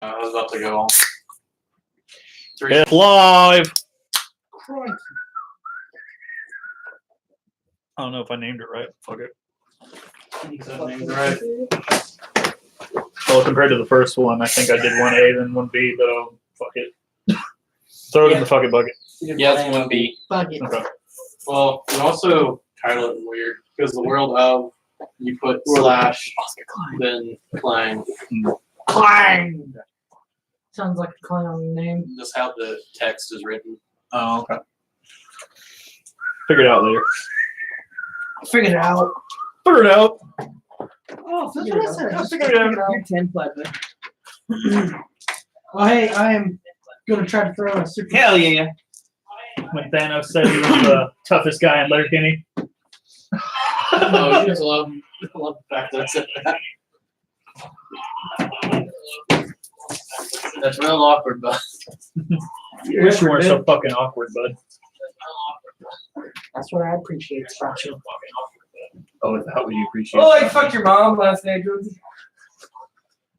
I was about to go. It's live. Crikey. I don't know if I named it right. Fuck it. Right. Well, compared to the first one, I think I did 1A then 1B, but fuck it. Throw it in the fucking bucket. Yeah, it's 1B. Bucket. Okay. Well, you also title it weird because the world of you put slash then Klein. Clang. Sounds like a clown name. That's how the text is written. Oh, okay. Figure it out later. Figured it out. Figure it out. Oh, that's what I said. Just figure it out. You're 10 pleasure. Well, hey, I am going to try to throw a super. Hell yeah. When Thanos said he was the toughest guy in Letterkenny. Oh, you just love the fact that I said that. That's real awkward, but You wish you weren't so fucking awkward, bud. That's what I appreciate about you. Oh, is that what you appreciate? Oh, I fucked your mom last night, George.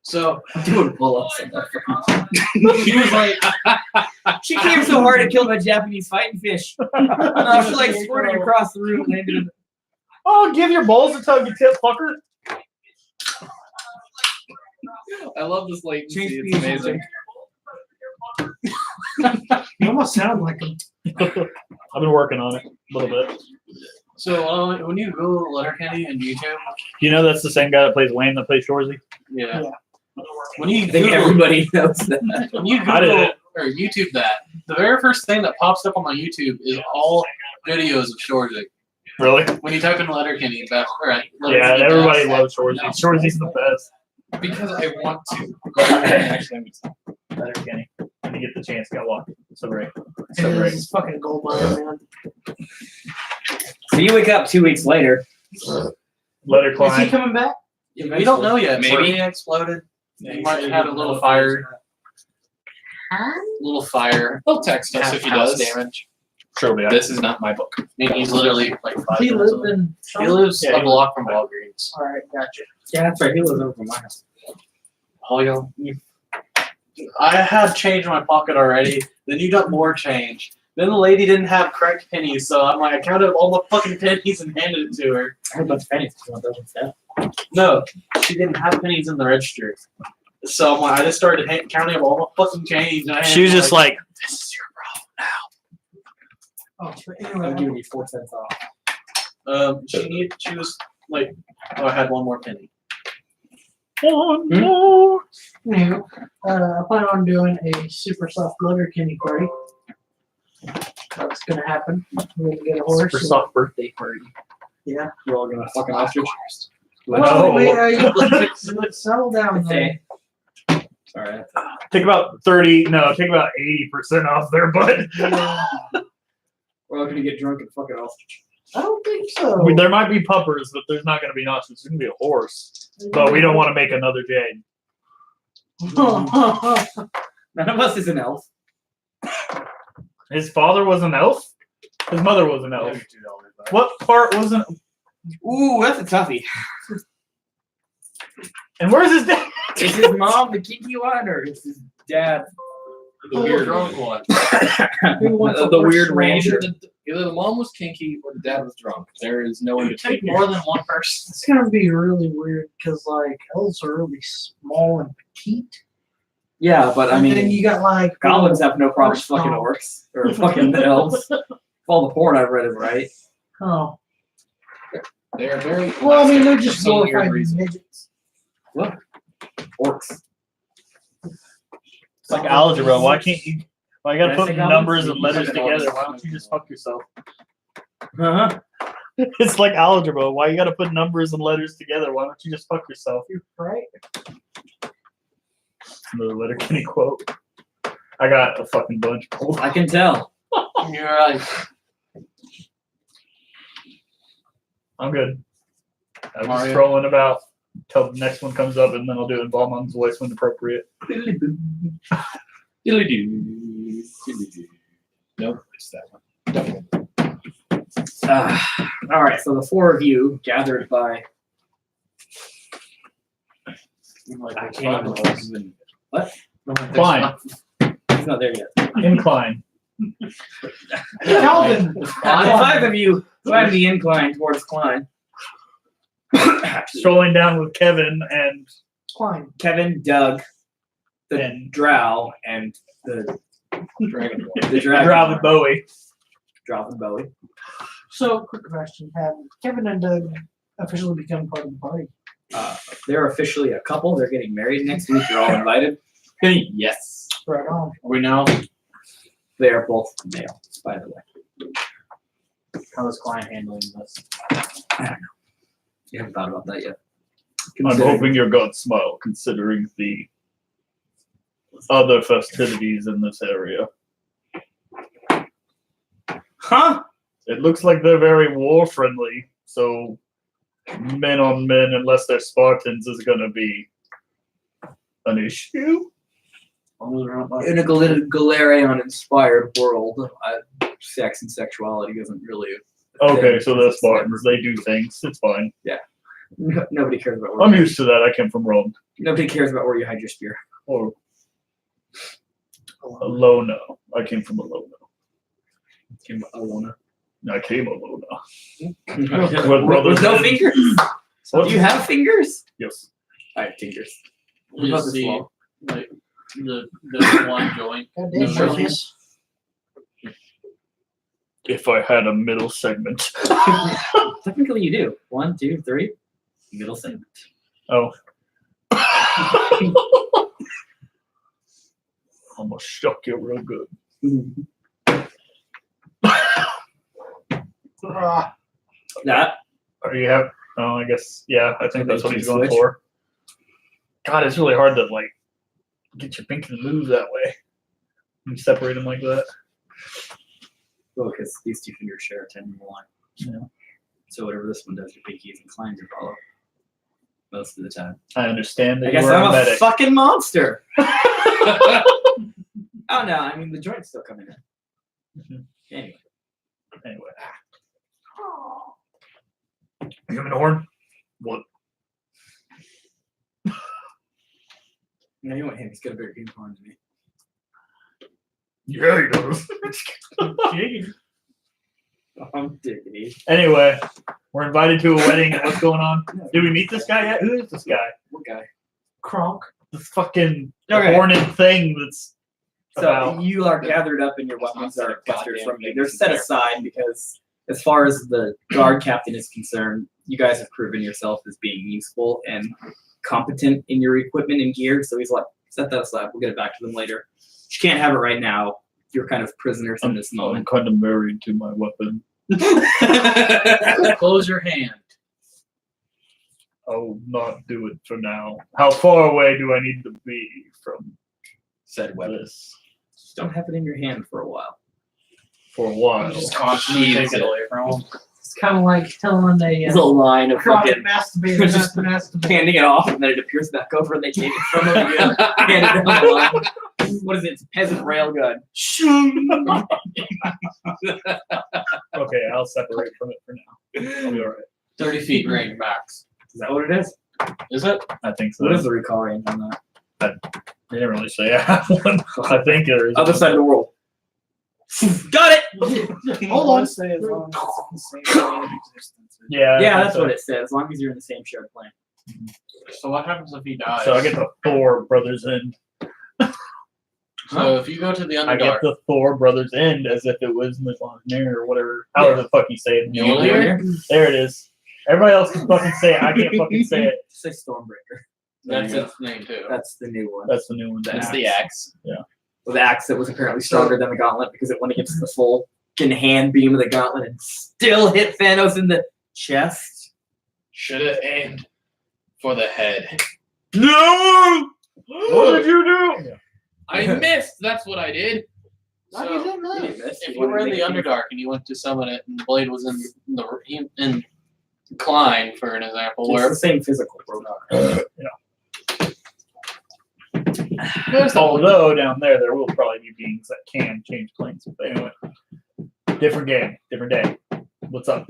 so I'm doing pull-ups. She was like, she came so hard it killed my Japanese fighting fish. She like squirted across the room and landed in the... Oh, give your balls a tug, you tip fucker. I love this latency. Change It's amazing. You almost sound like him. I've been working on it a little bit. So when you Google Letterkenny and YouTube, You know that's the same guy that plays Wayne that plays Shorzy? yeah. Yeah. When you I think Google, everybody knows that. when you I did Google it. or YouTube that, the very first thing that pops up on my YouTube is all videos of Shorzy. Really? When you type in Letterkenny, best right? Yeah, and everybody loves Shorzy. No. Shorzy's the best. Because I want to. Actually, Letterkenny. When you get the chance, go watch it. It's so great. It's so And great. this is fucking gold mine, man. So you wake up 2 weeks later. Letter Is he Klein. coming back? We don't know yet. Maybe. Maybe exploded. He might have had a little fire. Little fire. He'll text us if he House does. damage. Surely. This is not my book. I mean, he's literally like 5 He minutes lived away. in. He lives Yeah, a block from Walgreens. All right, gotcha. Yeah, that's right. He lives over my house. Oh, I had change in my pocket already. Then you got more change. Then the lady didn't have correct pennies, so I'm like, I counted all the fucking pennies and handed it to her. I had a bunch of pennies. You want those instead? No, she didn't have pennies in the register. So I'm like, I just started counting up all the fucking change. And I She was had, just like, this is your Oh, but I'm anyway, giving you 4 cents off. problem now. She was like, oh, I had one more penny. one more. anyway, I plan on doing a super soft Letterkenny party. That's gonna happen. We're gonna get a horse. Super soft birthday party. Yeah. We're all gonna fucking ostrich. Well, wait, No. let's settle down there. Sorry. Take about 80% off there, bud. Yeah. We're all gonna get drunk and fucking ostrich. I don't think so. I mean, there might be puppers, but there's not going to be an ostrich. There's going to be a horse. But we don't want to make another Jade. None of us is an elf. His father was an elf? His mother was an elf. What part wasn't? Ooh, that's a toughie. And where's his dad? Is his mom the kinky one, or is his dad The weird drunk one. Who wants a the horse weird smaller? ranger? Either the mom was kinky or the dad was drunk. There is no in in between. between. More than one person. It's gonna be really weird because like elves are really small and petite. Yeah, but I And then mean, you got like goblins have no problem horse fucking dog. orcs or fucking elves. If all the porn I've read is right. Oh, They are very. well, I mean they're just for some weird glorified reason. midgets. What? Orcs. It's like algebra. Why can't you? Why you got to Did I put say goblins? numbers and You letters fucking always together? Why don't you just fuck yourself? Uh-huh. It's like algebra. Why you got to put numbers and letters together? Why don't you just fuck yourself? Right? Another Letterkenny quote. I got a fucking bunch. I can tell. You're right. I'm good. I was just Mario? scrolling about till the next one comes up, and then I'll do it in Balmain's voice when appropriate. Nope, it's that one. All right, so the four of you gathered by. I can't even. What? Klein. He's not there yet. Incline. Calvin. Five of you climb the incline towards Klein. Strolling down with Kevin and Klein. Kevin, Doug, the And- Drow, and the Dragon. the dragon. Drow and Bowie. Drow and Bowie. So, quick question: have Kevin and Doug officially become part of the party? They're officially a couple. They're getting married next week. You're all invited. Yes. Right on. Are we now? They are both male, by the way. How is Klein handling this? You haven't thought about that yet. I'm hoping your gods smile, considering the other festivities in this area. Huh? It looks like they're very war friendly, so men on men, unless they're Spartans, is going to be an issue. In a Galarian-inspired world, sex and sexuality isn't really. Okay, so they're Spartans. They do things. It's fine. Nobody cares about I'm where. used to that. I came from Rome. Nobody cares about where you hide your spear. Or Alona. I came from Alona. Alona. I came Alona. With no fingers? What? Do you have fingers? Yes. I have fingers. You About this see, long. like the one joint. God No, damn, no. Marcus. If I had a middle segment. Technically, you do. 1, 2, 3. Middle segment. Oh. I'm gonna shock you real good. Ah, That. Or you have? Oh, I guess. Yeah, I think that's what he's going Switch. for. God, it's really hard to like get your pinky to move that way. You separate them like that. Well, because these two fingers share a 10 line. Yeah. So whatever this one does, your pinky is inclined to follow. Most of the time. I understand that I guess you are I'm a a medic. fucking monster. Oh no, I mean the joint's still coming in. Mhm. Anyway. Anyway. You have an horn? What? No, you want him. He's got a bigger unicorn than me. Yeah, he does. I'm diggity. Anyway, we're invited to a wedding, and what's going on? Did we meet this guy yet? Who is this guy? What guy? Kronk. This fucking Okay. horned thing that's So about. you are gathered up and your weapons are captured Goddamn from you. thing They're is set there. aside because as far as the guard captain is concerned, you guys have proven yourself as being useful and competent in your equipment and gear. So he's like, set that aside. We'll get it back to them later. You can't have it right now. You're kind of prisoners in this I'm moment. kind of married to my weapon. Close your hand. I'll not do it for now. How far away do I need to be from Said weapon. this? Just don't have it in your hand for a while. For a while. Just constantly take it away from him. It's kind of like telling There's a line of Kronk fucking masturbator Just not to masturbate. handing it off, and then it appears back over, and they take it from him again. Hand it down the line. What is it? It's a peasant railgun. Okay, I'll separate from it for now. I'll be alright. 30 feet range max. Is that what it is? Is it? I think so. What is the recall range on that? They didn't really say I have one. I think there is. Other side of the world. Got it! Hold on. Say as long as it's in the same plane of existence. Yeah. I Yeah, think that's so. what it says. As long as you're in the same shared plane. So what happens if he dies? So I get the Thor Brothers End. So if you go to the I get Underdark, the Thor Brothers End as if it was Mjolnir or whatever. However the fuck you say it. Mjolnir? There it is. Everybody else can fucking say it. I can't fucking say it. Say Stormbreaker. that's Yeah. its name too. That's the new one. That's the new one. That's the axe. With the axe that was apparently stronger than the gauntlet because it went against the full fucking hand beam of the gauntlet and still hit Thanos in the chest. Should have aimed for the head. No! What did you do? I missed. That's what I did. No, you So didn't know. if you were in the Underdark and you went to summon it, and the blade was in Klein, for an example, It's where the same physical product. Although down there will probably be beings that can change planes. But anyway, different game, different day. What's up?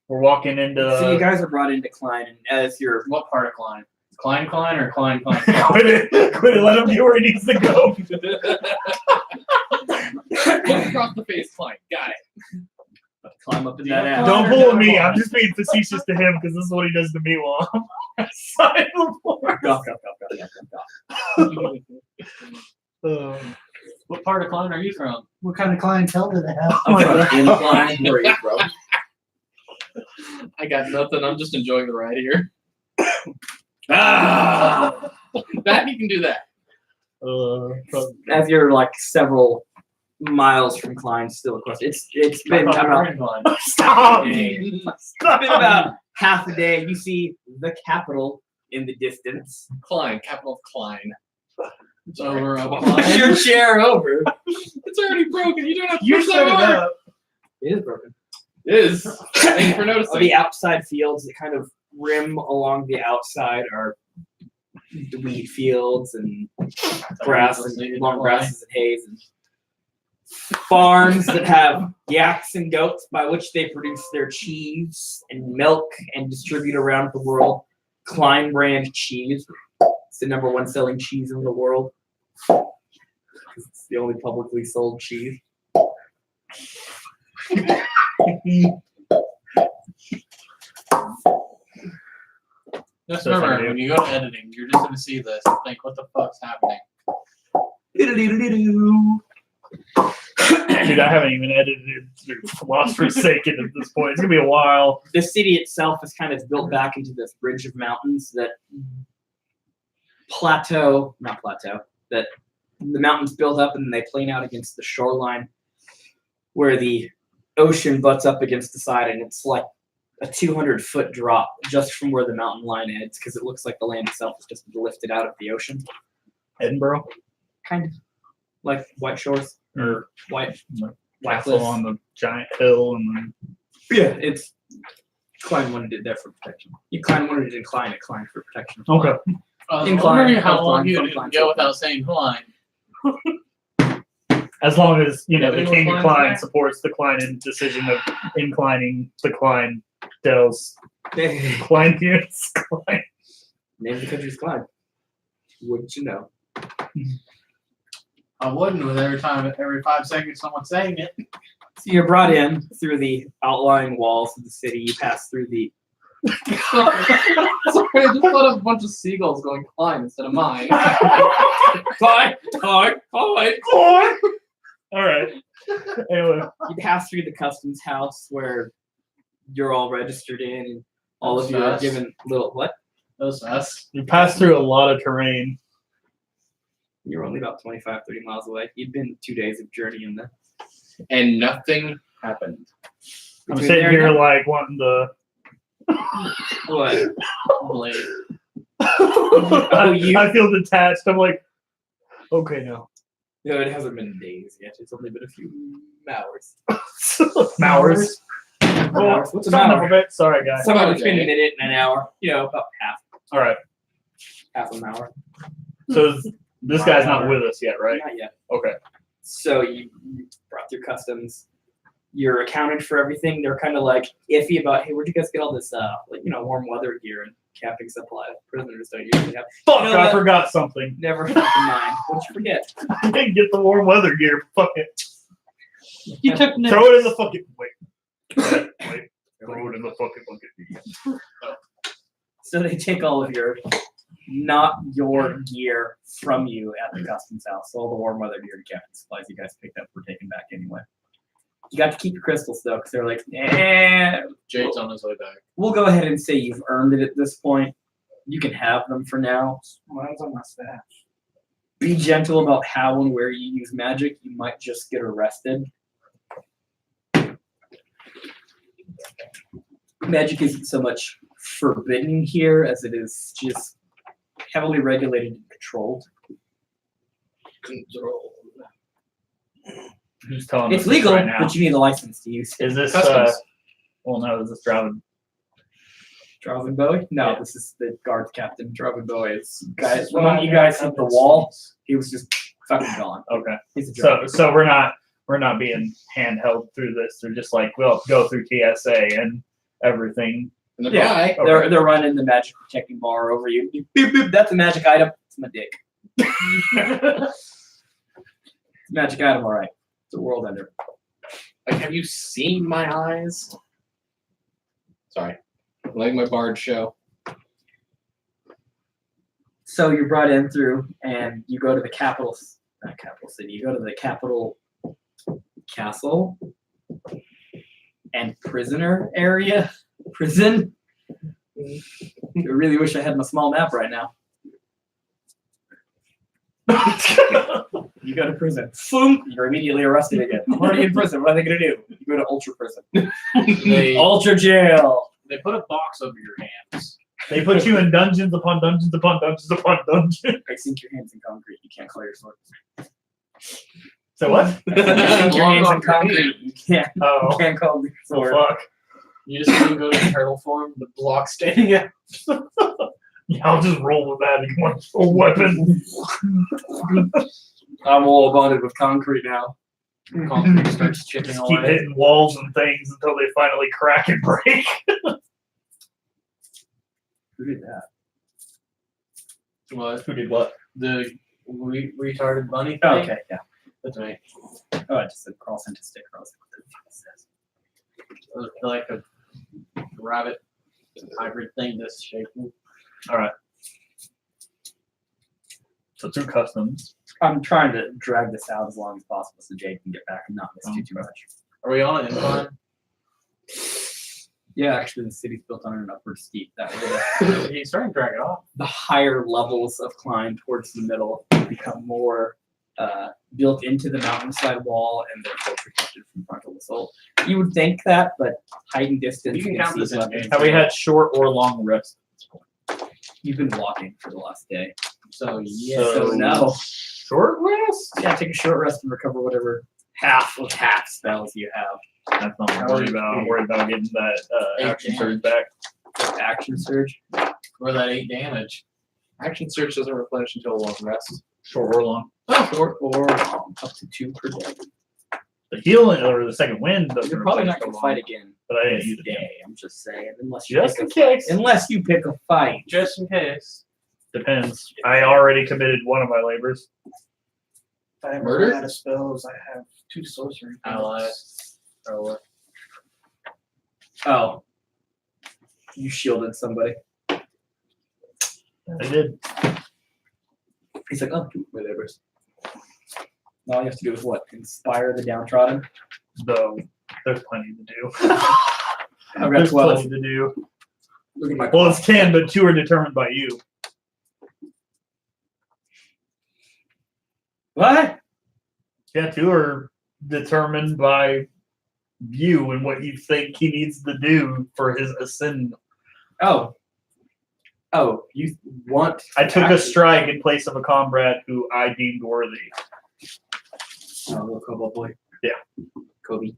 We're walking into. So you guys are brought into Klein, and as you're what part of Klein? Klein or Klein? Quit it. Let him get where he needs to go. Across the face, Klein. Got it. Climb up in that ass. Don't pull me. I'm just being facetious to him because this is what he does to me while I'm outside the floor. Go. What part of Klein are you from? What kind of clientele do they have? I'm from Incline. Where are you from? I got nothing. I'm just enjoying the ride here. Ah! That you can do that. As you're like several miles from Klein, still across. It's been about Stop! it's been about half a day. You see the capital in the distance. Klein, capital of Klein. It's over a Push Klein. your chair over. It's already broken. You don't have to You push set that it hard. up. It is broken. It is. Thank you for noticing. The outside fields that kind of rim along the outside are wheat fields and grass and long grasses and hays and farms that have yaks and goats by which they produce their cheese and milk and distribute around the world. Klein brand cheese. It's the #1 selling cheese in the world. It's the only publicly sold cheese. Just So remember, funny. when you go to editing, you're just gonna see this and think, what the fuck's happening? Dude, I haven't even edited through Lost Forsaken at this point. It's gonna be a while. The city itself is kind of built back into this bridge of mountains that that the mountains build up and then they plane out against the shoreline where the ocean butts up against the side, and it's like a 200-foot drop just from where the mountain line ends because it looks like the land itself is just lifted out of the ocean. Edinburgh Kind of like White Shores or White castle Cliffs. on the giant hill, and then Yeah, it's Klein wanted it there for protection. Klein wanted it incline for protection. okay. I'm Incline, wondering how from long Klein, you from didn't Klein, go from without saying Klein. As long as the Anyone King of Klein's Klein there? supports the Klein decision of inclining the Klein Dells. Name Klein units. Klein. the country's Klein. Wouldn't you know? I wouldn't with every 5 seconds someone saying it. So you're brought in through the outlying walls of the city. You pass through the Sorry, I just thought of a bunch of seagulls going Klein instead of mine. Klein. Klein. All right. Anyway, You pass through the customs house where you're all registered in, and all of you are Fast. given little what? That was fast. you passed through a lot of terrain. You're only about 25, 30 miles away. You'd been 2 days of journey in the. And nothing happened. I'm Between sitting there here and like wanting to. what? Blade. I feel detached. I'm like, okay, now. No, it hasn't been days yet. It's only been a few hours. Mowers. Hours. What's an Son of hour? a bit. Sorry, guys. Somewhere About a between a day. minute and an hour. You know, about All right. half an hour. So this guy's not with us yet, right? Not yet. Okay. So you brought through customs. You're accounted for everything. They're kind of like iffy about, hey, where'd you guys get all this, warm weather gear and camping supply? Prisoners don't usually have. Fuck, You know I what? forgot something. Never fucking mind. What'd you forget? I didn't get the warm weather gear. Fuck it. You took notes. Throw it in the fucking. Wait. Throw it in the fucking bucket. So they take all of your, not your gear from you at the customs house. So all the warm weather gear and camping supplies you guys picked up were taken back anyway. You got to keep your crystals though, because they're like, Jade's on his way back. we'll go ahead and say you've earned it at this point. You can have them for now. Mine's on my staff. Be gentle about how and where you use magic. You might just get arrested. Magic isn't so much forbidden here as it is just heavily regulated and controlled. Control. Who's telling us It's this legal, right now? but you need a license to use it. Is this? Customs. Well, no. Is this Draven? Draven Bowie? No, Yeah. this is the guard captain. Draven Bowie is guys. When you guys hit the wall, he was just fucking gone. Okay. He's a So dragon. so we're not being handheld through this. They're just like we'll go through TSA and everything. And then Yeah. bye. Okay. They're running the magic protecting bar over you. Beep, beep, beep. That's a magic item. It's my dick. It's a magic item, all right. It's a world ender. Like, have you seen my eyes? Sorry. Like my bard show. So you're brought in through, and you go to the not capital city. You go to the capital castle and prisoner area. Prison. I really wish I had my small map right now. You go to prison. Boom. You're immediately arrested again. I'm already in prison. What are they gonna do? You go to ultra prison. Ultra jail. They put a box over your hands. They put you in dungeons upon dungeons upon dungeons upon dungeons. I sink your hands in concrete. You can't call your sword. So what? Sink your hands in concrete. You Oh, can't call your so sword. fuck. You just need to go to turtle form, the block standing out. Yeah, I'll just roll with that. You want a weapon? I'm all bonded with concrete now. Concrete starts chipping Just keep away. hitting walls and things until they finally crack and break. Who did that? What? Who did what? The retarded bunny thing? Okay, yeah. That's right. Oh, I just said crawl into stick. I was like, what the fuck is this? It was like a rabbit hybrid thing that's shaking. All right. So through customs. I'm trying to drag this out as long as possible so Jade can get back and not miss too much. Are we on an incline? Yeah, actually, the city's built on an upward steep. That way, He's starting to drag it off. the higher levels of climb towards the middle become more built into the mountainside wall, and therefore protected from frontal assault. You would think that, but height and distance. You can against count this these as weapons- Have we had short or long rest? You've been walking for the last day. So yeah. So no. Short rest? Yeah, take a short rest and recover whatever half spells you have. That's not what I'm worried about. I'm worried about getting that action surge back. Action surge. Or that 8 damage. Action search doesn't replenish until a long rest. Short or long. Short or long, up to 2 per day. The healing or the second wind doesn't You're probably replace not going to the fight long, again But I didn't this use it. day. I'm just saying, unless you Just pick in a case. unless you pick a fight. Just in case. Depends. I already committed one of my labors. If I ever Murder? run out of spells, I have 2 sorcery. Allies. Or what? Oh, you shielded somebody. I did. He's like, oh, 2 my labors. All you have to do is what? Inspire the downtrodden. Though there's plenty to do. I've got There's 12. plenty to do. Look at my Well, it's 10, but 2 are determined by you. What? Yeah, 2 are determined by you and what you think he needs to do for his ascend. Oh. Oh, you want. I took a action. strike in place of a comrade who I deemed worthy. Oh, little cobalt boy. Yeah. Kobe.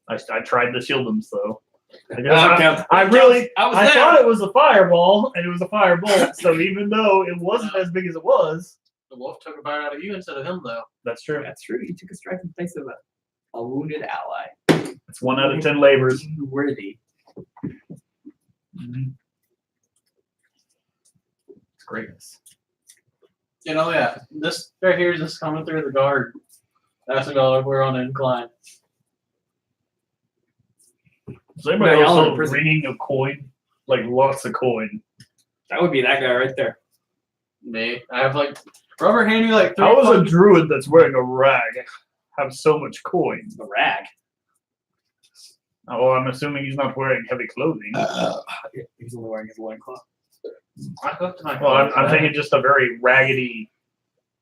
I tried to shield him, so. I thought it was a fireball, and it was a firebolt, so even though it wasn't as big as it was, The wolf took a bite out of you instead of him, though. that's true. That's true. You took a strike in place of a wounded ally. It's 1 out of 10 labors. Worthy. It's greatness. You know, yeah. This right here is just coming through the guard. That's a dollar. We're on an incline. Is anybody No, y'all also in prison. ringing a coin? Like lots of coin. That would be that guy right there. Me. I have like rubber handy like 3 How is a fucking- druid that's wearing a rag have so much coin? The rag. Oh, I'm assuming he's not wearing heavy clothing. He's only wearing his loincloth. I hooked my Well, I'm thinking just a very raggedy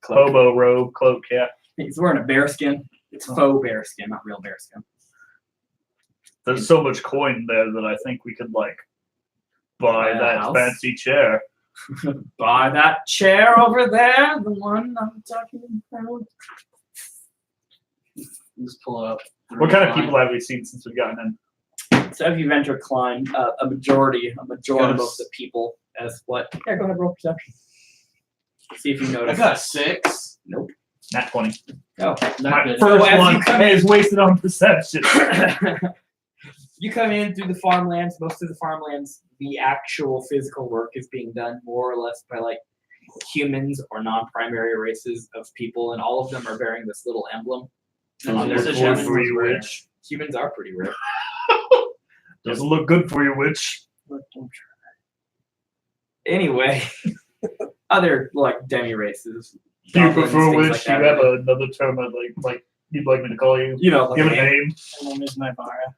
hobo robe cloak, yeah. He's wearing a bearskin. It's faux bearskin, not real bearskin. There's so much coin there that I think we could, like, buy Buy a that house? fancy chair. Buy that chair over there, the one I'm talking about. Just pull it up. What kind of people have we seen since we've gotten in? So if you've entered climb, a majority of Yes. the people as what? Yeah, go ahead, roll perception. See if you I notice. got a 6. Nat 20. Oh. Not My good. first So as one you come is wasted on perception. You come in through the farmlands. Most of the farmlands, the actual physical work is being done more or less by like humans or non-primary races of people, and all of them are bearing this little emblem on their Doesn't look chest. good for you, witch. Humans are pretty rare. Doesn't look good for you, witch. Anyway, other like demi races. Do you goblins, prefer things witch? like Do you that, have really. another term I'd like you'd like me to call you? You know, like Give a a name. name. My name is Navarra.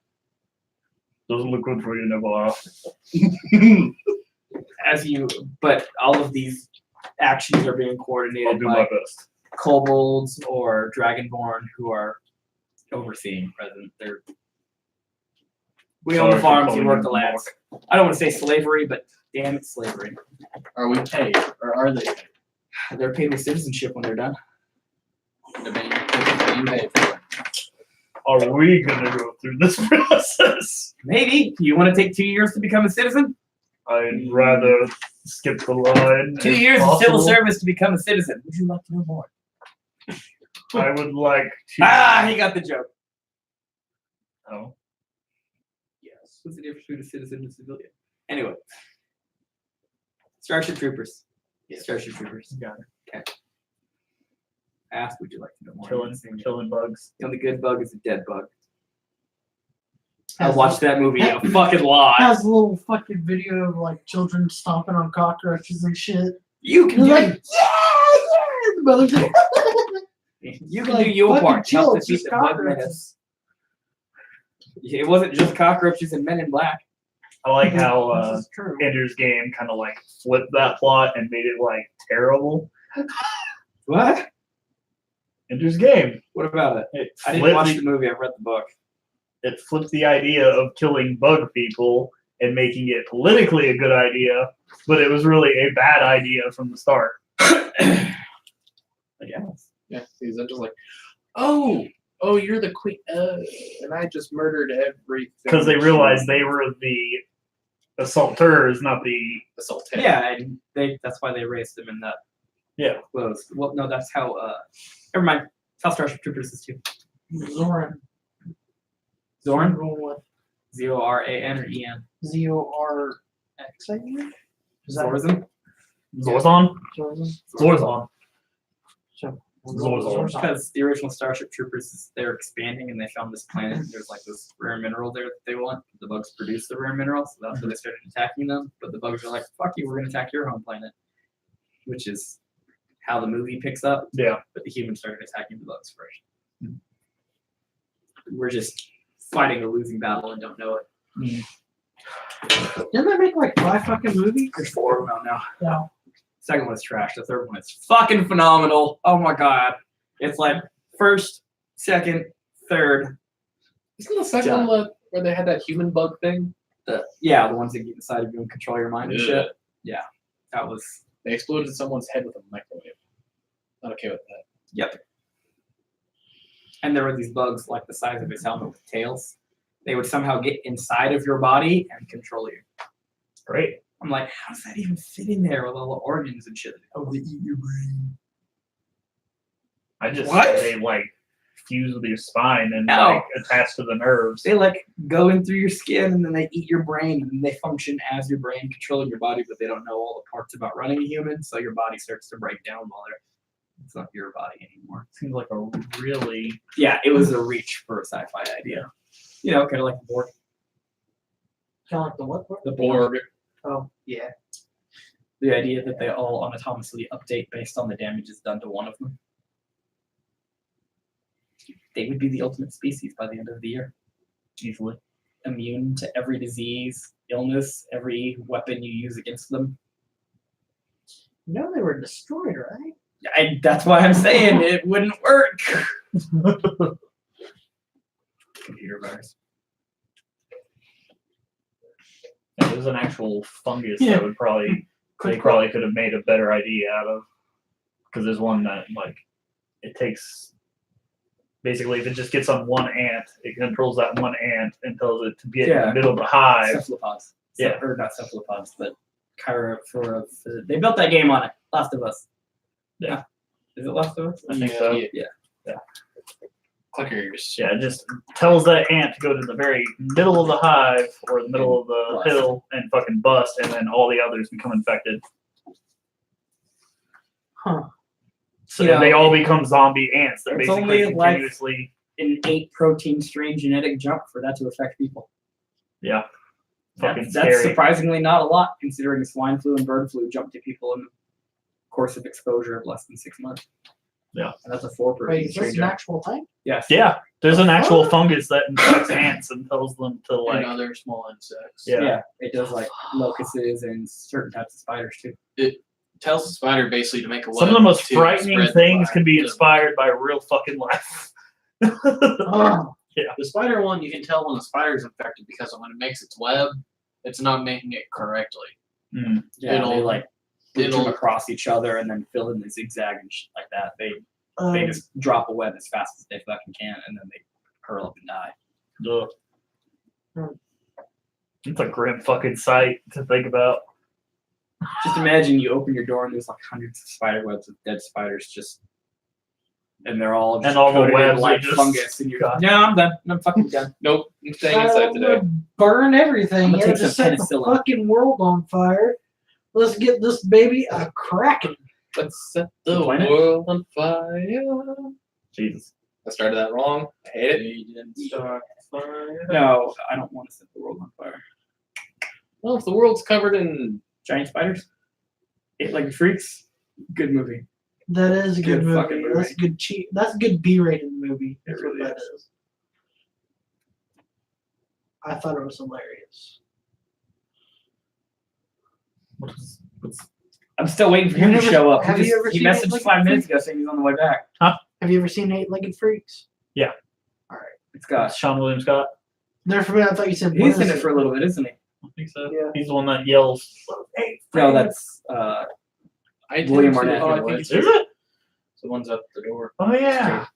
Doesn't look good for you, Navarre. But all of these actions are being I'll coordinated do by my best. kobolds or dragonborn who are overseeing present. We own the Sorry for farms, you calling work you the lands. I don't want to say slavery, but damn it, slavery. Are we paid, or are they paid? They're paid with citizenship when they're done. They're being paid for it. Are we gonna go through this process? Maybe. You want to take 2 years to become a citizen? I'd rather skip the line. 2 if years of civil possible. service to become a citizen. Would you like to know more? I would like to. Ah, he got the joke. Oh. Yes. What's the difference between a citizen and a civilian? Anyway. Starship Troopers. Yes. Starship Troopers. Got it. Okay. I asked, would you like to know more? Killing bugs. The only good bug is a dead bug. I Has watched that movie a fucking lot. Has a little fucking video of like children stomping on cockroaches and shit. You can They're do like, yeah. The mother's like, you can like, do your fucking part. chill, Help it's defeat just the bug cockroaches. menace. It wasn't just cockroaches and Men in Black. I like how This is true. Ender's Game kind of like flipped that plot and made it like terrible. What? Ender's Game. What about it? It I didn't flipped watch the- the movie. I've read the book. It flipped the idea of killing bug people and making it politically a good idea, but it was really a bad idea from the start. I guess. Yeah, he's just like, oh, you're the queen, and I just murdered everything. Because they realized they were the assaulters, not the. assaulted. Yeah, and that's why they raised them in that. Yeah. Clothes. Well, no, that's how. Never mind. That's how Starship Troopers is too. Zoran. Zoran. What? Zoran or En. Z-O-R-X, I think? Is that Zorzan. Zorzon? Zorzan? Zorzon. So, Zorzan. Because the original Starship Troopers, they're expanding and they found this planet. And there's like this rare mineral there that they want. The bugs produce the rare mineral, so that's why they started attacking them. But the bugs are like, "Fuck you, we're gonna attack your home planet," which is how the movie picks up. Yeah. But the humans started attacking the bugs first. We're just fighting a losing battle and don't know it. Didn't they make like 5 fucking movies? There's 4 of them now. Yeah. Second one's trash. The third one is fucking phenomenal. Oh my god. It's like first, second, third. Isn't the second one where they had that human bug thing? The ones that get inside of you and control your mind and shit. Yeah. That was They exploded someone's head with a microwave. Not okay with that. yep. And there were these bugs like the size of his helmet with tails. They would somehow get inside of your body and control you. Great. I'm like, how does that even fit in there with all the organs and shit? Oh, they eat your brain. I just What? they like fuse with your spine and No. like attach to the nerves. They like go in through your skin and then they eat your brain and they function as your brain controlling your body, but they don't know all the parts about running a human, so your body starts to break down while it's not your body anymore. Seems like a really Yeah, it was a reach for a sci-fi idea. You know, kind of like the Borg. Kind of like the what? The Borg. Oh, yeah. The idea that they all anatomically update based on the damages done to one of them. They would be the ultimate species by the end of the year. easily. Immune to every disease, illness, every weapon you use against them. You know they were destroyed, right? That's why I'm saying it wouldn't work. Computer virus. If it was an actual fungus Yeah. that would probably they probably could have made a better idea out of, because there's one that like it takes basically if it just gets on one ant, it controls that one ant and tells it to get in the middle of the hive. Cephalopods. Yeah. Or not cephalopods, but chiroptera. They built that game on it. Last of Us. Yeah. Is it Last of Us? I think so. Yeah. clickers. Yeah, it just tells that ant to go to the very middle of the hive or the middle of the Bust. hill and fucking bust, and then all the others become infected. Huh. So Yeah. they all become zombie ants. They're It's basically only like- continuously. An 8 protein strain genetic jump for that to affect people. Yeah. Fucking That's scary. surprisingly not a lot, considering swine flu and bird flu jump to people in the course of exposure of less than 6 months. Yeah. And that's a 4 protein Wait, is strain this an jump. actual thing? Yes. Yeah, there's an actual fungus that infects ants and tells them to And like. other small insects. Yeah. It does like locusts and certain types of spiders too. Tells the spider basically to make a web. Some of the most to frightening spread the things virus. can be inspired by real fucking life. Oh, The spider one, you can tell when the spider's infected because when it makes its web, it's not making it correctly. Mm. Yeah, they It'll- like reach them it'll- across each other and then fill in the zigzag and shit like that. They um, just drop a web as fast as they fucking can and then they curl up and die. Ugh. Hmm. It's a grim fucking sight to think about. Just imagine you open your door and there's like hundreds of spider webs of dead spiders just, and they're all just And all the coated in webs are like just- fungus, and you're God. no, I'm done. I'm fucking done. Nope, I'm staying inside today. Burn I'm everything. gonna Yeah, take just some set the penicillin. fucking world on fire. Let's get this baby a cracking. Let's set the Planet? world on fire. Jesus. I started that wrong. I hate it. They didn't start fire. No, I don't want to set the world on fire. Well, if the world's covered in Giant spiders, Eight Legged Freaks, good movie. That is a good, Good fucking movie. That's movie. good cheap. That's a good B-rated movie. It That's what really that is. I thought it was hilarious. What's I'm still waiting for Have him you to ever- show up. have He you ever he seen Eight messaged Legged 5 minutes Freaks? ago saying he's on the way back. Have you ever seen Eight-Legged Freaks? It's got. Sean William Scott? Never forget. I thought you said. He's what in is it for a little bit, isn't he? I think so. Yeah. He's the one that yells. Hey, No, Fred." that's I tend William to- Arnett. Oh, I think it's Is it? the one's up the door. Oh yeah.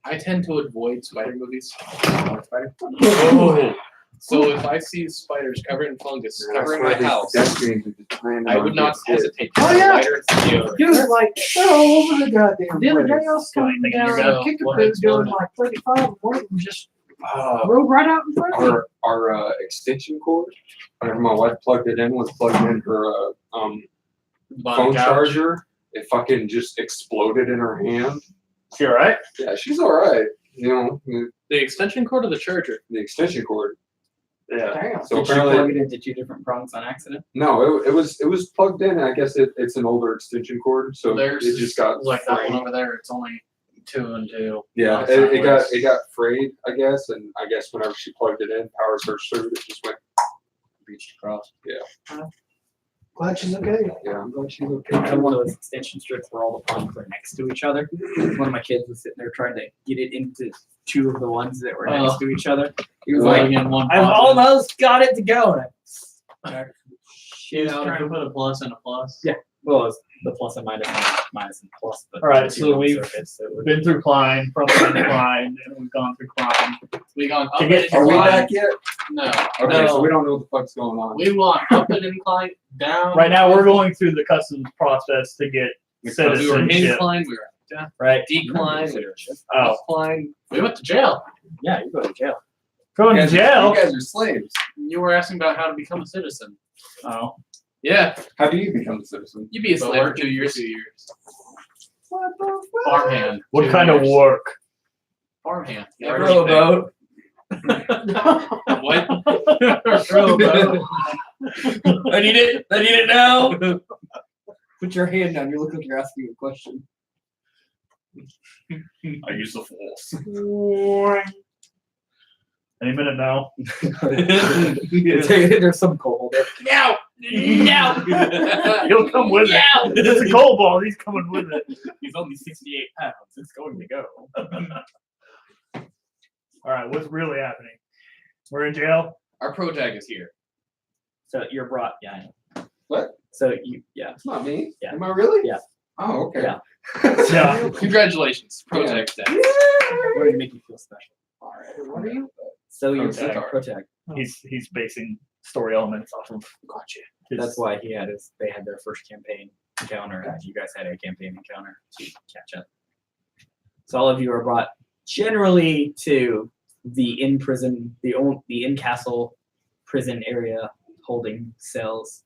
I tend to avoid spider movies. spider. Oh. So if I see spiders covered in fungus Yeah, covering that's my why house, these death games are just playing I on would not good shit. hesitate to Oh, use yeah. a lighter and deodorant. It was like they're all over the goddamn. The other day I was So coming thinking down you're gonna- Kickapoo doing like 35, and one of them just rode right out in front of me. Our extension cord, whenever my wife plugged it in, was plugged in her phone charger. It fucking just exploded in her hand. Is he alright? Yeah, she's all right. You know, The extension cord or the charger? the extension cord. Yeah. Damn. So Did you plug apparently, it into 2 different prongs on accident? no, it was plugged in. I guess it's an older extension cord, so There's it just got like that frayed. one over there. It's only 2 and 2. Yeah, Not it got sideways. frayed, I guess, and I guess whenever she plugged it in, power surge through, it just went. Reached across. Glad she's okay. Yeah, I'm glad she's I okay. had one of those extension strips where all the prongs are next to each other. One of my kids was sitting there trying to get it into 2 of the ones that were next to each other. He was like, in one. I've almost got it to go. And I She was trying to put a plus and a plus. Yeah. Well, it's the plus and minus and plus. But All right, two so on we've surface, so it would- Been through Klein, from Klein, and we've gone through Klein. We gone up To and get- Are we incline. back yet? No. Okay, no. so we don't know what the fuck's going on. We want up and incline, down. Right now, we're going through the customs process to get We were citizenship. inclined, we were down, Right? decline, we were Oh, upline. We went to jail. Yeah, you go to jail. going to jail. You guys are slaves. You were asking about how to become a citizen. Oh, Yeah, How do you become a citizen? you'd be a But slave for work 2 years. 2 years. Farmhand. what 2 kind of years. work? Farmhand. Rowboat. Everything. What? I need it. I need it now. Put your hand down. You look like you're asking a question. I use the force. Any minute now. There's some coal there. Now! Now! He'll come with it. It's a gold ball. He's coming with it. He's only 68 pounds. It's going to go. All right, what's really happening? We're in jail. Our pro tag is here. So you're brought. Yeah, I know. What? So you. Yeah. It's not me. Yeah. Am I really? Yeah. Oh, okay. Yeah. Yeah. Congratulations, pro Yeah. tag status. We're gonna make you feel special. All right. What are you? So you're Protag. protag. He's basing story elements off of. Gotcha. That's why they had their first campaign encounter. And you guys had a campaign encounter to catch up. So all of you are brought generally to the in-prison, the in-castle prison area holding cells.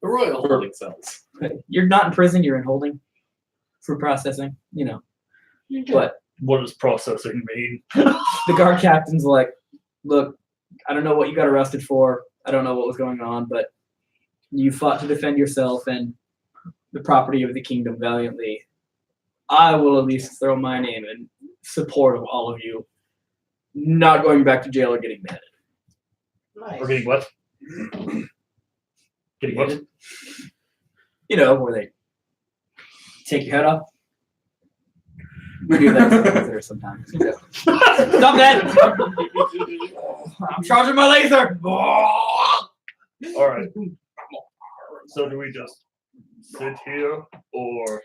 The royal holding cells. You're not in prison, you're in holding for processing, you know. But What does processing mean? the guard captain's like, look, I don't know what you got arrested for. I don't know what was going on, but you fought to defend yourself and the property of the kingdom valiantly. I will at least throw my name in support of all of you not going back to jail or getting beheaded. Nice. Or getting what? Getting what? You know, where they take your head off. We do that there sometimes. Stop that! I'm charging my laser! All right. So do we just sit here, or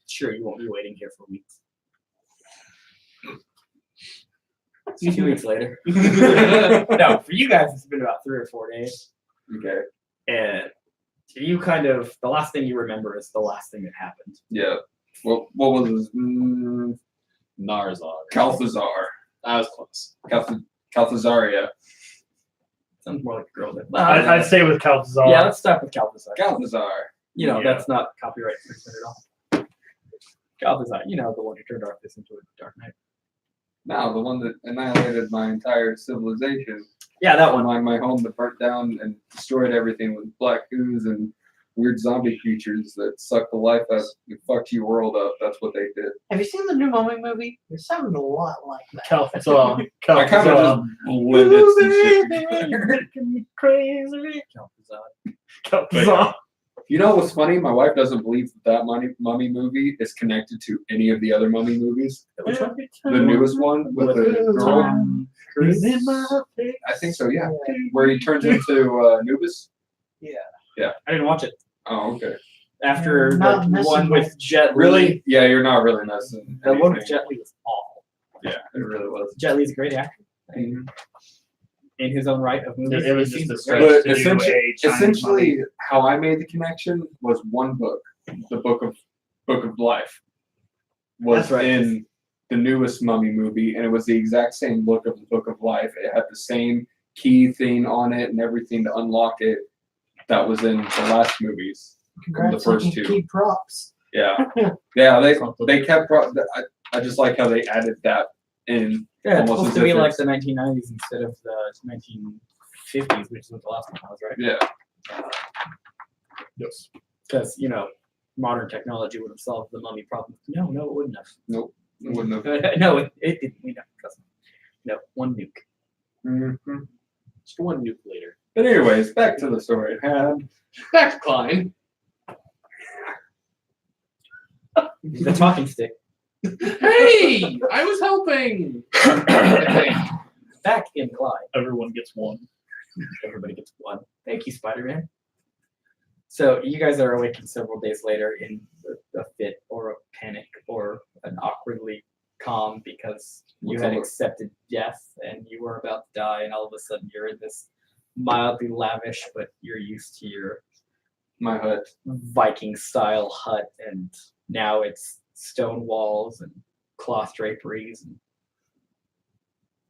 Sure, you won't be waiting here for weeks. 2 weeks later. No, for you guys, it's been about 3 or 4 days. Okay. And you kind of, the last thing you remember is the last thing that happened. Yeah. What was his? Narzar. Calthazar. I was close. Calthazaria. Sounds more like a girl. I'd stay with Calthazar. Yeah, let's start with Calthazar. Calthazar. You know, Yeah. that's not copyright infringement at all. Calthazar, you know, the one who turned darkness into a dark night. No, the one that annihilated my entire civilization. Yeah, that one. My home that burnt down and destroyed everything with black ooze and weird zombie creatures that sucked the life out and fucked your world up. That's what they did. Have you seen the new Mummy movie? It sounded a lot like that. Calthazar. I kind of Calthazar. just blended some shit together. Making me crazy. Calthazar. Calthazar. You know what's funny? My wife doesn't believe that mummy movie is connected to any of the other mummy movies. The newest one with the girl. He's in my face. I think so, yeah. Where he turns into Anubis. I didn't watch it. Oh, okay. After Not the messing one with with- Jet Li. Really? Yeah, you're not really messing. The one with anything. Jet Li was awful. Yeah, it really was. Jet Li's a great actor. Mhm. In his own right of movies. It was He's just a great. stretch But to do essentially, a Chinese essentially mummy. how I made the connection was one book, the book of life, was That's right. in the newest Mummy movie, and it was the exact same look of the book of life. It had the same key thing on it and everything to unlock it that was in the last movies. Congrats, the first you two. can keep props. Yeah, yeah. They kept. I just like how they added that in. Yeah, it's almost supposed as to be if like it's- the 1990s instead of the 1950s, which is what the last one was, right? Yeah, Yes. Because, you know, modern technology would have solved the mummy problem. No, it wouldn't have. it wouldn't have. No, it didn't. We know. Trust me. No, one nuke. Mhm. Just one nuke later. But anyways, back to the story at hand. Back to Klein. The talking stick. Hey, I was helping. Back in Clyde. Everyone gets one. Everybody gets one. Thank you, Spider-Man. So you guys are awakened several days later in a fit or a panic or an awkwardly calm because you What's had up? accepted death and you were about to die, and all of a sudden you're in this mildly lavish, but you're used to your My hut. Viking style hut, and now it's stone walls and cloth draperies. And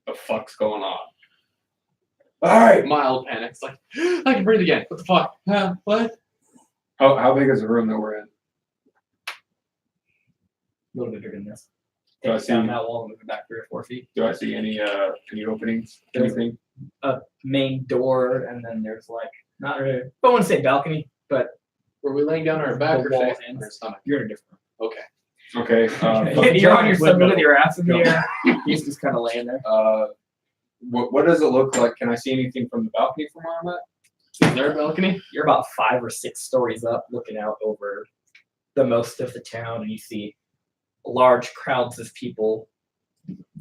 The fuck's going on? All right. Mild panic. It's like, I can breathe again. What the fuck? What? How big is the room that we're in? a little bit bigger than this. Do I Take down see- that wall and move it back 3 or 4 feet. Do I see any openings? There's- Anything? A main door, and then there's like not really. I wouldn't say balcony, but Were we laying down on our back The or wall face ends. on our stomach? you're in a different Okay. Okay. room. You're on your stomach window. with your ass in the air. He's just kind of laying there. What does it look like? Can I see anything from the balcony from where I'm at? Is there a balcony? You're about 5 or 6 stories up, looking out over the most of the town, and you see large crowds of people.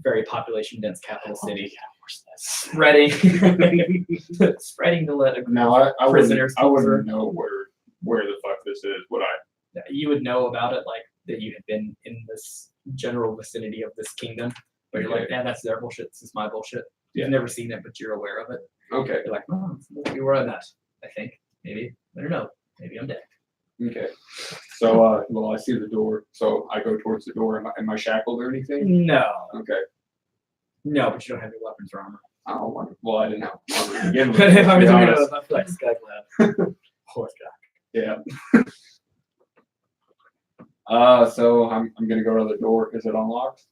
Very population dense capital city. Spreading, spreading to let Now I Prisoners wouldn't know where the fuck this is. Would I? you would know about it, like that you had been in this general vicinity of this kingdom, but you're like, yeah, that's their bullshit. This is my bullshit. Yeah. You've never seen it, but you're aware of it. Okay. You're like, oh, we were on that. I think maybe I don't know. Maybe I'm dead. Okay. So, well, I see the door, so I go towards the door. Am I shackled or anything? No. Okay. No, but you don't have any weapons or armor. Oh, wonderful. Well, I didn't have armor to begin with. But if I to was be doing it honest. with my flex skyclad. Horse guy. Yeah. So I'm gonna go to the door. Is it unlocked?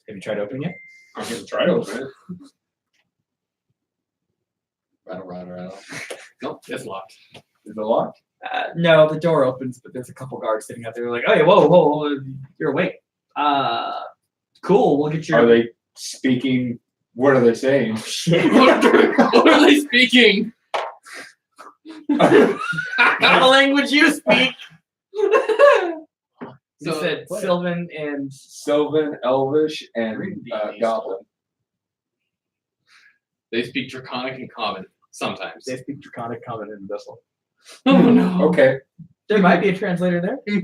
Have you tried opening it? I'm gonna try to open it. Rattle. Nope, it's locked. Is it locked? No, the door opens, but there's a couple guards sitting out there like, hey, whoa, you're awake. Cool, we'll get your... Are they speaking? What are they saying? Shit. What are they speaking? What language you speak? You So, said what? Sylvan and... Sylvan, Elvish, and Read Goblin. They speak Draconic and Common sometimes. They speak Draconic, Common, and Abyssal. Oh no. Okay. There might be a translator there. Is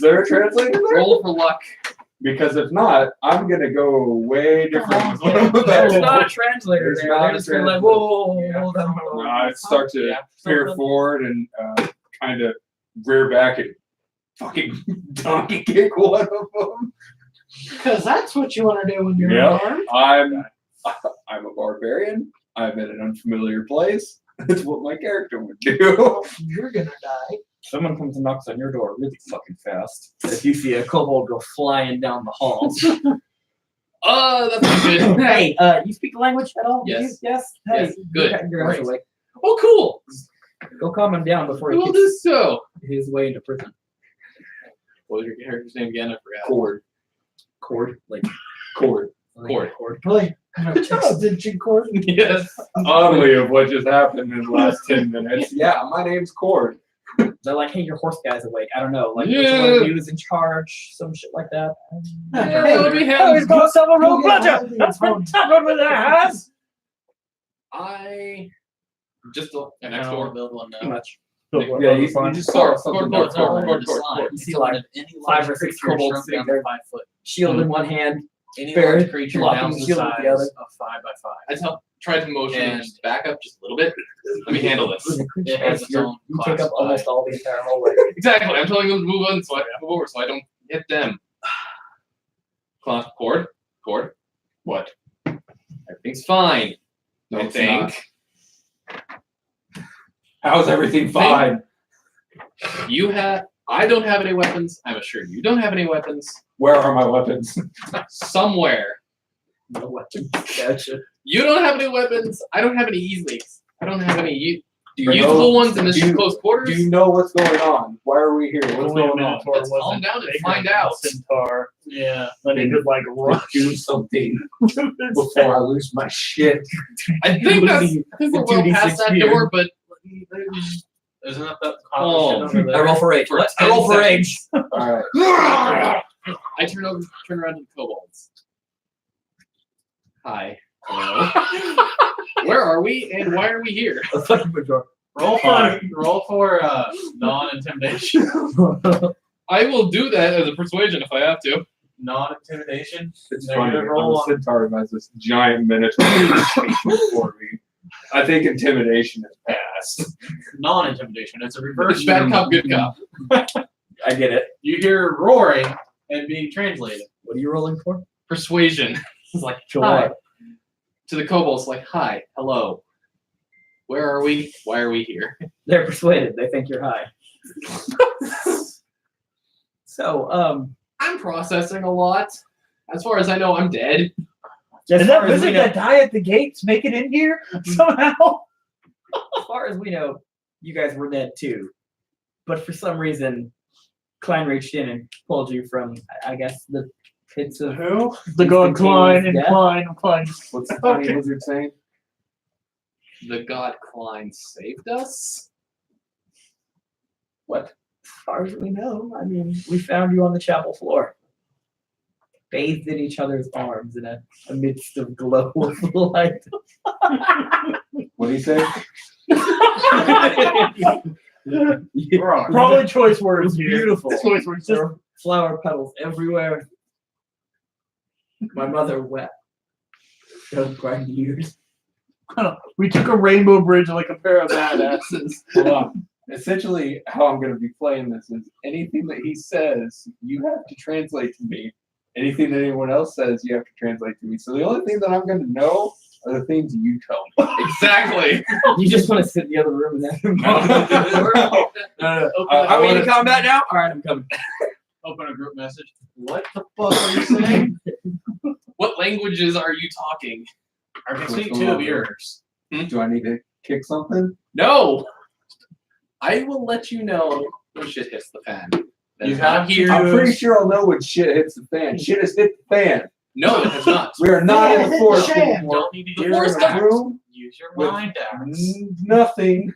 there a translator there? Roll for luck. Because if not, I'm gonna go way different. There's not a translator There's there. not They're a just gonna be like, whoa, hold on. I start to peer forward and kind of rear back and fucking donkey kick one of them. Because that's what you want to do when you're Yep. armed. I'm a barbarian. I'm in an unfamiliar place. That's what my character would do. You're gonna die. Someone comes and knocks on your door really fucking fast. If you see a kobold go flying down the hall. That's not good. Hey, you speak the language at all? Yes. Yes? Hey, Yes, good. Your guys Great. awake. Oh, cool. Go calm him down before We he will gets do so. his way into prison. What was your character's name again? I forgot. Cord. Cord? Like, Cord. Cord. Really? Extension cord? Yes. Oddly, of what just happened in the last 10 minutes. Yeah, my name's Cord. they're like, hey, your horse guy's awake. I don't know. Like, which Yeah. one of you is in charge? Some shit like that. Yeah, that would be him. got some rogue bludger. That's fantastic with that has. I just next No, door. build one Pretty now. much. Yeah, you just saw something. Cord. You see, like, 5 or 6 kobolds sitting there. 5 foot. Shield in one hand. Any Very large creature blocking down the the shield size with the other. of 5 by 5. I tried to motion And- just back up just a little bit. Let me handle this. It has its own You take up class almost all the entire hallway. Exactly. I'm telling them to move on, so I move over, so I don't hit them. Cord. What? Everything's fine. No, I it's think. not. How's everything fine? I don't have any weapons. I'm sure you don't have any weapons. Where are my weapons? Somewhere. No weapons. Gotcha. You don't have any weapons. I don't have any easilies. I don't have any Do you usable know, ones in this do you- close quarters. do you know what's going on? Why are we here? What's Only a going on? Minotaur Let's calm wasn't down and bigger find than out. a Centaur. Yeah. Then he could like rush. Do something before I lose my shit. I think we're well 2d6 past that here. door, but Isn't that Oh, competition over I there? roll for rage. For What? I 10 roll for rage. Alright. I turn around to the kobolds. Hi. Hello. Where are we and why are we here? A fucking major. Roll for non-intimidation. I will do that as a persuasion if I have to. Non-intimidation. It's Negative funny. I'm roll a on. centaur who has this giant minotaur for me. I think intimidation is passed. Non-intimidation. It's a reverse. It's bad cop, good cop. I get it. You hear roaring and being translated. What are you rolling for? Persuasion. It's like, Sure. hi. To the kobolds, like, hi, hello. Where are we? Why are we here? They're persuaded. They think you're high. So, I'm processing a lot. As far as I know, I'm dead. as Did far that as we wizard know, that die at the gates make it in here somehow? as far as we know, you guys were dead too. But for some reason, Klein reached in and pulled you from, I guess, the pits of Who? The god Klein and Yeah. Klein and Klein. What's the funny Okay. wizard saying? The god Klein saved us? what? As far as we know, I mean, we found you on the chapel floor, bathed in each other's arms in a midst of glow of light. What do you say? Probably choice words here. Beautiful. Choice words. There were flower petals everywhere. My mother wept. Those bright years. We took a rainbow bridge like a pair of badasses. Hold on. Essentially, how I'm going to be playing this is anything that he says, you have to translate to me. Anything that anyone else says, you have to translate to me. So the only thing that I'm going to know are the things you tell me. Exactly. You just want to sit in the other room and have him. Open Are we in combat now? All right, I'm coming. Open a group message. What the fuck are you saying? What languages are you talking? I can What's speak going 2 on of here? yours. Do I need to kick something? No. I will let you know when shit hits the fan. That You is not have here. to- I'm pretty sure I'll know when shit hits the fan. Shit has hit the fan. No, it has not. We are not in the forest Shit. anymore. Don't need to We're use force in your a that. room Use your with mind axe. nothing.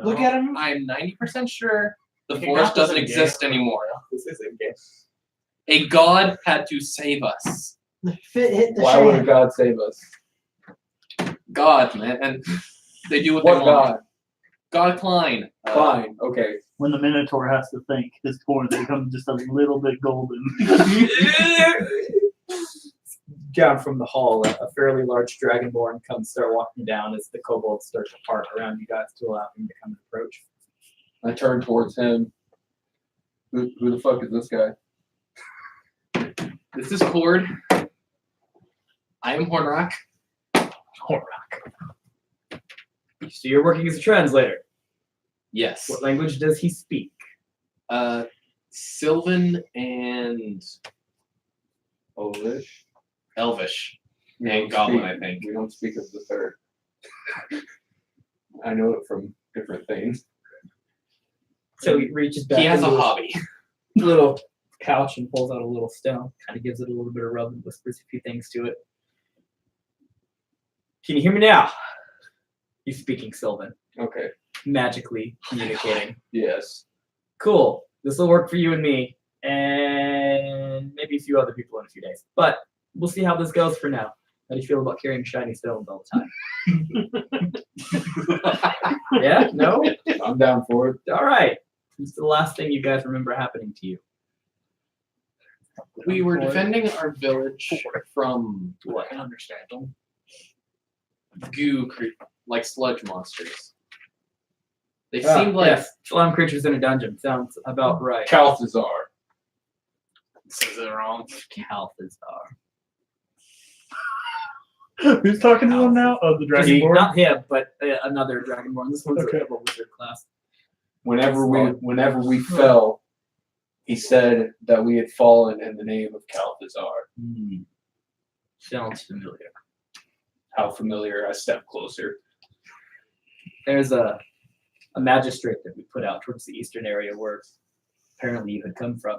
Look at him. I'm 90% sure the Okay, forest that was doesn't a exist game. anymore. This is a game. A god had to save us. The fit hit the Why would a fan. god save us? God, man. And they do what, What they want. god? God Klein. Fine. Okay. When the Minotaur has to think, his core becomes just a little bit golden. Down from the hall, a fairly large dragonborn comes start walking down as the kobolds start to park around you guys to allow him to come and approach. I turn towards him. Who the fuck is this guy? This is Cord. I am Hornrock. So you're working as a translator. Yes. What language does he speak? Sylvan and Polish. Elvish. We And don't Goblin, speak- I think. We don't speak of the third. I know it from different things. So he reaches back He has a into his hobby. little couch and pulls out a little stone, kind of gives it a little bit of rub and whispers a few things to it. Can you hear me now? He's speaking Sylvan, Okay. magically communicating. Yes. Cool. This will work for you and me, and maybe a few other people in a few days. But we'll see how this goes for now. How do you feel about carrying shiny stones all the time? Yeah? No? I'm down for it. All right. What's the last thing you guys remember happening to you? We were defending our village from I can understand them. like sludge monsters. They Ah, seemed like yes. Slime creatures in a dungeon. Sounds about right. Calthazar. Says it wrong. Calthazar. Who's talking to him now? Oh, the Dragonborn. Not him, but another dragonborn. This one's Okay. a wizard class. Whenever we fell, he said that we had fallen in the name of Calthazar. Sounds familiar. How familiar? I stepped closer. There's a magistrate that we put out towards the eastern area where apparently you had come from.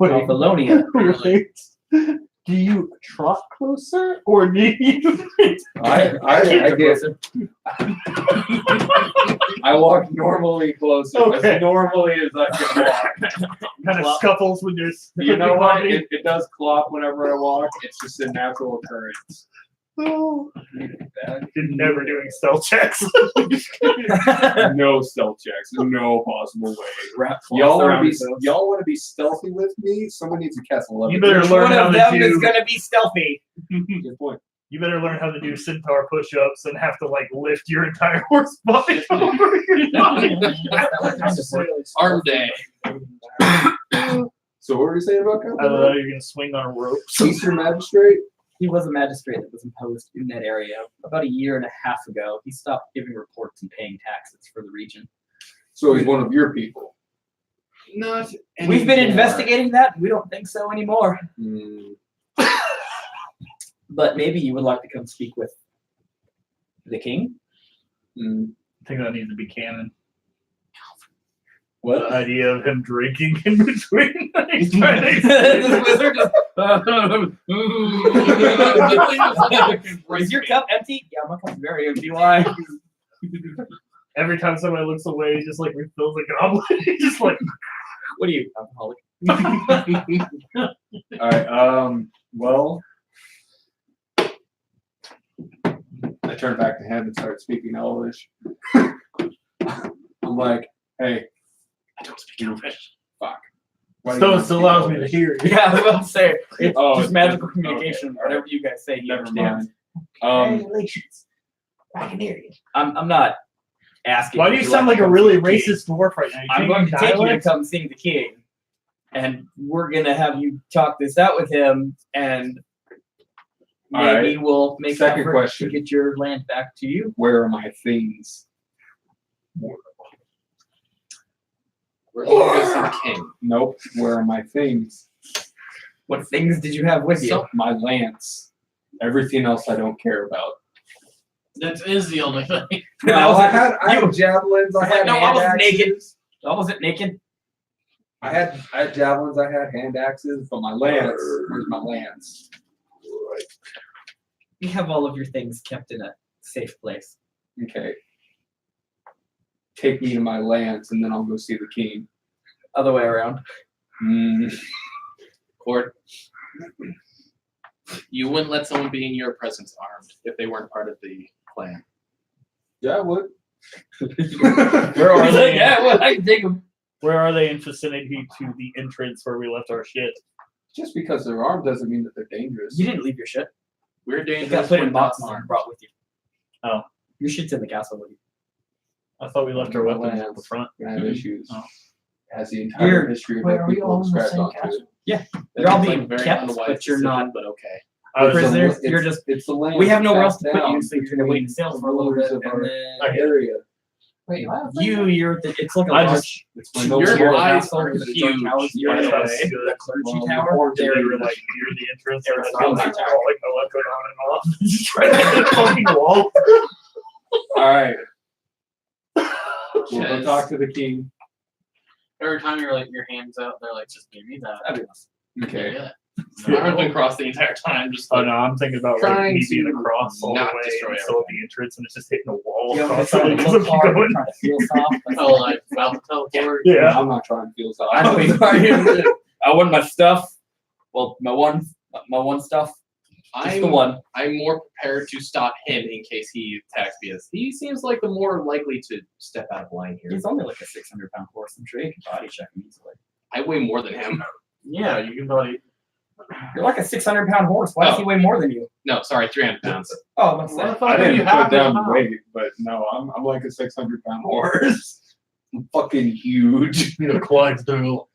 Wait, Called Valonia. wait. Do you trot closer, or do you? I guess I walk normally closer, Okay. as normally as I can walk. kind of scuffles when you're. You know what? It does clop whenever I walk. It's just a natural occurrence. Oh. You're never doing stealth checks. No stealth checks. No possible way. Wrap Y'all around want to be yourselves. y'all want to be stealthy with me? Someone needs to cast 11. You better Which learn one how of to them do. is gonna be stealthy? Good point. You better learn how to do centaur push-ups and have to like lift your entire horse body over your body. arm day. So what were you saying about I don't know. Calthazar? You're gonna swing on a rope. Eastern Magistrate? He was a magistrate that was imposed in that area about a year and a half ago. He stopped giving reports and paying taxes for the region. So he's one of your people. Not We've been anymore. investigating that. We don't think so anymore. Hmm. But maybe you would like to come speak with the king. Hmm. I think that needs to be canon. What? The idea of him drinking in between. He's trying to This wizard just, is your cup empty? Yeah, my cup's very empty. Why? Every time somebody looks away, he just like refills a goblet. He's just like, What are you, alcoholic? All right. Well, I turn back to him and start speaking Elvish. I'm like, hey, I don't speak Elvish. fuck. Why do you Stone not still speak allows me to Elvish? hear you. Yeah, I was about to say it's Oh, just it's magical different. communication. Okay, Whatever you guys say, he Never understands. mind. Congratulations. I can hear you. I'm not asking. Why do if you you'd sound to like a come really see the king. racist dwarf right now? You I'm going to take you to dialect? come see the king, and we're gonna have you talk this out with him, and All maybe we'll make Second effort question. to get your land back to you. Where are my things? We're going to go see the king. Nope. Where are my things? What things did you have with you? So- My lance. Everything else I don't care about. That is the only thing. No, I had javelins. I had no, I hand wasn't axes. naked. I wasn't naked. I had javelins. I had hand axes, but my lance. Where's my lance? You have all of your things kept in a safe place. Okay. Take me to my lance, and then I'll go see the king. Other way around. Cord, you wouldn't let someone be in your presence armed if they weren't part of the clan. Yeah, I would. Where are they? Yeah, well, I can take them. Where are they in vicinity to the entrance where we left our shit? Just because they're armed doesn't mean that they're dangerous. You didn't leave your shit. We're You dangerous. got put in when not boxes and armed. brought with you. Oh. Your shit's in the castle with you. I thought we left our weapons at the front. I have issues. Oh. Has the entire You're- history of Wait, my are we people all in the scratched same onto castle? it. You're all It's, being very kept, unwise but you're decision, not. But okay. I was Prisoners, It's a- you're just- It's the land. We have nowhere else to passed put you, down so you're gonna wait and sail between for a little rulers bit, of and our then area. Wait, what? it's like a I large. just- It's when Your those Your wars- eyes castle are with the dark huge. towers, Your by the eyes way, good. the clergy Well, tower. horns are They There were you like near the entrance. There and was I was not like, much oh, like my left going on and off. Just right at the fucking wall. All right. We'll go Yes. talk to the king. Every time you're like your hands out, they're like, just give me that. That'd be awesome. Okay. Yeah. My arm's been crossed the entire time. Just Oh like, no, I'm thinking about like Trying me being to across all the not way destroy and still at the entrance and it's just hitting a wall You know, across trying the to look hard, trying to feel soft. but- Oh, like about to teleport. Yeah. I'm not trying to feel so. I know he's I want my stuff. Well, my one stuff. Just the one. I'm more prepared to stop him in case he attacks because he seems like the more likely to step out of line here. He's only like a 600-pound horse. I'm sure you can body check him easily. I weigh more than him. Yeah, you can probably. You're like a 600-pound horse. Why does he weigh more than you? No, sorry, 300 pounds. Oh, that's What the it. fuck I are didn't you put having down about? weight, but no, I'm like a 600-pound horse. I'm fucking huge. You know, Clydesdale.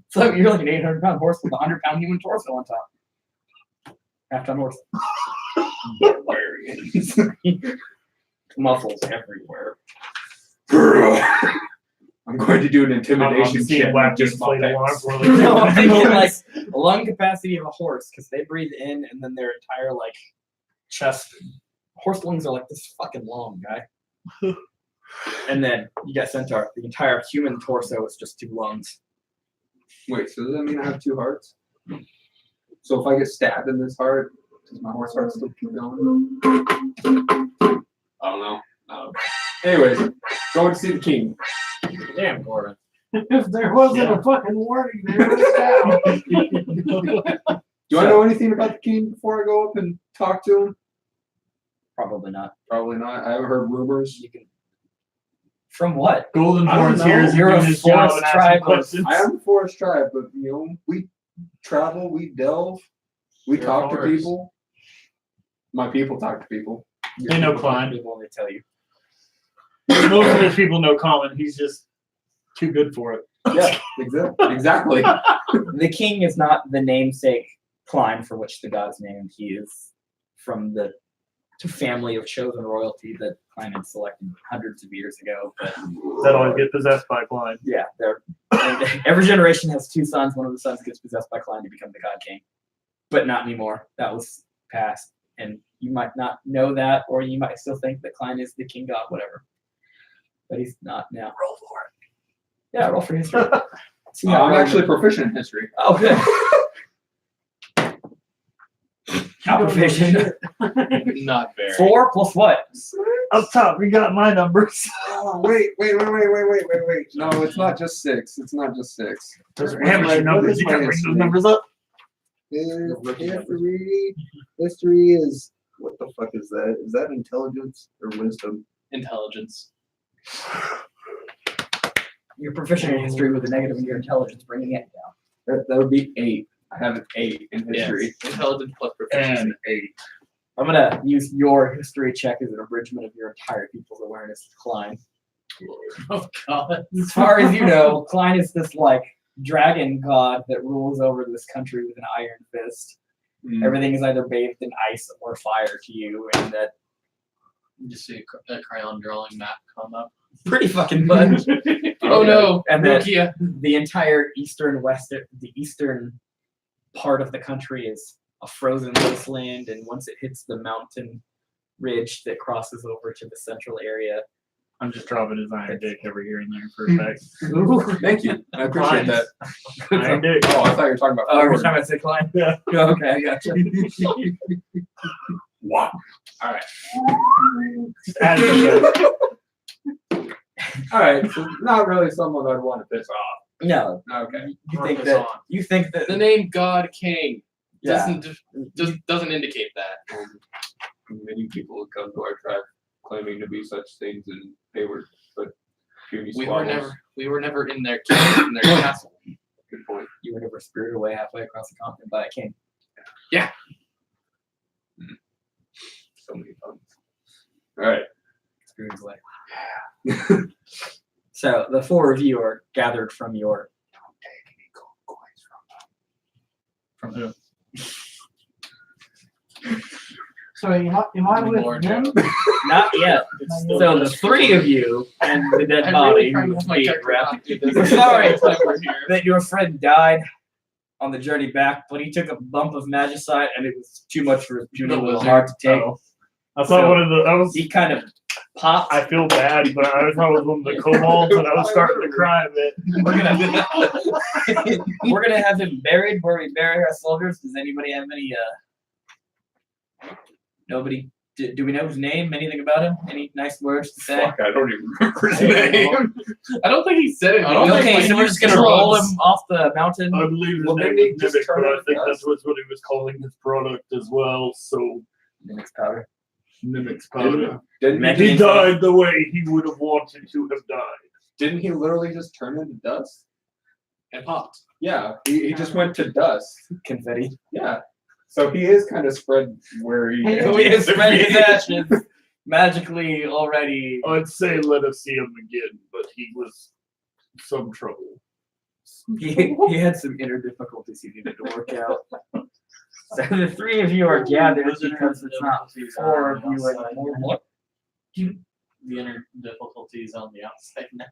So you're like an 800-pound horse with a 100-pound human torso on top. Half-ton horse. Barbarians. Muscles everywhere. I'm going to do an intimidation seeing check. black Just my inflated pecs. arms. Really No, I'm thinking like a lung capacity of a horse because they breathe in and then their entire like chest. Horse lungs are like this fucking long, guy. And then you got centaur. The entire human torso is just 2 lungs. Wait, so does that mean I have 2 hearts? So if I get stabbed in this heart, does my horse heart still keep going? I don't know. Anyways, going to see the king. Damn, Corbin. If there wasn't a fucking warning there, it's down. Do I know anything about the king before I go up and talk to him? Probably not. Probably not. I haven't heard rumors. You can. From what? Golden I don't Horns know. here is You're doing a his job forest and asking tribe of- questions. I am a forest tribe, but we travel, we delve, we You're talk to forest. people. My people talk to people. They know Klein. People they tell you. Most of those people know Colin. He's just too good for it. Yeah, exactly. The king is not the namesake Klein for which the god is named. He is from the family of chosen royalty that Klein had selected hundreds of years ago. But That always get possessed by Klein. yeah, every generation has 2 sons. One of the sons gets possessed by Klein to become the god king, but not anymore. That was past, and you might not know that, or you might still think that Klein is the king god, whatever. But he's not now. Roll for it. Yeah, roll for history. See how I'm relevant- actually proficient in history. Oh, good. How proficient? Not very. 4 plus what? Up top, we got my numbers. Oh, wait. No, it's not just 6. It's not just 6. Those are What's amateur my- what numbers. is You my gotta bring history? those numbers up. History is what the fuck is that? Is that intelligence or wisdom? Intelligence. You're proficient in history with a negative in your intelligence, bringing it down. That would be 8. I have an 8 in history. Yes. Intelligence plus proficiency. And 8. I'm gonna use your history check as an abridgment of your entire people's awareness of Klein. Oh god. As far as you know, Klein is this like dragon god that rules over this country with an iron fist. Everything is either bathed in ice or fire to you, and that You just see a crayon drawing map come up. pretty fucking much. Oh no, And that Rukia. the entire the eastern part of the country is a frozen wasteland, and once it hits the mountain ridge that crosses over to the central area. I'm just dropping his iron dick every here and there for effect. Thank you. I appreciate that. Iron dick. Oh, I thought you were talking about. Oh, every forward. time I say Klein? Yeah. Okay, I gotcha. Wow. All right. Just add it to All right, so not really someone I'd want to piss off. No, Okay. you think Focus that on. you think that The name God King yeah. doesn't indicate that. Many people have come to our tribe claiming to be such things, and they were but puny We squabbles. were never in their in their castle. Good point. You were never spirited away halfway across the continent by a king. So many puns. All right. Spirited away. So the four of you are gathered from your From who? So am I with More them? not yet. So the three of you and the dead I'm body really trying who to was put my being character wrapped. not do this. We're sorry We're here. that your friend died on the journey back, but he took a bump of magicite and it was too much for his puny little heart to take. Oh. I thought So- one of the. I was. He kind of popped. I feel bad, but I thought it was one of the kobolds, and I was starting to cry a bit. We're gonna have him buried where we bury our soldiers. Does anybody have any? Nobody. Do we know his name? Anything about him? Any nice words to say? Fuck, I don't even remember his name. I don't think he said it. I don't Okay, think so we're just gonna roll him off the mountain. I believe his Well, name maybe was just Mimic, turn but I it think to that was what he was calling his product as well. So Mimic's powder. Mimic's powder. Didn't Imagine- He died the way he would have wanted to have died. Didn't he literally just turn into dust? And popped. Yeah, he just went to dust. Confetti. Yeah. So he is kind of spread where he Hey, We have spread his ashes magically already. I'd say let us see him again, but he was some trouble. He had some inner difficulties he needed to work out. So the three of you are gathered because it's not four of you anymore. What? The inner difficulties on the outside now.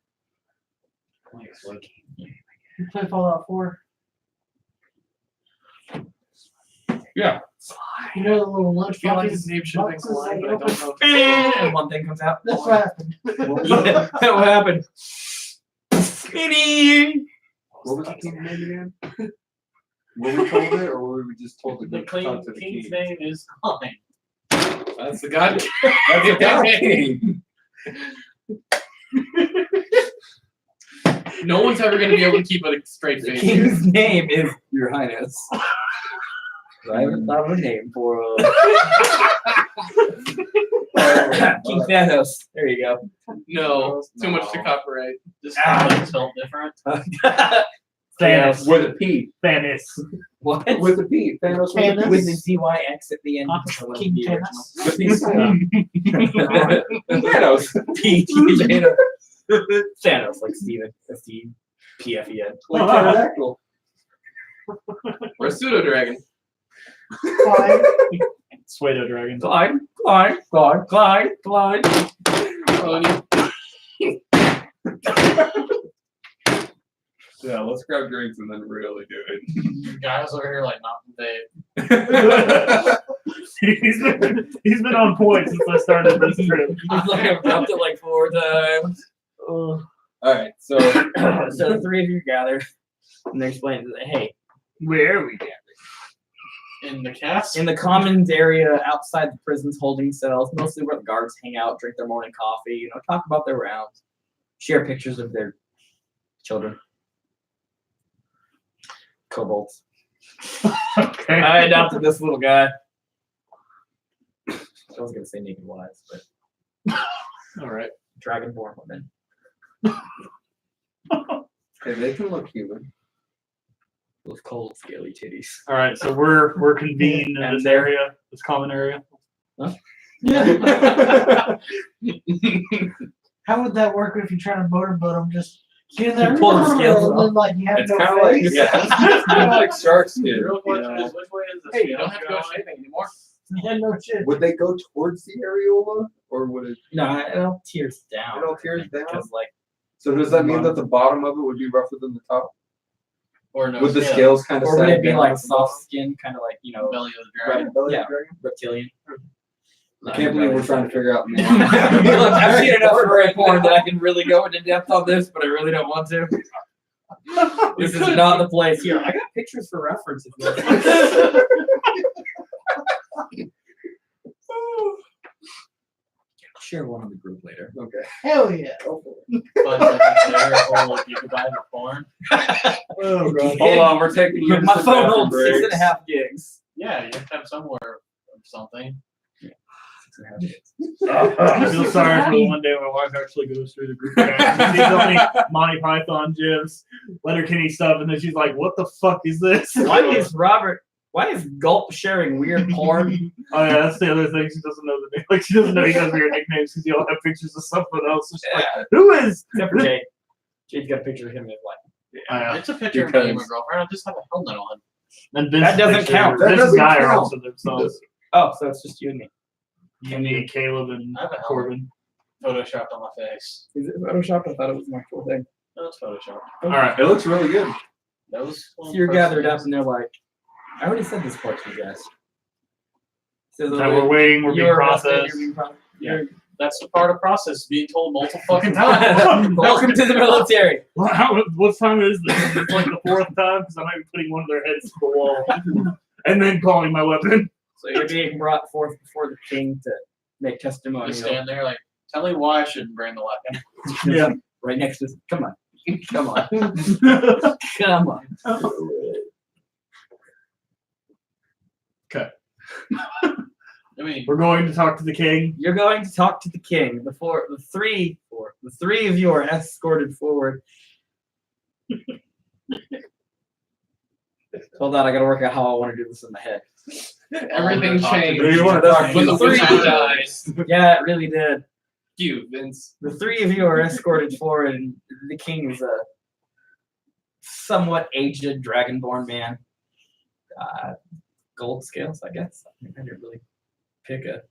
You play Fallout 4? Yeah. You know the little lunch I feel like boxes? his name should have been boxes Klein, they but I open? don't know. And one thing comes out. That's what happened. Yeah, what happened? Skinny. What was the king's name again? Were we told it, or were we just told to The go talk to the king's king? name is Klein. That's the God. That's the God king. No one's ever gonna be able to keep a straight The face. king's name is Your Highness. I haven't thought of a name for King Thanos. There you go. No, too much to copyright. Just kind of spelled different. Thanos. With a P. Thanos. What? With a P. Thanos with a Thanos. P. With the ZYX at the end. King The Thanos. With these, Thanos. Thanos. Thanos, like Steven. Steve. PFEN. Like pterodactyl. Or a pseudo dragon. Klein. Pseudo dragon. Clyde. Yeah, let's grab drinks and then really do it. You guys over here like not the he's been on point since I started this trip. He's like, I've dropped it like 4 times. Alright, so So the three of you gathered, and they explained, hey, Where are we gathered? in the cast. in the commons area outside the prison's holding cells, mostly where the guards hang out, drink their morning coffee, you know, talk about their rounds, share pictures of their children. Kobolds. Okay. I adopted this little guy. I was gonna say naked wives, but All right. dragonborn women. hey, they can look human. With cold, scaly titties. All right, so we're convened in And this there- area, this common area. Yeah. How would that work if you're trying to motorboat them? Just get in there, Pull the scales and then, like you have It's no kind of like face. it's kind of like shark skin. Real question you know? is, which way is the Hey, you scale don't have to go going? shaving anymore. Yeah, no shit. Would they go towards the areola, or would it? No, it all tears down. It all tears down? Because like So does that mean that the bottom of it would be rougher than the top? Or no Would the scale? scales kind of? or would sag it be down like at the soft skin, kind of like Belly of the dragon. bottom? Yeah. Dragon? reptilian? I can't believe we're trying to figure out. Look, I've seen enough furry porn that I can really go into depth on this, but I really don't want to. This is not the place here. I got pictures for reference. If you want. Share one on the group later. Okay. Hell yeah. But like, you could buy the porn. Oh god. Hold on, we're taking you. My phone holds 6.5 gigs. Yeah, you have to have somewhere or something. I feel sorry for the one day my wife actually goes through the group chat and sees only Monty Python gifs, Letterkenny stuff, and then she's like, "What the fuck is this?" Why is Gulp sharing weird porn? Oh yeah, that's the other thing. She doesn't know the name. Like she doesn't know he has weird nicknames because you all have pictures of something else. So she's like, "Who is?" Except for Jade. Jade's got a picture of him in like. It's a picture of me and my girlfriend. I'll just have a helmet on. And Vince That doesn't count. Vince That doesn't and Guy are count. also themselves. Oh, so it's just you and me. You, me, Caleb, and I have a helmet Corbin. photoshopped on my face. Is it Photoshopped? I thought it was an actual thing. No, it's photoshopped. All right. It looks really good. That was. So you're gathered up and they're like, I already said this part to you guys. So That we're waiting. We're being you're processed. Yeah. That's the part of process, being told multiple fucking times. Welcome to the military. What time is this? It's like the 4th time because I might be putting one of their heads to the wall and then calling my weapon. So you're being brought forth before the king to make You testimony. stand there like, tell me why I shouldn't bring the weapon. Yeah. Right next to. Come on. Come on. Come on. I mean, We're going to talk to the king. You're going to talk to the king. The three of you are escorted forward. Hold on, I gotta work out how I want to do this in my head. Everything changed. Do you want to talk When to the the three king? of you dies. Yeah, it really did. You, Vince. The three of you are escorted forward, and the king is a somewhat aged dragonborn man. Gold scales, I guess. I didn't really pick a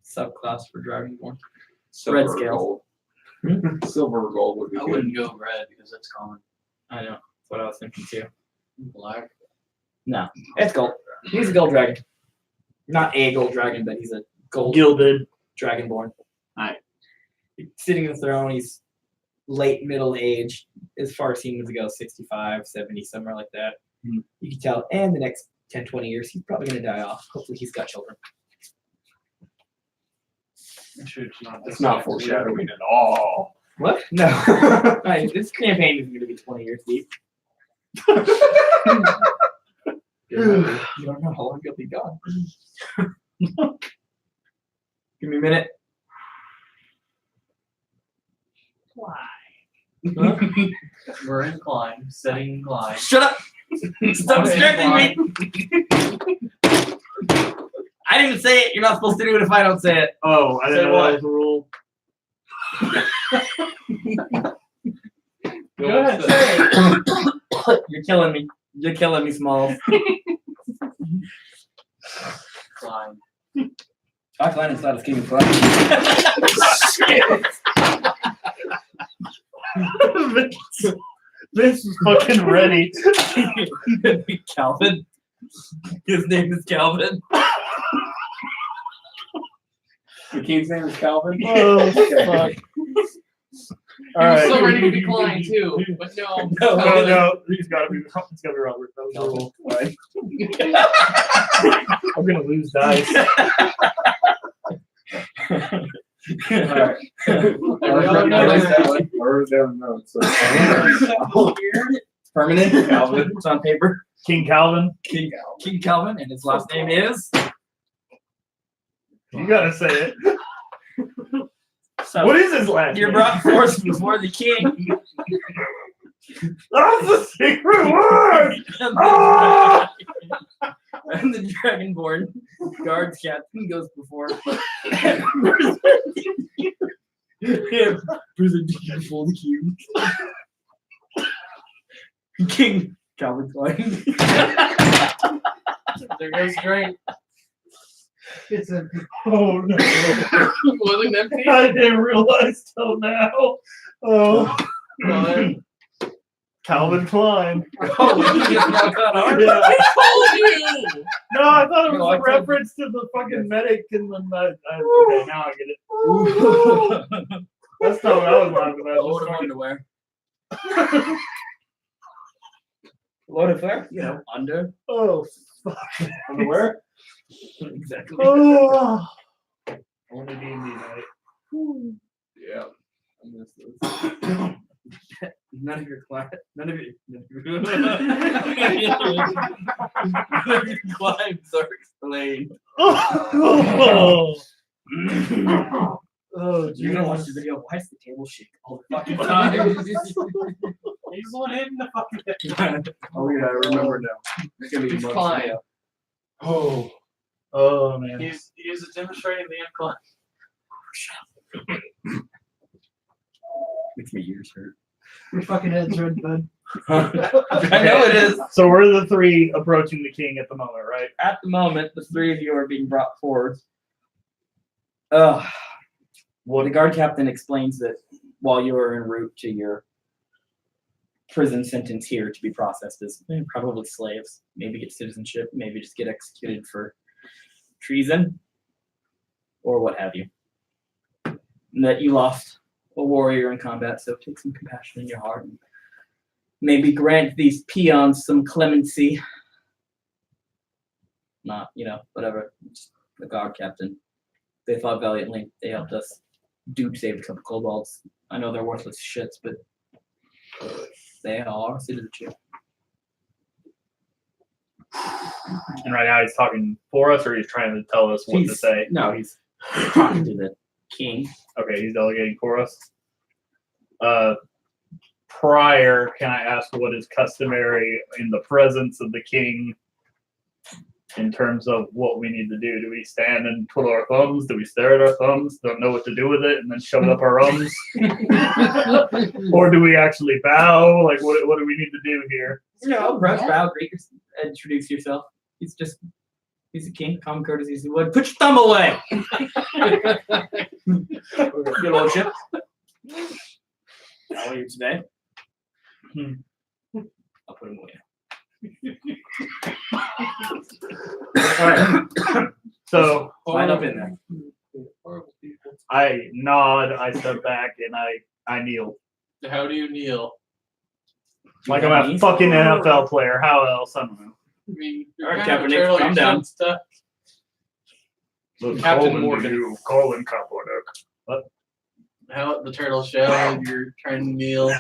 subclass for dragonborn. Silver Red or scales. gold. Silver or gold would be I good. wouldn't go red because that's common. I know. That's what I was thinking too. Black. No, it's gold. He's a gold dragon. Not a gold dragon, but he's a gold Gilded. dragonborn. Alright. Sitting in the throne, he's late middle age, as far as humans go, 65, 70, somewhere like that. Hmm. You can tell, and the next 10, 20 years, he's probably going to die off. Hopefully, he's got children. It's not foreshadowing at all. What? No. This campaign is going to be 20 years deep. You don't know how long he'll be gone. Give me a minute. Why? Huh? We're inclined, setting inclined. Shut up! Stop distracting me! I didn't even say it. You're not supposed to do it if I don't say it. Oh, I Say didn't know what? that was a rule. Go ahead, say it. You're killing me. You're killing me, Smalls. Inclined. Asuka Klien is not as king of Klien. Vince was fucking ready. Calvin. His name is Calvin. The king's name is Calvin. Oh, fuck. All right. So ready to decline too, but no. No, he's got to be. It's got to be Robert. That was a rule. I'm gonna lose dice. Alright. Or down notes. It's permanent. Calvin. It's on paper. King Calvin. King Calvin, and his last name is. You gotta say it. So What is his last you're name? brought forth before the king. That's the secret word. Ah! And the dragonborn Guards captain goes before. Presenting you before the king. King Calvin Klein. There goes drink. It's a Oh no! Wasn't empty. I didn't realize till now. Oh, What? Calvin Klein. Oh, he just now got ours. Yeah. told you. No, I thought it No, was I a told reference to the fucking medic and the. Okay, now I get it. That's not what I was laughing at. Load of underwear. Load of where? You know, under. Oh, Underwear? Exactly. oh. Only D&D night. Yeah. I miss those. None of your climbs are explained. Oh, You're gonna watch the video. Why is the table shake all the fucking time? He's the one hitting the fucking. Oh yeah, I remember now. It's gonna be He's months fine. now. oh, oh man. He's demonstrating the incline. Makes my ears hurt. your fucking head's red, bud. I know it is. So we're the three approaching the king at the moment, right? At the moment, the three of you are being brought forward. Well, the guard captain explains that while you are en route to your prison sentence here to be processed as probably slaves, maybe get citizenship, maybe just get executed for treason, or what have you. And that you lost a warrior in combat, so take some compassion in your heart and maybe grant these peons some clemency. Not, whatever. Just the guard captain. They fought valiantly. They helped us. Dude saved a couple kobolds. I know they're worthless shits, but they are citizenship. And right now he's talking for us, or he's trying to tell us what to say. No, he's talking to the king. Okay, he's delegating for us. Prior, can I ask what is customary in the presence of the king in terms of what we need to do? Do we stand and twiddle our thumbs? Do we stare at our thumbs? Don't know what to do with it and then shove it up our ums? Or do we actually bow? Like, what do we need to do here? Brush, bow, greet, introduce yourself. He's a king. Common courtesy is the word. Put your thumb away. Your lordship. How are you today? I'll put him away. All right. So Line up in there. Horrible people. I nod, I step back, and I kneel. How do you kneel? Like I'm a fucking NFL player. How else? I don't know. I mean, All right, kind of a Kaepernick, turtle, calm your down. chin's stuck. Look, Captain Colin, Morgan. you, Colin Kaepernick. How the turtle shell? You're trying to kneel.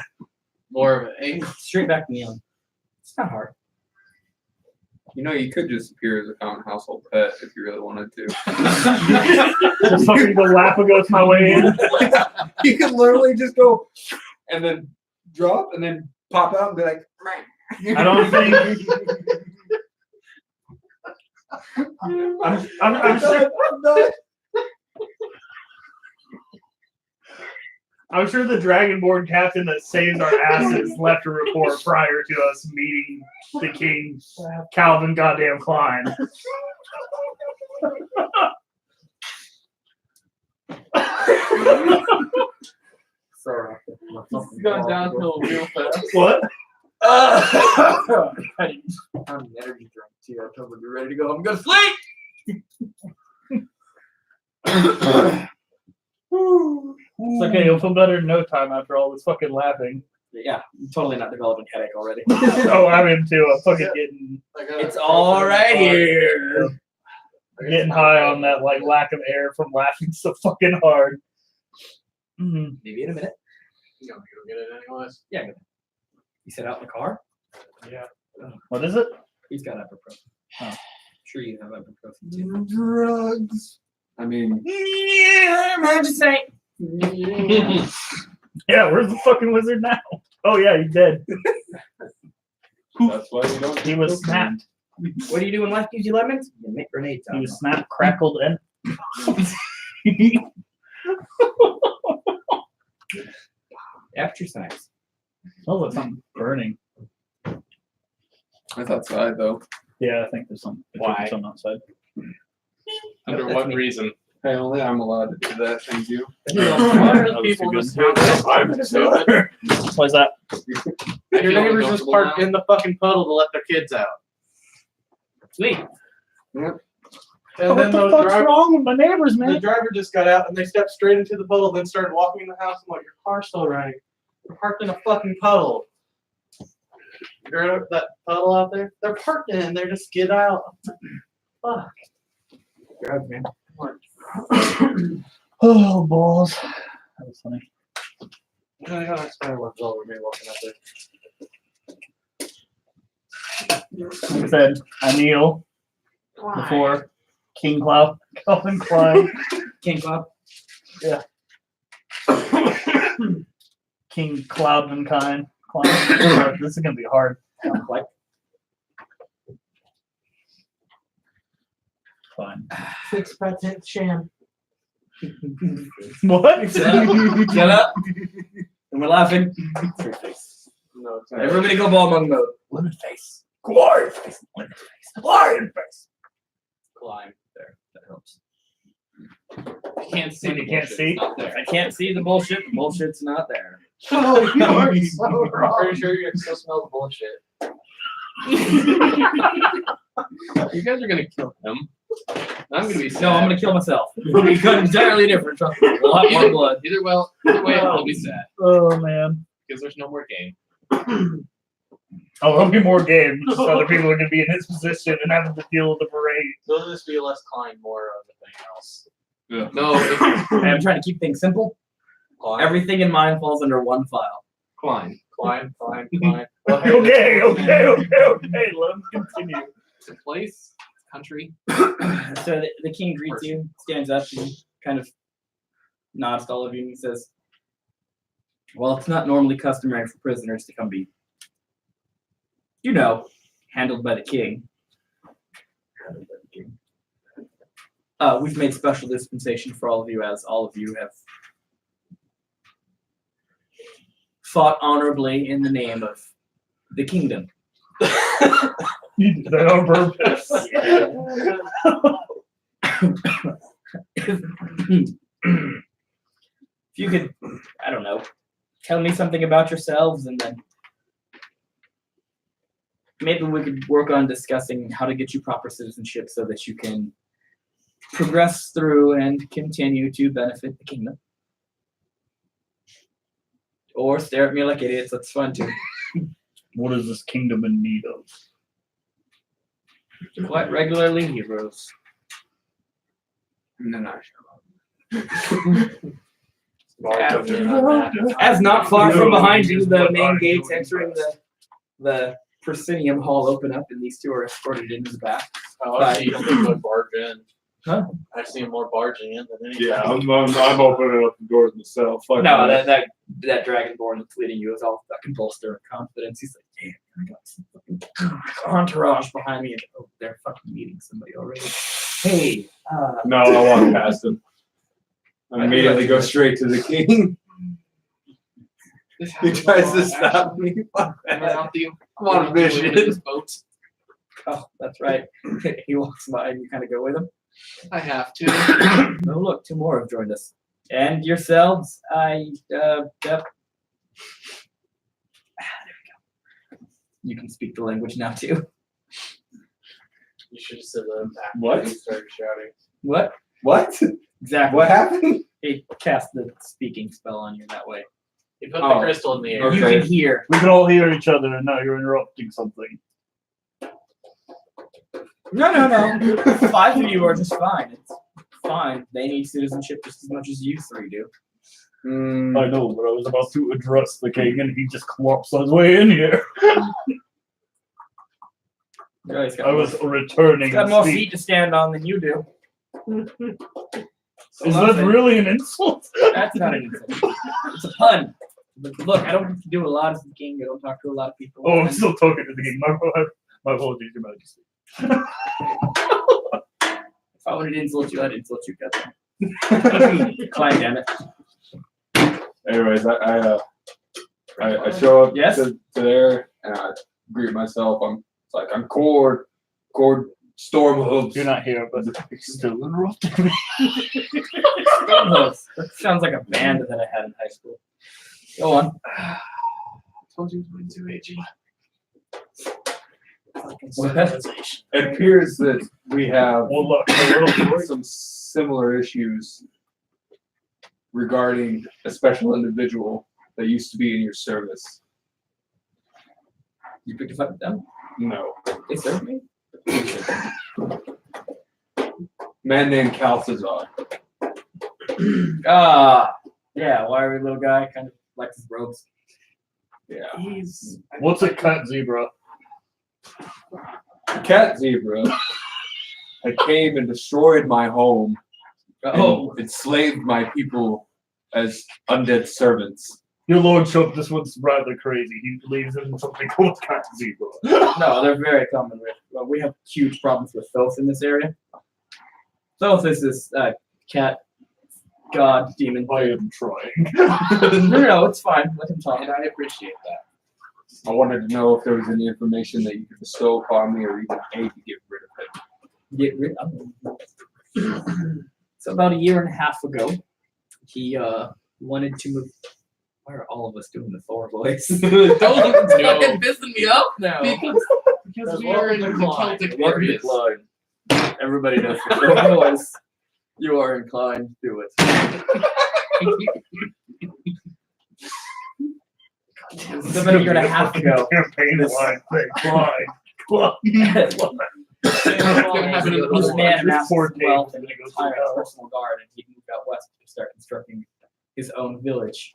More of an angle. Straight back to kneeling. It's not hard. You could just appear as a common household pet if you really wanted to. Just fucking Galapagos my way in. You can literally just go and then drop and then pop out and be like, I don't think. I'm sure. I'm sure the Dragonborn captain that saves our asses left a report prior to us meeting the king, Calvin goddamn Klein. Sorry. It's gone downhill real fast. What? I'm an energy drink too. I told him you're ready to go home and go to sleep. It's okay, you'll feel better in no time after all this fucking laughing. Yeah, I'm totally not developing headache already. Oh, I'm in too. I'm fucking getting It's all right here. getting high on that like lack of air from laughing so fucking hard. Maybe in a minute. You don't get it anyways. Yeah. You set out in the car? Yeah. What is it? He's got ibuprofen. Oh. Sure you have ibuprofen too. drugs. I mean, Yeah, I'm just saying. Yeah, where's the fucking wizard now? Oh yeah, he's dead. that's why you don't. He was snapped. What do you do when life gives you lemons? You make grenades out You of them. snap, crackled, and After science. smells like something burning. That's outside though. Yeah, I think there's some. Why? Some outside. Under That's what me. reason? Hey, only I'm allowed to do that. Thank you. Why That are was people too just good. I'm stupid? Why's that? Your feel neighbors just uncomfortable parked now. in the fucking puddle to let their kids out. Sweet. And What then the the fuck's driver, wrong with my neighbors, the man? driver just got out and they stepped straight into the puddle, then started walking in the house. I'm like, your car's still running. You're parked in a fucking puddle. You're that puddle out there? They're parked in there, just get out. Fuck. Drugs, man. Oh, balls. That was funny. I gotta explain what's over me walking up there. Like I said, I kneel before King Cloud, Calvin Klein, King Club. King Cloud and Klein. This is gonna be hard. Like, Fine. 6% sham. What? shut up. And we're laughing. No, it's not. Everybody go ball among mode. Lemon face. Quiet face. Lemon face. Quiet face. Climb. There. That helps. You can't see. When the you can't bullshit, see? it's not there. I can't see the bullshit. The bullshit's not there. Oh, you are so I'm wrong. pretty sure you can still smell the bullshit. You guys are gonna kill him. I'm gonna be sad. No, I'm gonna kill myself. It'll be entirely different. Trust me. We'll have more blood. Either way, I'll be sad Oh man. because there's no more game. Oh, there'll be more games. Just other people are gonna be in his position and having to deal with the parade. They'll just be less Klein, more of anything else. No, if, I'm trying to keep things simple. Klein, Everything in mine falls under one file. Klein. Klein. Well, Okay. Let him continue. It's a place, country. So the king greets you, stands up, and kind of nods to all of you, and he says, "Well, it's not normally customary for prisoners to come be, you know, handled by the king. We've made special dispensation for all of you, as all of you have fought honorably in the name of the kingdom." You did that on purpose. If you could, I don't know, tell me something about yourselves, and then maybe we could work on discussing how to get you proper citizenship so that you can progress through and continue to benefit the kingdom. Or stare at me like idiots, that's fun too. What is this kingdom in need of? Quite regularly, heroes. No. As not far from behind you, the main gates entering the proscenium hall open up, and these two are escorted into the back. Oh, I see people barge in. Huh? I see more barging in than anything. Yeah, I'm opening up the doors myself. Fuck No, that. that dragonborn that's leading you is all fucking bolster of confidence. He's like, damn, I got some fucking entourage behind me, and oh, they're fucking meeting somebody already. Hey, No, I walk past him. I immediately go straight to the king. He tries to stop me. Fuck that. I'm on a mission. oh, that's right. He walks by, and you kind of go with him. I have to. Oh, look, two more have joined us. And yourselves, yep. There we go. You can speak the language now, too. You should have said that after What? you started shouting. What? What? Exactly. What happened? He cast the speaking spell on you that way. You put Oh. the crystal in the air. Okay. You can hear. We can all hear each other, and now you're interrupting something. No. 5 of you are just fine. It's fine. They need citizenship just as much as you three do. I know, but I was about to address the king, and he just clumps on his way in here. Oh, he's got I was returning. he's got the more speech. feet to stand on than you do. Is that really an insult? That's not an insult. It's a pun. But look, I don't have to do a lot as the king. I don't talk to a lot of people. Oh, I'm still talking to the king. My apologies, Your Majesty. If I wanted to insult you, I'd insult you, goddamn. Klein, damn it. Anyways, I show up Yes? to there and I greet myself. I'm Cord Stormhooves. You're not here, but you're still interrupting me. That sounds like a band that I had in high school. Go on. Told you it was too AG. It appears that we have Well, look, a little some similar issues regarding a special individual that used to be in your service. You picked a fight with them? No. They served me? Man named Calcazar. Yeah, wiry little guy, kind of likes his robes. Yeah. What's a cut zebra? Cat Zebra had came and destroyed my home Oh, and enslaved my people as undead servants. Your lordship, this one's rather crazy. He believes in something called cut zebra. no, they're very common. We have huge problems with Thoth in this area. Thoth is this cat god demon. I am trying. No, it's fine. Let him talk. And I appreciate that. I wanted to know if there was any information that you could bestow upon me or even aid to get rid of it. Get rid of him. So about a year and a half ago, he wanted to move. Why are all of us doing the Thor voice? Don't No. fucking pissing me off now. Because we are in the Celtic Welcome to areas. Klein. Everybody knows the Thor voice. You are inclined to do it. It's about a year and a half ago. Campaign line thing. Klein. This man This amassed poor his wealth Dave and is gonna go entire through hell. personal guard, and he moved out west to start constructing his own village.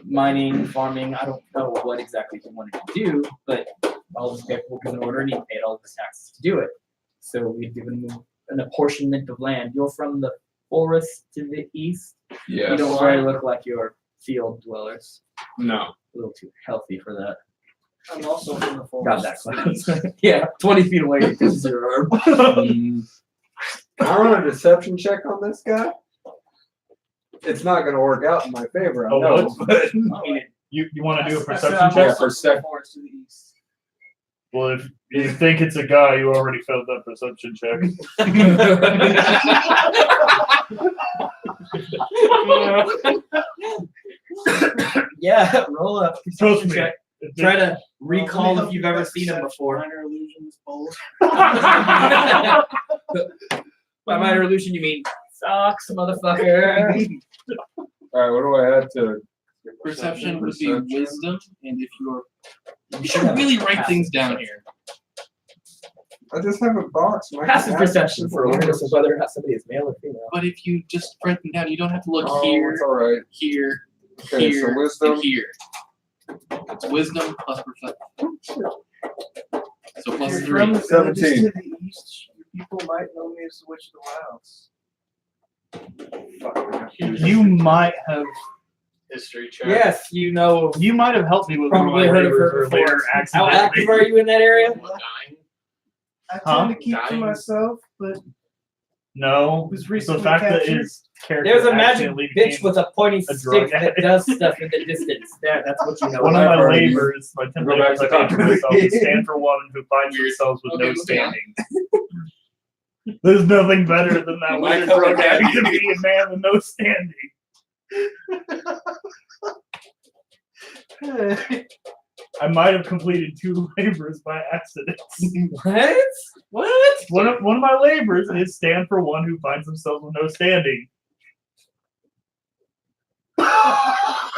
Mining, farming, I don't know what exactly he wanted to do, but all of his paperwork was in order and he paid all of his taxes to do it. So we've given him an apportionment of land. You're from the forest to the east. You Yes. don't really look like you're field dwellers. No. A little too healthy for that. I'm also from the Got forest. that close. Yeah, 20 feet away. You can see your arm. Can I run a deception check on this guy? It's not going to work out in my favor, I Oh, know. what? But You want to do a I said perception I'm check? also for from the forest to the east. Well, if you think it's a guy, you already failed that perception check. Yeah, roll up. Trust me. Check. Try to recall if you've ever seen him before. Minor illusions, bold. By minor illusion, you mean socks, motherfucker. all right, what do I add to Perception would be Perception. wisdom, and if you're, you should should have really a write passive things down perception. here. I just have a box. and I can Passive add perception for numbers. awareness of whether or not somebody is male or female. But if you just write them down, you don't have to look Oh, here, it's all right. here, Okay, here, so wisdom. and here. It's wisdom plus perception. So plus If you're from 3. the villages 17. to the east, your people might know me as the Witch of the Wilds. You might have History check. Yes, you know. you might have helped me with Probably one of my heard of her labors earlier before. How accidentally. active are you in that area? Dying. I Huh? tend to keep to Dying. myself, but No, was the recently fact that captured. his character There's a magic accidentally bitch became with a pointy a stick drug that addict. does stuff in the distance. That's what you know. one of I've my heard of you. labors, my 10 Go back labors to I made for talking. myself is stand for one who finds Weird. themselves with Okay, no moving on. standing. There's nothing better than that My weird color drug addict code. to be a man with no standing. I might have completed 2 labors by accident. What? What? One of my labors is stand for one who finds themselves with no standing.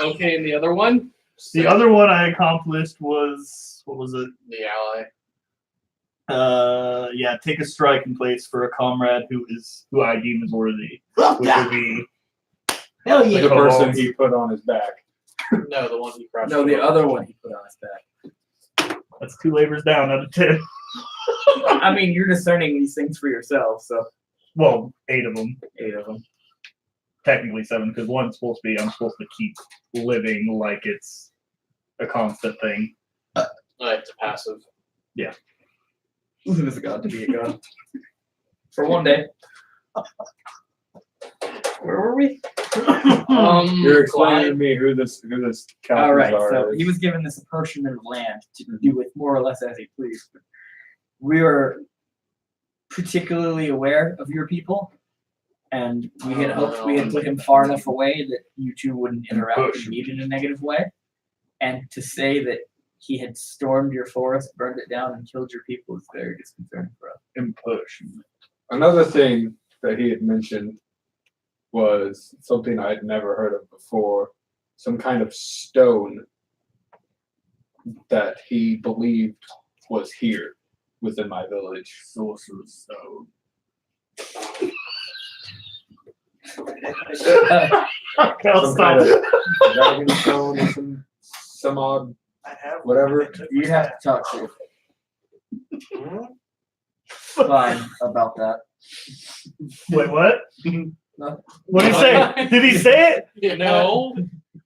Okay, and the other one? The other one I accomplished was, what was it? The ally. Yeah, take a strike in place for a comrade who I deem as worthy, which would be hell The yeah. person he put on his back. No, the one he crushed. No, the other one he put on his back. that's 2 labors down out of 10. I mean, you're discerning these things for yourself, so Well, 8 of them, 8 of them. technically 7, because one's supposed to be I'm supposed to keep living like it's a constant thing. Like, it's passive. Who is a god to be a god? For one day. Where were we? You're explaining to me who this All right, Calthazar so is. he was given this apportionment of land to do with more or less as he pleased. We were particularly aware of your people, and we had hoped we had put him far enough away that you two wouldn't interact and meet in a negative way. And to say that he had stormed your forest, burned it down, and killed your people is very disconcerting for us. And push. Another thing that he had mentioned was something I'd never heard of before. Some kind of stone that he believed was here within my village. Sorcerer's Stone. Some kind of dragon stone or some odd whatever. You have to talk to Fine about that. Wait, what? No. What did he say? Did he say it? No.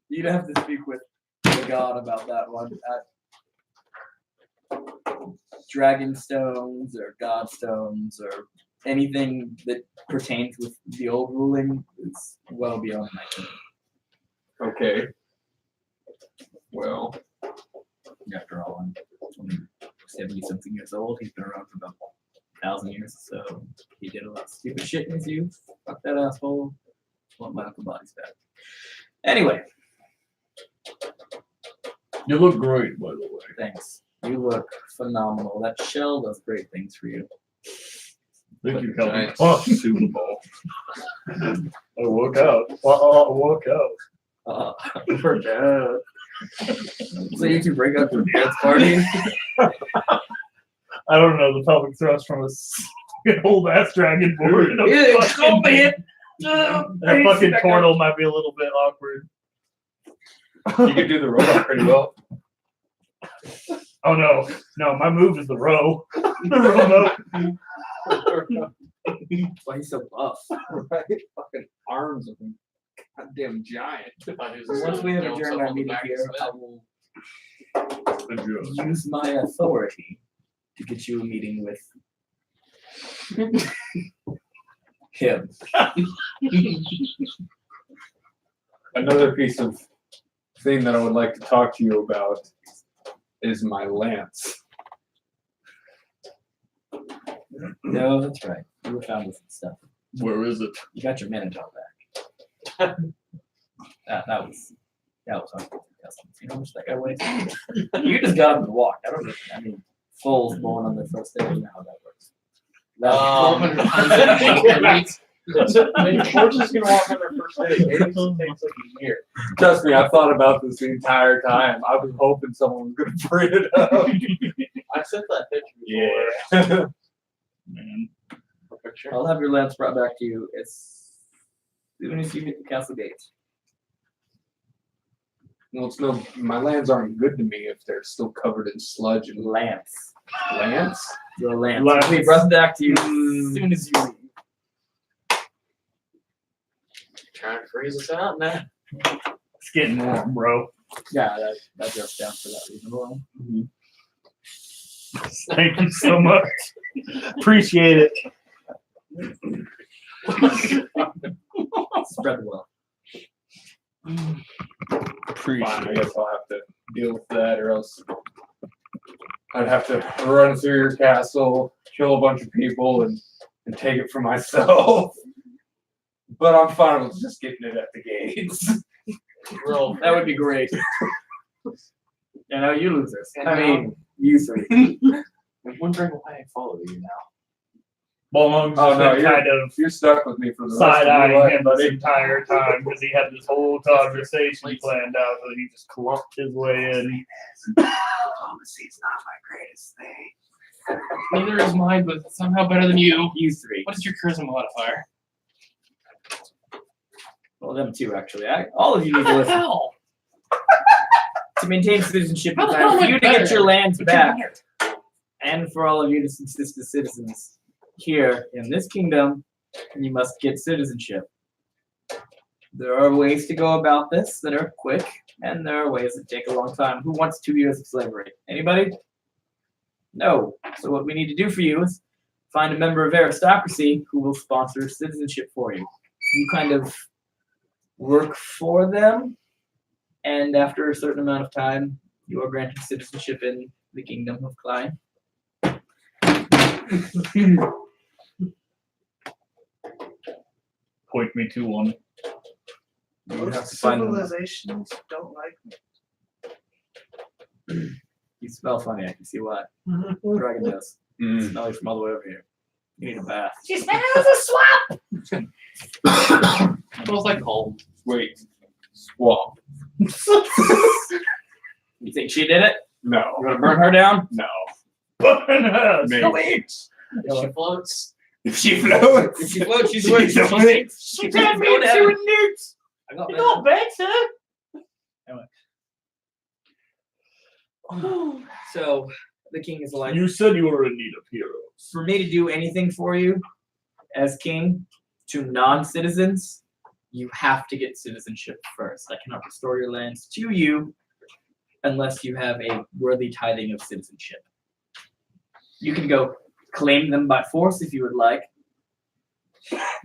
You'd have to speak with the god about that one. Dragon stones or god stones or anything that pertains with the old ruling is well beyond my kingdom. Okay. Well, After all, I'm only 70-something years old. He's been around for about 1,000 years, so he did a lot of stupid shit in his youth. Fuck that asshole. Want my uncle bodies back. Anyway, You look great, by the way. thanks. You look phenomenal. That shell does great things for you. Thank you, Kelvin. Giant Oh, Super Bowl. I woke out. I woke Uh, up. so you two break up your dance party? I don't know the pelvic thrust from a old ass dragon board. Yeah, come in. That fucking portal might be a little bit awkward. You could do the robot pretty well. Oh no, my move is the row. The remote. Why he's so buff? Right? Fucking arms of a goddamn giant. Once we have adjourned our meeting here, I will use my authority to get you a meeting with him. Another piece of thing that I would like to talk to you about is my lance. No, that's right. You were found with some stuff. Where is it? You got your Minotaur back. that was unfortunate. You know how much that guy weighs? You just got him to walk. I mean, foals born on their first day. You know how that works. We're just gonna walk on our first day. It takes like a year. Trust me, I've thought about this the entire time. I was hoping someone was going to bring it up. I sent that picture before. Yeah. Man. Picture. I'll have your lance brought back to you as soon as you hit the castle gates. Well, it's no, my lands aren't good to me if they're still covered in sludge and Lance. lance. Your lance. Lance. I'll be brought back to you as soon as you leave. Trying to freeze us out, man. It's getting warm, bro. Yeah, that goes down for that reason alone. Thank you so much. Appreciate it. Spread the wealth. Fine, I guess I'll have to deal with that, or else I'd have to run through your castle, kill a bunch of people, and take it for myself. But I'm fine with just getting it at the gates. That would be great. You know, you losers. And I mean, you three. I'm wondering why I follow you now. Belongs Oh, no, been kind of You're stuck with me for the rest side of your eyeing life, him this buddy. entire time because he had this whole conversation planned out, but he just clumped his way in. Diplomacy's not my greatest thing. Neither is mine, but somehow better than you. You three. What is your charisma modifier? Well, them too, actually. All of you need to listen. Hell? To maintain citizenship, How it's the hell time for am I you to get better? your lands But back, you're better. and for all of you to subsist as citizens here in this kingdom, you must get citizenship. There are ways to go about this that are quick, and there are ways that take a long time. Who wants 2 years of slavery? Anybody? No. So what we need to do for you is find a member of aristocracy who will sponsor citizenship for you. You kind of work for them, and after a certain amount of time, you are granted citizenship in the Kingdom of Klien. Point me to one. You have Most to find them. civilizations don't like me. You smell funny. I can see why. Dragon does. Smell you from all the way over here. You need a bath. She smells a swamp. Smells like home. Wait. Swamp. You think she did it? No. You want to burn her down? No. Maybe. Maybe. Wait. She floats. If she floats. If she floats, she's She's winning. winning. She can't be in heaven. I got that. better. So the king is like, You said you were in need of heroes. for me to do anything for you as king to non-citizens, you have to get citizenship first. I cannot restore your lands to you unless you have a worthy tithing of citizenship. You can go claim them by force if you would like,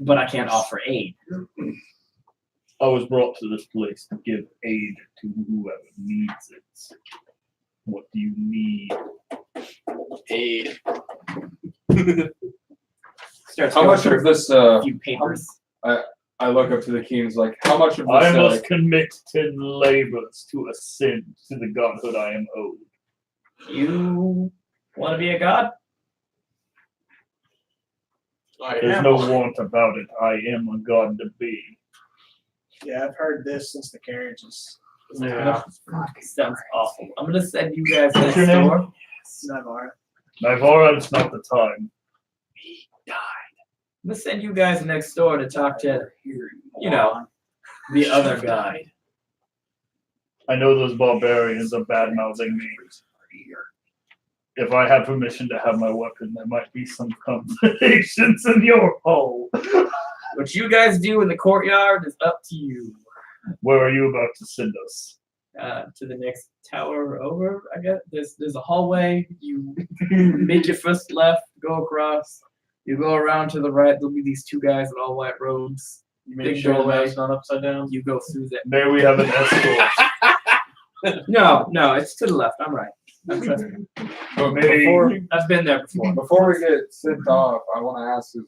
but I can't offer aid. I was brought to this place to give aid to whoever needs it. What do you need? Aid. Starts How going much through of this? a few papers. I look up to the kings like, how much of this? I must commit 10 labors to ascend to the godhood I am owed. You want to be a god? There's no want about it. I am a god to be. Yeah, I've heard this since the carriages. Yeah. Fuck, sounds awful. I'm gonna send you guys What's next your name? door. Navarre. Nivara, it's not the time. I'm gonna send you guys next door to talk to, you know, the other guy. I know those barbarians are bad-mouthing me. If I have permission to have my weapon, there might be some complications in your hole. What you guys do in the courtyard is up to you. Where are you about to send us? To the next tower over, I guess. There's a hallway. You make your first left, go across. You go around to the right. There'll be these two guys in all white robes. You Big make sure the doorway. map's not upside down. You go through that. May we have an escort? No, it's to the left. I'm right. I'm trusting. But Maybe- I've been there before. before we get sent off, I want to ask: Is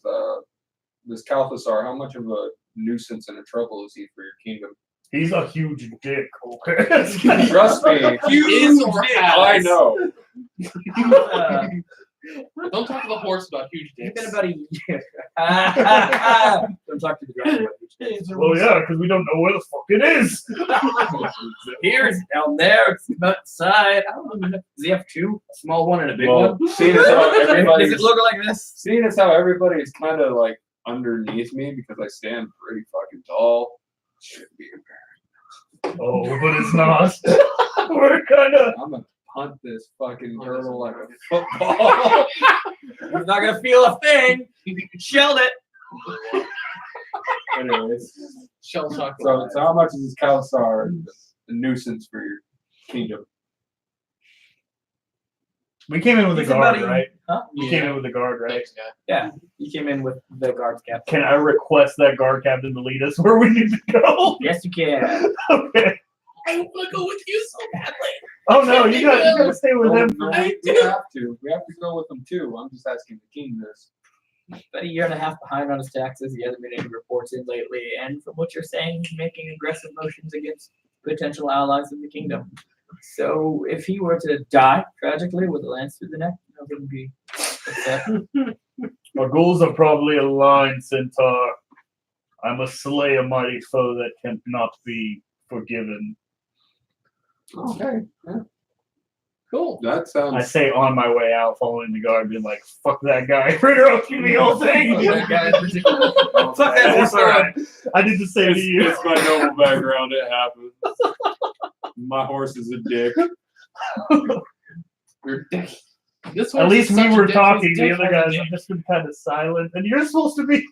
this Calthasar, how much of a nuisance and a trouble is he for your kingdom? He's a huge dick, okay? Trust me, Is or has. I know. Uh, Don't talk to the horse about huge It's dicks. been about a year. Don't talk to the dragon. Well, yeah, because we don't know where the fuck it is. Here, it's down there. It's outside. I don't know. Does he have two? A small one and a big Well, one? seeing as how Does everybody's, it look like this? seeing as how everybody is kind of like underneath me because I stand pretty fucking tall, should be apparent. Oh, but it's not. We're kind of. I'm gonna punt this fucking turtle like a football. He's not gonna feel a thing. Shelled it. Anyways, Shell shock. so how much is this Calthasar a nuisance for your kingdom? We came in with He's a guard, about a- right? Huh? We came in with a guard, right? Thanks, guy. Yeah, you came in with the guards captain. Can I request that guard captain to lead us where we need to go? Yes, you can. Okay. I want to go with you so badly. Oh no, you gotta stay with him. No, I we do. have to. We have to go with them too. I'm just asking the king this. About a year and a half behind on his taxes. He hasn't made any reports in lately. And from what you're saying, he's making aggressive motions against potential allies of the kingdom. So if he were to die tragically with a lance through the neck, I wouldn't be upset. Our goals are probably aligned, Centaur. I must slay a mighty foe that cannot be forgiven. Okay. Yeah. Cool. That I sounds. say on my way out, following the guard, being like, "Fuck that guy for interrupting the whole thing." That guy in particular. Fuck that That's horse. alright. I did the same to you. It's my noble background. It happens. My horse is a dick. You're a dick. This At one's least such we a were different- talking. The other guys have just been kind of silent, and you're supposed to be.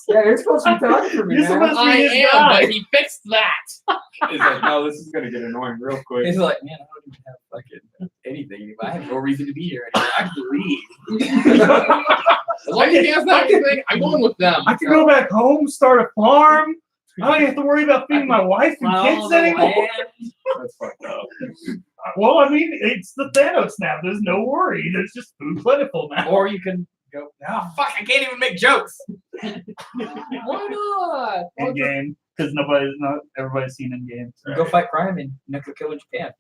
Yeah, you're supposed to be talking for me, You're man. supposed to be I his am, guy. but he fixed that. He's like, no, this is gonna get annoying real quick. He's like, man, I don't even have fucking anything. I have no reason to be here anymore. I can leave. As long as he has that anything, I'm going with them. I can go back home, start a farm. I don't have to worry about feeding my wife and Follow kids the anymore. land. That's fucked up. Well, I mean, it's the Thanos snap. There's no worry. There's just food plentiful now. Or you can go, oh, fuck, I can't even make jokes. Why not? In game, because not everybody's seen in game. You go fight crime in Mexico and Japan.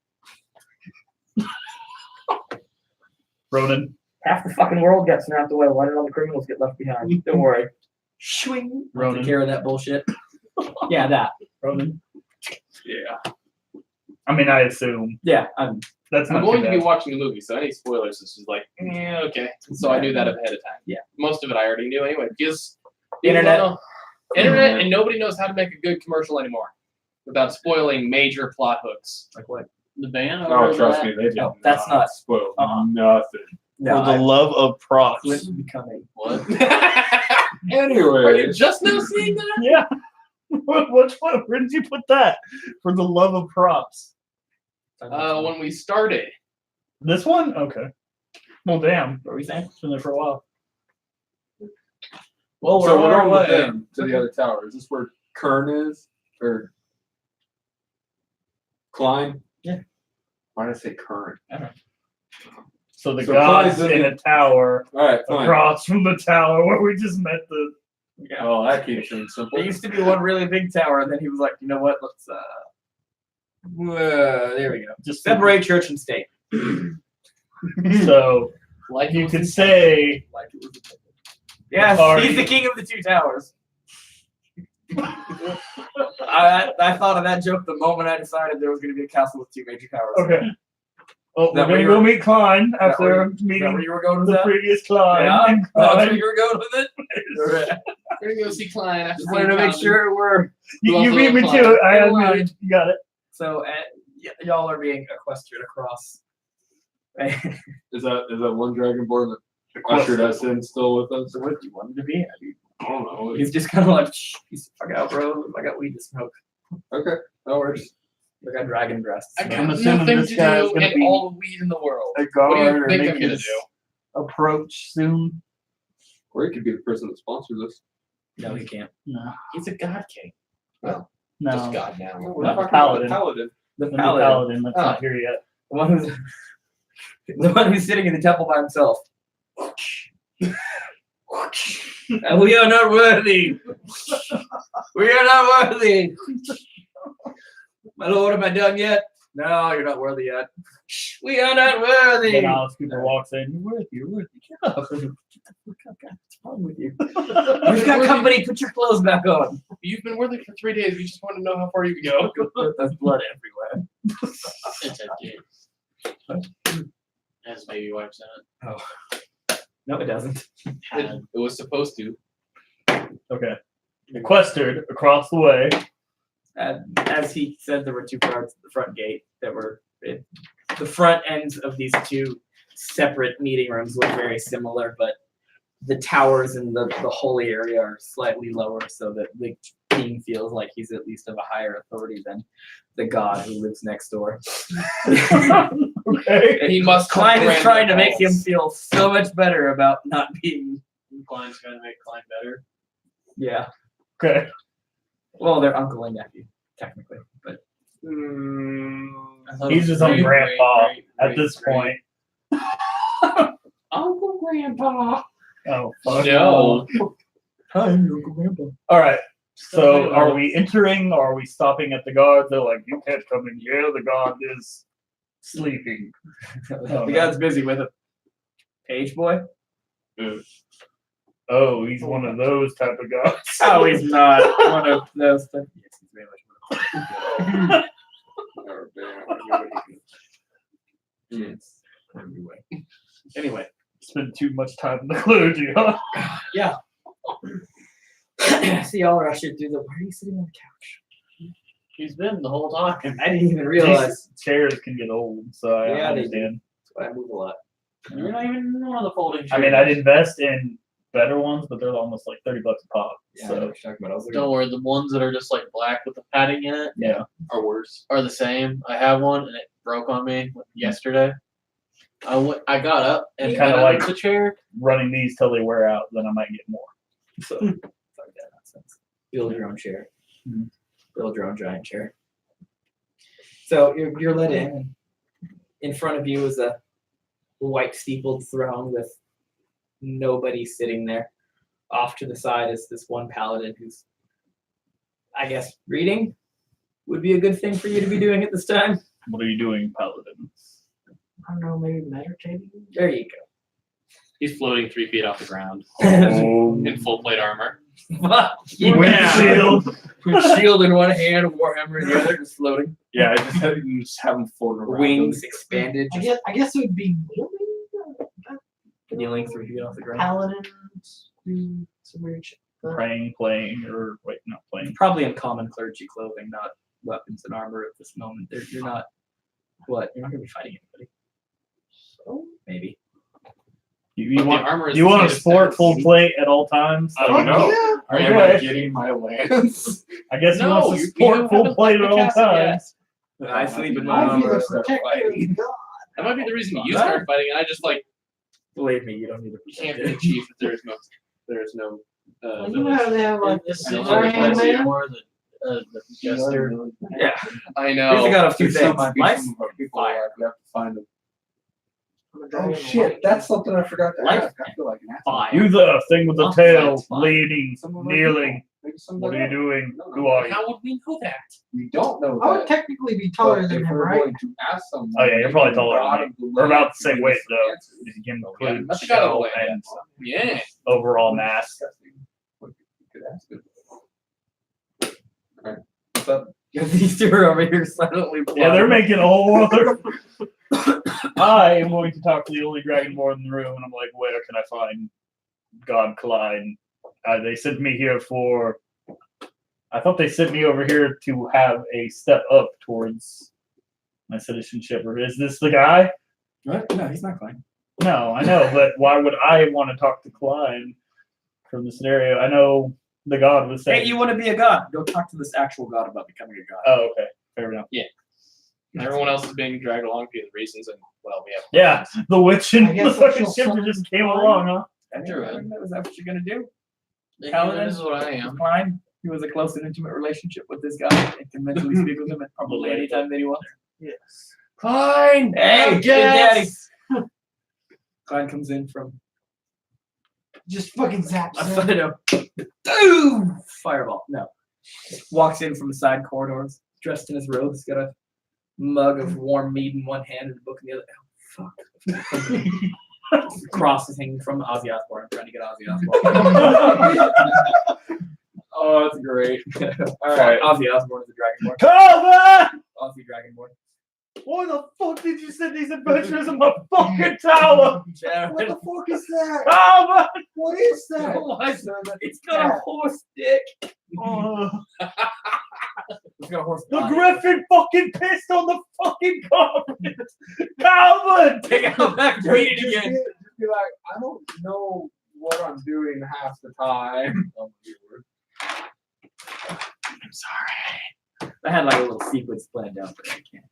Ronan, Half the fucking world got snapped away. Why did all the criminals get left behind? Don't worry. Swing. I'll Ronan. take care of that bullshit. Yeah, that. Ronan. Yeah. I mean, I assume Yeah, that's I'm not going too to be bad. watching the movie, so any spoilers is just like, okay. So I knew that ahead of time. Yeah. Most of it I already knew anyway. Because Internet. internet, and nobody knows how to make a good commercial anymore without spoiling major plot hooks. like what? The band. Oh, trust me, they did. No, that's not- spoiled uh-uh. nothing. No, For the love of props. Clint becoming. What? Anyway, Are you just now seeing that? Yeah. Which one? Where did you put that? For the love of props. When we started. This one? Okay. Well, damn. What were we saying? It's been there for a while. Well, so we're we're on on our with way. them to the other tower. Is this where Kern is? Or Klein? Yeah. Why did I say Kern? So the So gods Klein's in a tower Alright, fine. across from the tower where we just met the. Oh, that keeps things simple. There used to be one really big tower, and then he was like, you know what? Let's there we go. Just Separate church and state. So Like you could say Like it was a yes, Sorry. he's the king of the two towers. I thought of that joke the moment I decided there was going to be a castle with two major towers. okay. Oh, That we're where gonna go you're- meet Klein Is that where after Is that where meeting you were going with the that? previous Klein. Yeah, and that's where Klein. you were going with it. We're gonna go see Klein after Just wanted to make sure we're You beat me to Klein. it. I In admit line. it. You got it. so. Y'all are being equestrian across. Is that one dragonborn that ushered us in still with us? So what do you want him to be? I don't know. He's just kind of like, shh, he's fuck out, bro. I got weed to smoke. Okay, that works. I got dragon breasts. I I'm got assuming nothing this to guy's do gonna and be- all the weed in the world. A What do guard you or think I'm make gonna his do? approach soon. Or he could be the person that sponsors us. No, he can't. No. He's a god king. No. Just god now. We're Not talking paladin. about the paladin. The The paladin. paladin. That's Oh. not here yet. The one who's the one who's sitting in the temple by himself. And we are not worthy. We are not worthy. My lord, am I done yet? No, you're not worthy yet. We are not worthy. Then Alice Cooper walks in. You're worthy. You're worthy. Get up. Get the fuck up, guys. What's wrong with you? We've got company. Put your clothes back on. You've been working for 3 days. We just want to know how far you can go. There's blood everywhere. It's empty. Has baby wipes in it. No, it doesn't. It was supposed to. Okay. Equestered across the way. As he said, there were two guards at the front gate that were the front ends of these two separate meeting rooms look very similar, but the towers in the holy area are slightly lower, so that the king feels like he's at least of a higher authority than the god who lives next door. Okay. And he must. Klein is grant trying to the make him balls. feel so much better about not being. Klein's gonna make Klein better. Yeah. Okay. Well, they're uncle and nephew, technically, but He's his own grandpa at this point. Uncle Grandpa. Oh, fuck. No. hi, Uncle Grandpa. All right. So, are we entering or are we stopping at the guard? They're like, you can't come in here. The guard is sleeping. The guy's busy with a page boy. Oh, he's one of those type of guys. Oh, he's not one of those. Yes, he's very much one of those. Anyway, Spend too much time in the clergy, huh? see y'all rushing through the. Why are you sitting on the couch? He's been the whole time. I didn't even realize. These chairs can get old, so I Yeah, they do. understand. That's why I move a lot. You're not even in one of the folding chairs. I mean, I'd invest in better ones, but they're almost like $30 a pop. Yeah, I know So what you're talking about. I was looking Don't worry, the ones that are just like black with the padding in it yeah, are worse. are the same. I have one and it broke on me yesterday. I got up and Kinda got like- out of the chair. running these till they wear out, then I might get more. So Fuck that nonsense. Build your own chair. Mhm. Build your own giant chair. So you're let in, and in front of you is a white steepled throne with nobody sitting there. Off to the side is this one paladin who's, I guess, reading would be a good thing for you to be doing at this time. what are you doing, Paladin? I don't know, maybe meditating. There you He's floating 3 feet off the ground go. in full plate armor. Windshield. With shield in one hand, warhammer in the other, just floating. Yeah, you just have them floating around. Wings expanded, I just guess it would be kneeling 3 feet off the ground. paladins do some weird shit. Praying, playing, or wait, not playing. Probably in common clergy clothing, not weapons and armor at this moment. You're not. What? You're not gonna be fighting anybody. So maybe. You But the want armor is you the want to same as sport that. full plate at all times? I don't know. Yeah. Are you Okay. getting my lance? I guess he No, wants to you sport full haven't plate at all cast it yet. times. I sleep in my I'll be armor. the start protector fighting. of God. That might be the reason you started fighting, and I just like Believe me, you don't need to you can't protect be it. the chief if there is no. Well, you know how they have like this This is I know. handman? more the jester. Yeah. I He's know. got a few There's things. some Life, people fire. we have to find them. I'm a Oh dragon shit, white. that's something I forgot to Life ask. I feel like an asshole. fire. You the thing with the I'll tail, fight fire. leaning, Some of our kneeling. people, maybe some What of are you them. doing? No, no. Who are you? How would we know that? We don't know I would that. technically be taller But than if him, we're right? going to ask someone, Oh, yeah, you're probably maybe taller than God me. of the We're about land the same gives weight, us though. answers. You can Yeah, include that's got a shell land. and Yeah. overall mass. What you could ask it. Alright. What's up? These two are over here silently. Yeah, they're plotting. making a whole other. I am going to talk to the only dragonborn in the room, and I'm like, where can I find God Klein? They sent me here for. I thought they sent me over here to have a step up towards my citizenship. Or is this the guy? What? No, he's not fine. No, I know, but why would I want to talk to Klein from the scenario? I know the god was saying. Hey, you want to be a god? Go talk to this actual god about becoming a god. Oh, okay, fair enough. Everyone else is being dragged along for the reasons, and well, we have. Yeah, the witch and I the guess fucking that's shifter just just came fine. along, huh? Is that what you're gonna do? That is what I am. Klein, he was a close and intimate relationship with this guy and can mentally speak with him at probably any time that he wants. Yes. Klein! Hey, good daddy! Yes. Klein comes in from Just fucking zaps I him. know. Boom! Fireball. No. Walks in from the side corridors, dressed in his robes, got a mug of warm mead in one hand and a book in the other. Oh, fuck. Cross is hanging from Ozzy Osbourne. I'm trying to get Ozzy Osbourne. Oh, that's great. All right. Ozzy Osbourne is a dragonborn. Cover! Ozzy Dragonborn. Why the fuck did you send these adventures in my fucking tower? What the fuck is that? Cover! What is that? It's got a horse dick. Oh, It's got a horse the body. griffin fucking pissed on the fucking carpet! Calvin! Take out back to read it Just again. be like, I don't know what I'm doing half the time. I'm sorry. I had like a little sequence planned out, but I can't.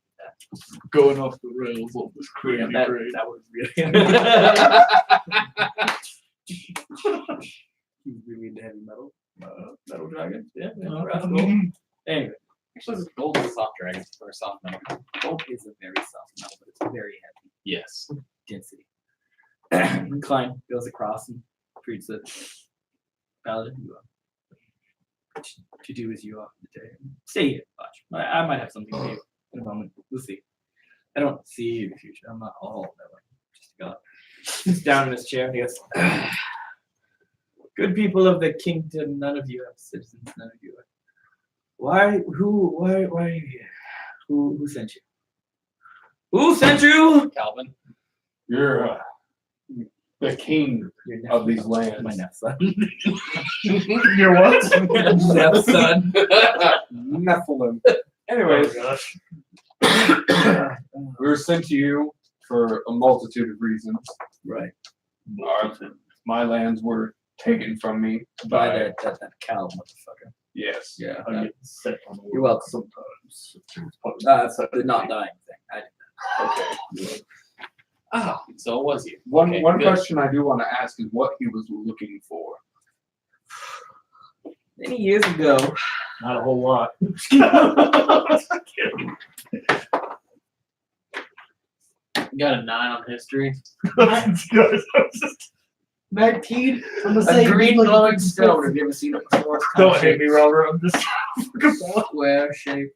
Going off the rails on this crazy Yeah, train. that was really. He's really into heavy metal. Metal dragons. Yeah, that's cool. Anyway, Actually, this gold is a soft dragon or a soft metal. gold is a very soft metal, but it's very heavy Yes. density. Klein goes across and greets the paladin. You to do as you often today. Stay here, watch. I might have something for you in a moment. We'll see. I don't see the future. I'm not all knowing. Just a god. Sits down in his chair and he goes, good people of the kingdom, none of you have citizens, none of you are. Why are you here? Who sent you? Who sent you? Calvin. You're the king Your of these lands. My nepson. You're what? Nepson. Nephilim. Oh, Anyways, gosh. we were sent to you for a multitude of reasons. Right. My lands were taken from me By by that cow motherfucker. yes. Yeah. I get set on the You're welcome. sometimes. That's the not dying thing. Okay. Oh, so it was you. One Okay, one good. question I do want to ask is what he was looking for. Many years ago, Not a whole lot. You got a 9 on history. 19. I'm gonna say a green look at glowing the stone. Have you ever seen it before? It's kind Don't of hit me, Robert. I'm just square shape.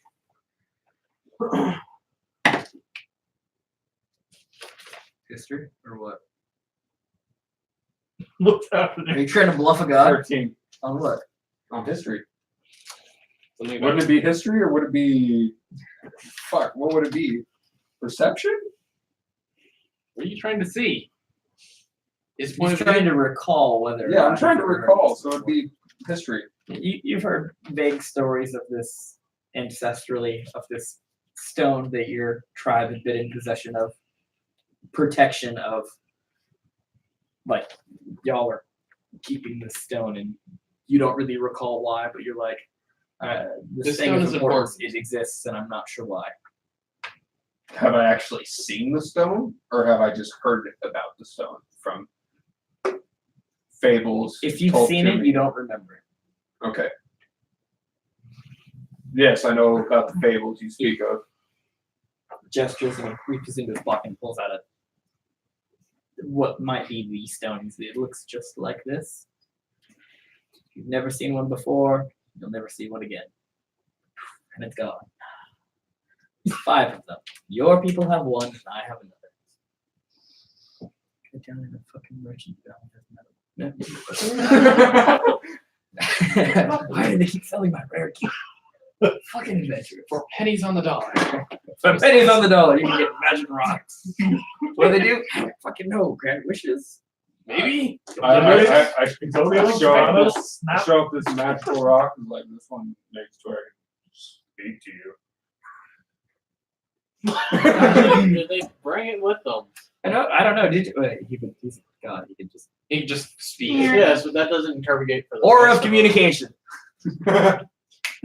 History or what? what's Are happening. you trying to bluff a god? 13 On what? on history. Something Wouldn't about it be history or would it be fuck? What would it be? Perception? what are you trying to see? His He's point of trying view. to recall whether. or Yeah, I'm not trying he's to ever heard recall, this so it'd before. be history. You've heard vague stories of this ancestrally, of this stone that your tribe had been in possession of, protection of. Like, y'all are keeping this stone, and you don't really recall why, but you're like, this thing stone is is important. important. It exists, and I'm not sure why. Have I actually seen the stone, or have I just heard about the stone from fables? If you've told seen to it, me? you don't remember it. Okay. Yes, I know about the fables you speak of. Gestures and he reaches into his pocket and pulls out what might be the stones. It looks just like this. You've never seen one before, you'll never see one again. And it's gone. 5 of them. Your people have one, and I have another. Get down in the fucking merchant bell. Why do they keep selling my rare key? Fucking adventure. For pennies on the dollar. For pennies on the dollar, you can get magic rocks. What do they do? I don't fucking know. Grant wishes. Maybe. I Don't be like show John. up Snap. show up this magical rock and like this one makes where I can speak to you. Did they bring it with them? I don't know. Did you? Wait, he's a god. He could just. He can just speak. Yes, but that doesn't interrogate for the Aura rest of us. communication.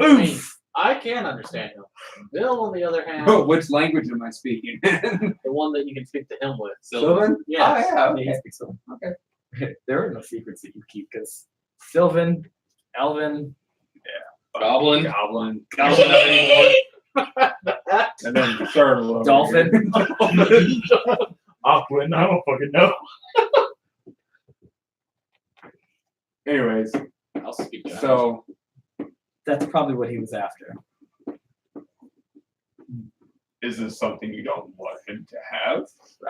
Oof. I can understand him. Bill, on the other hand, Which language am I speaking? the one that you can speak to him with. Sylvan? Yes. Oh, yeah, Yeah, okay. he speaks Sylvan. Okay. There are no secrets that you keep because Sylvan, Elven, Goblin. Goblin. Goblin anymore. And then the turtle. over Dolphin. Aquin, I don't fucking know. here. Anyways, I'll speak to so That's probably what he was after. is this something you don't want him to have?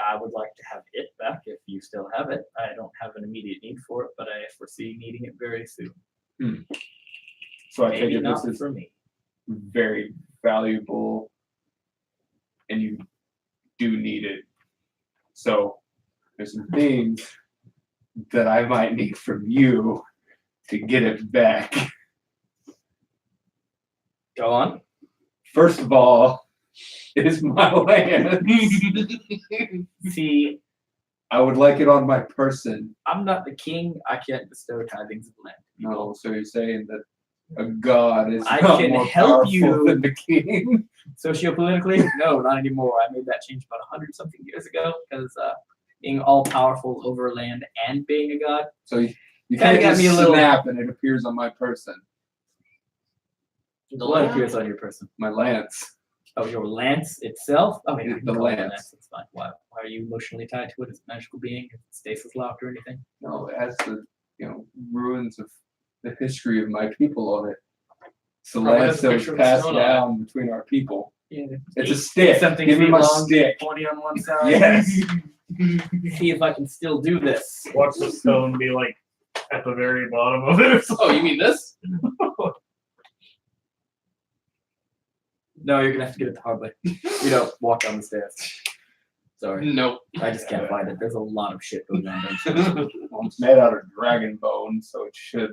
I would like to have it back if you still have it. I don't have an immediate need for it, but I foresee needing it very soon. So I take Maybe it not this is for me. very valuable and you do need it. So there's some things that I might need from you to get it back. Go on. First of all, is my land. See, I would like it on my person. I'm not the king. I can't bestow tithings of land. No, so you're saying that a god is I not can more help powerful you. than the king? Sociopolitically, no, not anymore. I made that change about 100 something years ago because being all powerful over land and being a god. So you Kinda can't got just me a little- snap and it appears on my person. The What land? appears on your person? My lance. Oh, your lance itself? Oh, yeah, The lance. That's fine. Why are you emotionally tied to it as a magical being? If it's stasis locked or anything? No, it has the ruins of the history of my people on it. It's the Probably lance has a that was picture of the passed stone on it. down between our people. Yeah. It's a stick. Something Give me feet my long, stick. pointy on one side. Yes. See if I can still do this. Watch the stone be like at the very bottom of it. Oh, you mean this? No, you're gonna have to get it the hard way. You don't walk down the stairs. Sorry, Nope. I just can't find it. There's a lot of shit going on there. Well, it's made out of dragon bone, so it should.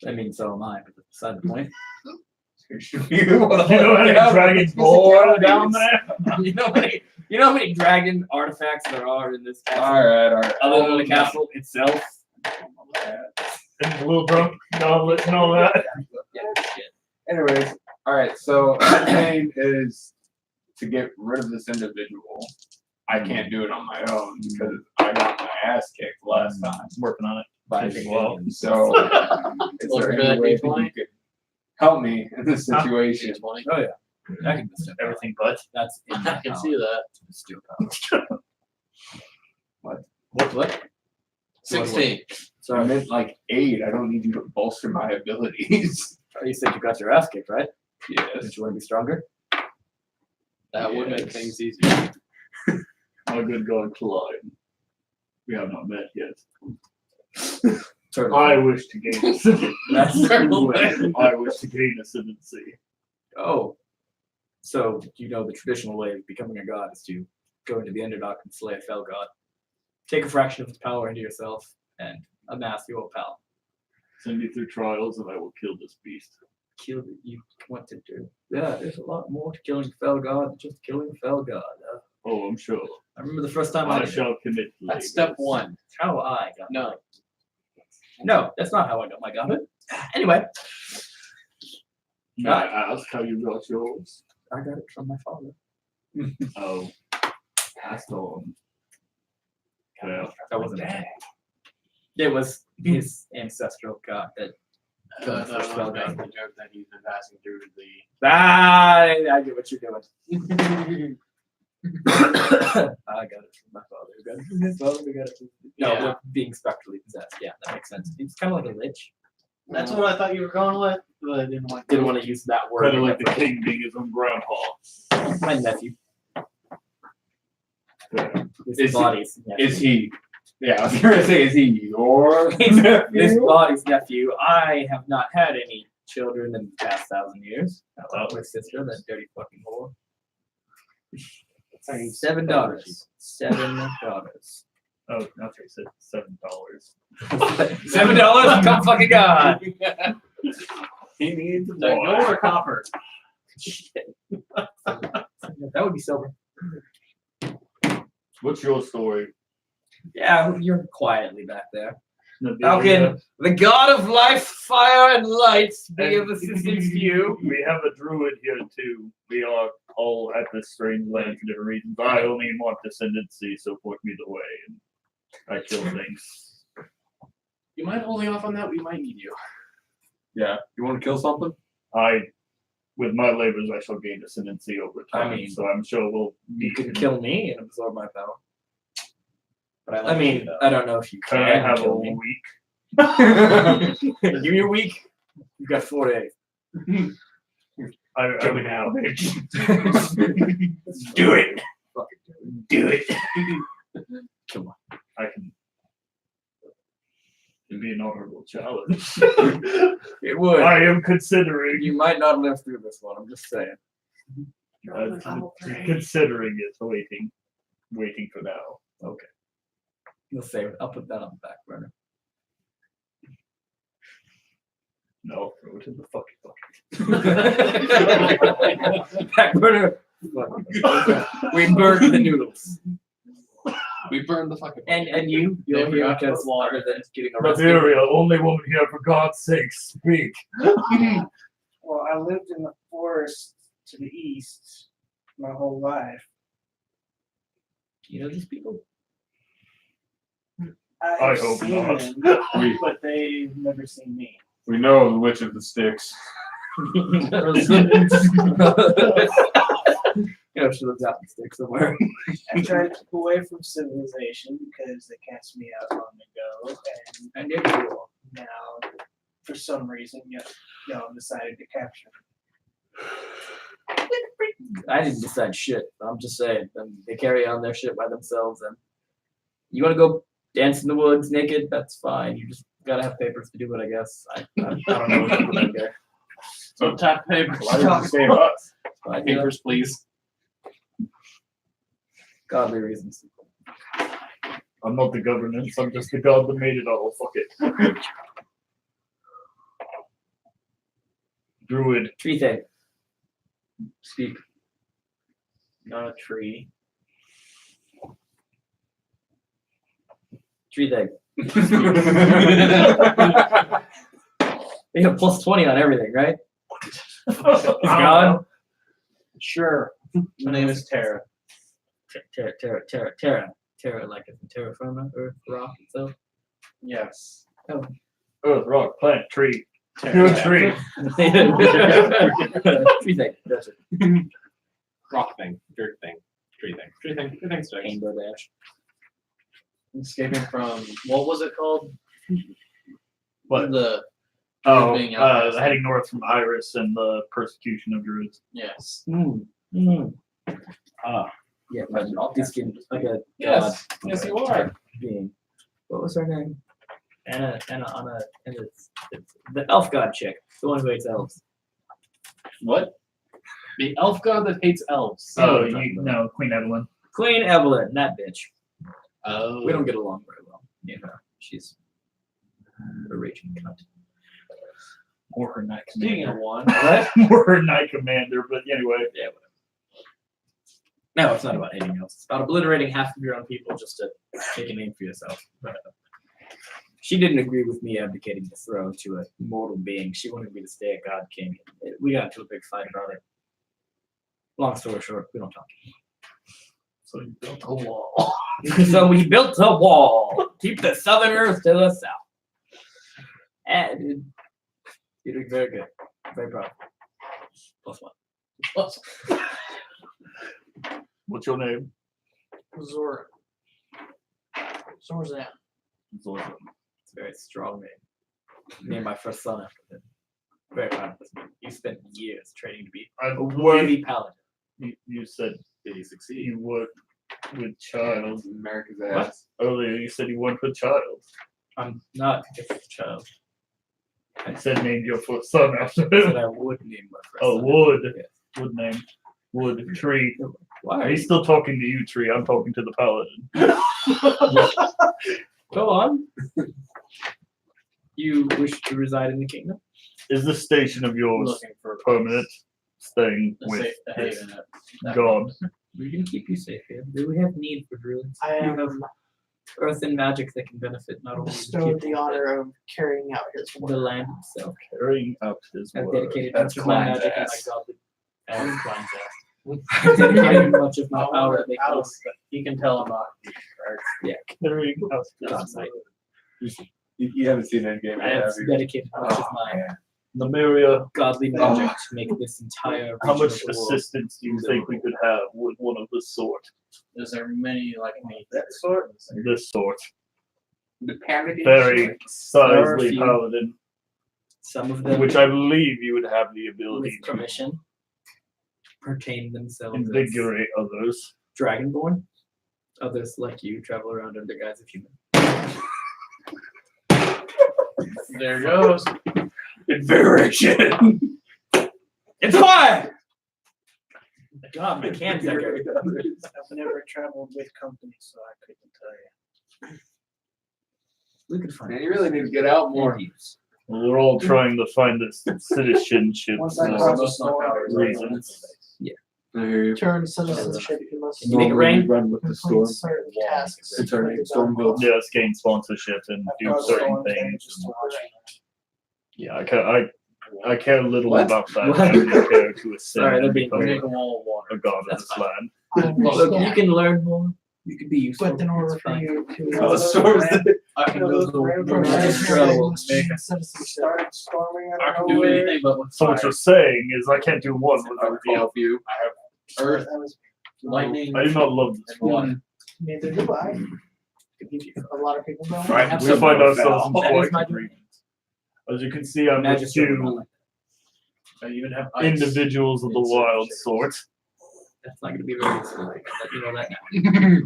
I mean, so am I, but that's beside the point. It should be able to You know hold any down dragon with ball physicality. down there? You know, You know how many dragon artifacts there are in this castle? Alright. Other than the castle itself? And the little drunk goblet and all that. Yeah, shit. Anyways, alright, so my plan is to get rid of this individual. I can't do it on my own because I got my ass kicked last time. Working on it. By Taking well. So, is there any way that you could help me in this situation? Oh yeah. I can just Everything but. That's in I my can power. see that. It's still power. What? 16. So I meant like 8. I don't need you to bolster my abilities. You said you got your ass kicked, right? Yes. Did you want to be stronger? That would make Yes. things easier. My good God, Klein. We have not met yet. Turtle. I wish to gain ascendancy. That's Turtle way. I wish to gain ascendancy. Oh. So you know the traditional way of becoming a god is to go into the Underdark and slay a fell god. Take a fraction of its power into yourself and amass your power. Send me through trials and I will kill this beast. Kill what you want to do. Yeah, there's a lot more to killing a fell god than just killing a fell god. Oh, I'm sure. I remember the first time I I did it. shall commit. That's step labors. 1. How I got No. No, that's not how I got my goblet. Anyway, May I ask how you got yours? I got it from my father. Oh, passed on. Well, That wasn't it was his ancestral god that No, first I'm fell making god. the joke that he's been passing through the. I get what you're doing. I got it from my father. Who got it from his father? Who got it from No, Yeah. with being spectrally possessed. Yeah, that makes sense. It's kind of like a lich. That's what I thought you were going with, but I didn't want Didn't want to use that word. kind of like the king being his own grandpa. My nephew. Is His he- body's nephew. Is he? Yeah, I was gonna say, is he your This nephew? body's nephew. I have not had any children in the past 1,000 years. My sister, that dirty fucking whore. 7 daughters. 7 daughters. Oh, that's right. Said $7. $7? Come fucking god. He needs a The gold or copper? That would be silver. What's your story? Yeah, you're quietly back there. Nadia? How can the god of life, fire, and light be of assistance to you? We have a druid here too. We are all at this strange land for different reasons. I only want descendancy, so point me the way, and I kill things. You mind holding off on that? We might need you. Yeah, you want to kill something? With my labors, I shall gain ascendancy over time. I mean, so I'm sure we'll You meet. can kill me and absorb my power. But I, I like mean, you, though. I don't know if you Can can I have a kill me. week? Give me a week. You've got 4 days. I mean, now, bitch. Do it. Do it. Come on. I can. It'd be an honorable challenge. It would. I am considering. You might not live through this one. I'm just saying. Considering it, waiting for now. Okay. You'll save it. I'll put that on the back burner. No, throw it in the fucking bucket. Back burner. We burned the noodles. We burned the fucking. And you're Never here got because to water than getting arrested. Materia, only woman here, for God's sake, speak. Well, I lived in the forest to the east my whole life. You know these people? I I've hope seen not. them, We but they've never seen me. we know the witch of the sticks. Yeah, she lives out in the sticks somewhere. I tried to keep away from civilization because they cast me out long ago, and I knew you all. now, for some reason, y'all decided to capture me. I didn't decide shit. I'm just saying. They carry on their shit by themselves. And you want to go dance in the woods naked? That's fine. You just gotta have papers to do it, I guess. I don't know what you're doing there. So tap paper. Why did you save us? But, you know, Papers, please. godly reasons. I'm not the governance, I'm just the god that made it all. Fuck it. Druid. Tree thing. Speak. Not a tree. Tree thing. You have plus 20 on everything, right? It's gone. Sure. My name is Tara. Terra, like a terra firma, earth, rock itself. Yes. Earth, rock, plant, tree. Tara. Tree. Tree thing. That's it. Rock thing, dirt thing, tree thing, tree thing, tree thing, stairs. Rainbow dash. Escaping from what was it called? What? The Oh, being out there. heading north from Iris and the persecution of druids. Yes. Yeah, but this game like a Yes, yes, you are. being. What was her name? Anna, and it's the elf god chick, the one who hates elves. What? The elf god that hates elves. Oh, no, Queen Evelyn. Queen Evelyn, that bitch. Oh. We don't get along very well. You know, she's a raging cunt. Or her knight Speaking of commander. one, Or her knight commander, but anyway. Yeah, whatever. No, it's not about hating elves. It's about obliterating half of your own people just to take a name for yourself. But, she didn't agree with me abdicating the throne to a mortal being. She wanted me to stay a god king. We got into a big fight about it. Long story short, we don't talk. So you built a wall. So we built a wall. Keep the southerners to the south. And you're doing very good. Very proud. +1. What's your name? Zora. Zora's Zora. It's a very strong name. Named my first son after him. Very proud of this man. You spent years training to be a worthy paladin. You said Did he succeed? you worked with child. America's What? ass. Earlier you said you worked with child. I'm not a child. I said named your first son after I said him. I would name my first Oh, son. wood. Yes. Wood name. Wood. Tree. Why are He's you? still talking to you, Tree. I'm talking to the paladin. Go on. You wish to reside in the kingdom? Is this station of yours looking for permanent? Staying a with safe this haven at that god. We can keep you safe here. We have need for druids. I You am have earth and magic that can benefit not only the bestowed the people, honor of carrying out his but the work. land itself. Carrying out his I've word. dedicated That's much of my Klein's magic and ass. my godly. That's Klein's ass. I've dedicated much of my power to make Alex, you can tell I'm not here, right? Carrying out his God's sight. word. You haven't seen Endgame I yet, have have you? dedicated much of Oh, my man. Nymeria, godly magic to make this entire how region much of the world. assistance do you think we could have with one of this sort? Is there many like me? That sort? This sort. The paladin Very shit. There are a sizely few. paladin, Some of them, which I believe you would have the ability with to permission, pertain themselves as invigorate others. dragonborn. Others like you travel around under the guise of human. There goes. Invigoration. It's fire! God, my cans are good. I've never traveled with company, so I couldn't tell you. We could find Man, you really need to get out more. use. We're all trying to find this citizenship Once I for cross the most of my storm, powers reasons. I hear you. turn citizenship, you must Can you make it rain? Run with the complete storm. certain tasks. It's our name, Stormville. Yes, gain sponsorship and I've do caused certain storms and things. just to watch Yeah, I care little What? about that. What? I only care to ascend Sorry, and they're being become Make a wall of water. a god of That's this fine. land. I Look, you understand. can learn more. You can be useful. But in order It's for fine. you to Oh, storms. I can those Google. random Magic magic travel, must make gain a- citizenship. Started storming out I of can do nowhere. anything but with So fire. what you're saying is I can't do one I without would the help you. I have earth, That was lightning, I do not love this and water. one. neither do I. A lot of people don't. Right, Have We some find more ourselves in foul. That is quite my agreement. As you can see, I'm with Magic sword, two not like I even have ice. individuals of the in certain wild shapes. sort. That's not going to be very useful. Let you know that now.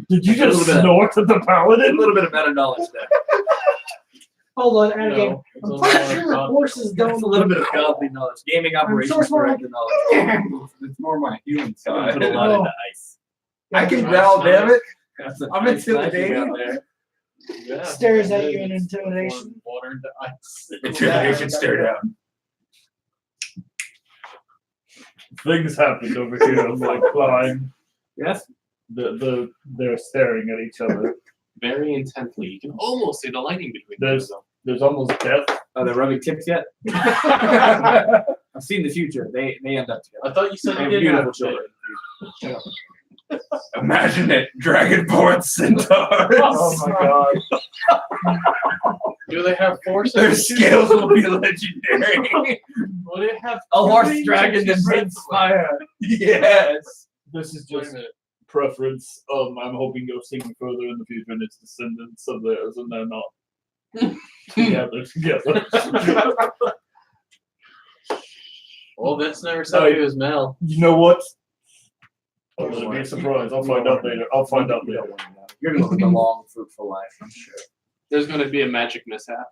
Did you A just little bit. snort at the A paladin? little bit of meta knowledge there. Hold on, and again, No, it's I'm a pretty lot of sure God- horses That's don't a little bit of godly knowledge. Gaming operations sure for the knowledge. It's more my human I side. put a lot Oh. into ice. I can Nice, growl, damn it. That's a I'm nice intimidating. magic out there. Yeah, Stares at it you in is. intimidation. Water into ice. Intimidation, stare down. Things happened over here. I'm like, Klein. Yes? They're staring at each other. very intently. You can almost see the lighting between them. There's almost death. Are they rubbing tips yet? I've seen the future. They end up together. I thought you said They you have didn't beautiful have children. Imagine it, Dragonborn centaurs. Oh my god. Do they have forces? Their skills will be legendary. Will they have A horse three dragon that changes breathes fire. Yes. This is Wait a just minute. preference. I'm hoping you'll see me further in the future and it's descendants of theirs and they're not together. Well, Vince never said he was male. You know what? Oh, it'll be a surprise. I'll find out later. You're gonna live a long, fruitful life, I'm sure. There's going to be a magic mishap.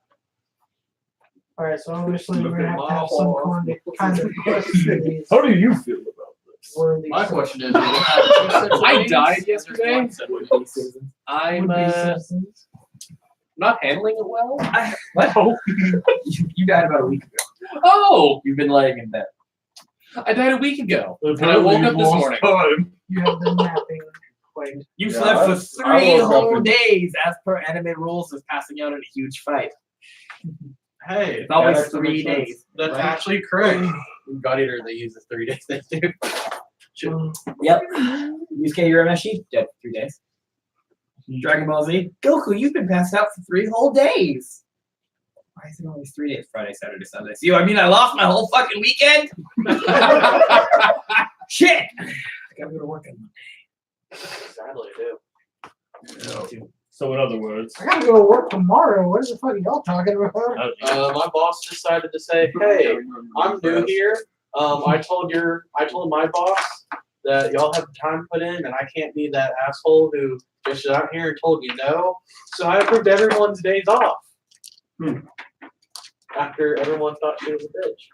Alright, so obviously Look we're gonna at have to have my some horse. kind of quest for these How do you feel about this? worthy My question is, do they have two sets of I wings? died Or just yesterday. one set of wings? I'm would-be citizens. not handling it well. What? You died about a week ago. Oh, You've been laying in bed. I died a week ago. And I Apparently woke up you've this lost morning. time. You have been napping quite. You Yeah, slept for I 3 woke up whole and- days, as per anime rules, of passing out in a huge fight. Hey, It's always that 3 makes sense. days. that's Right. actually correct. In God Eater, they use the 3 days they do. Yep. Yusuke Urameshi, dead for 3 days. Dragon Ball Z, Goku, you've been passed out for 3 whole days. Why is it always 3 days? Friday, Saturday, Sunday. See, I mean, I lost my whole fucking weekend. Shit. I gotta go to work on Sadly, I do. Monday. So in other words, I gotta go to work tomorrow. What the fuck are y'all talking about? My boss decided to say, "Hey, I'm new here. I told my boss that y'all have time put in, and I can't be that asshole who just out here and told you no. So I approved everyone's days off. After everyone thought she was a bitch.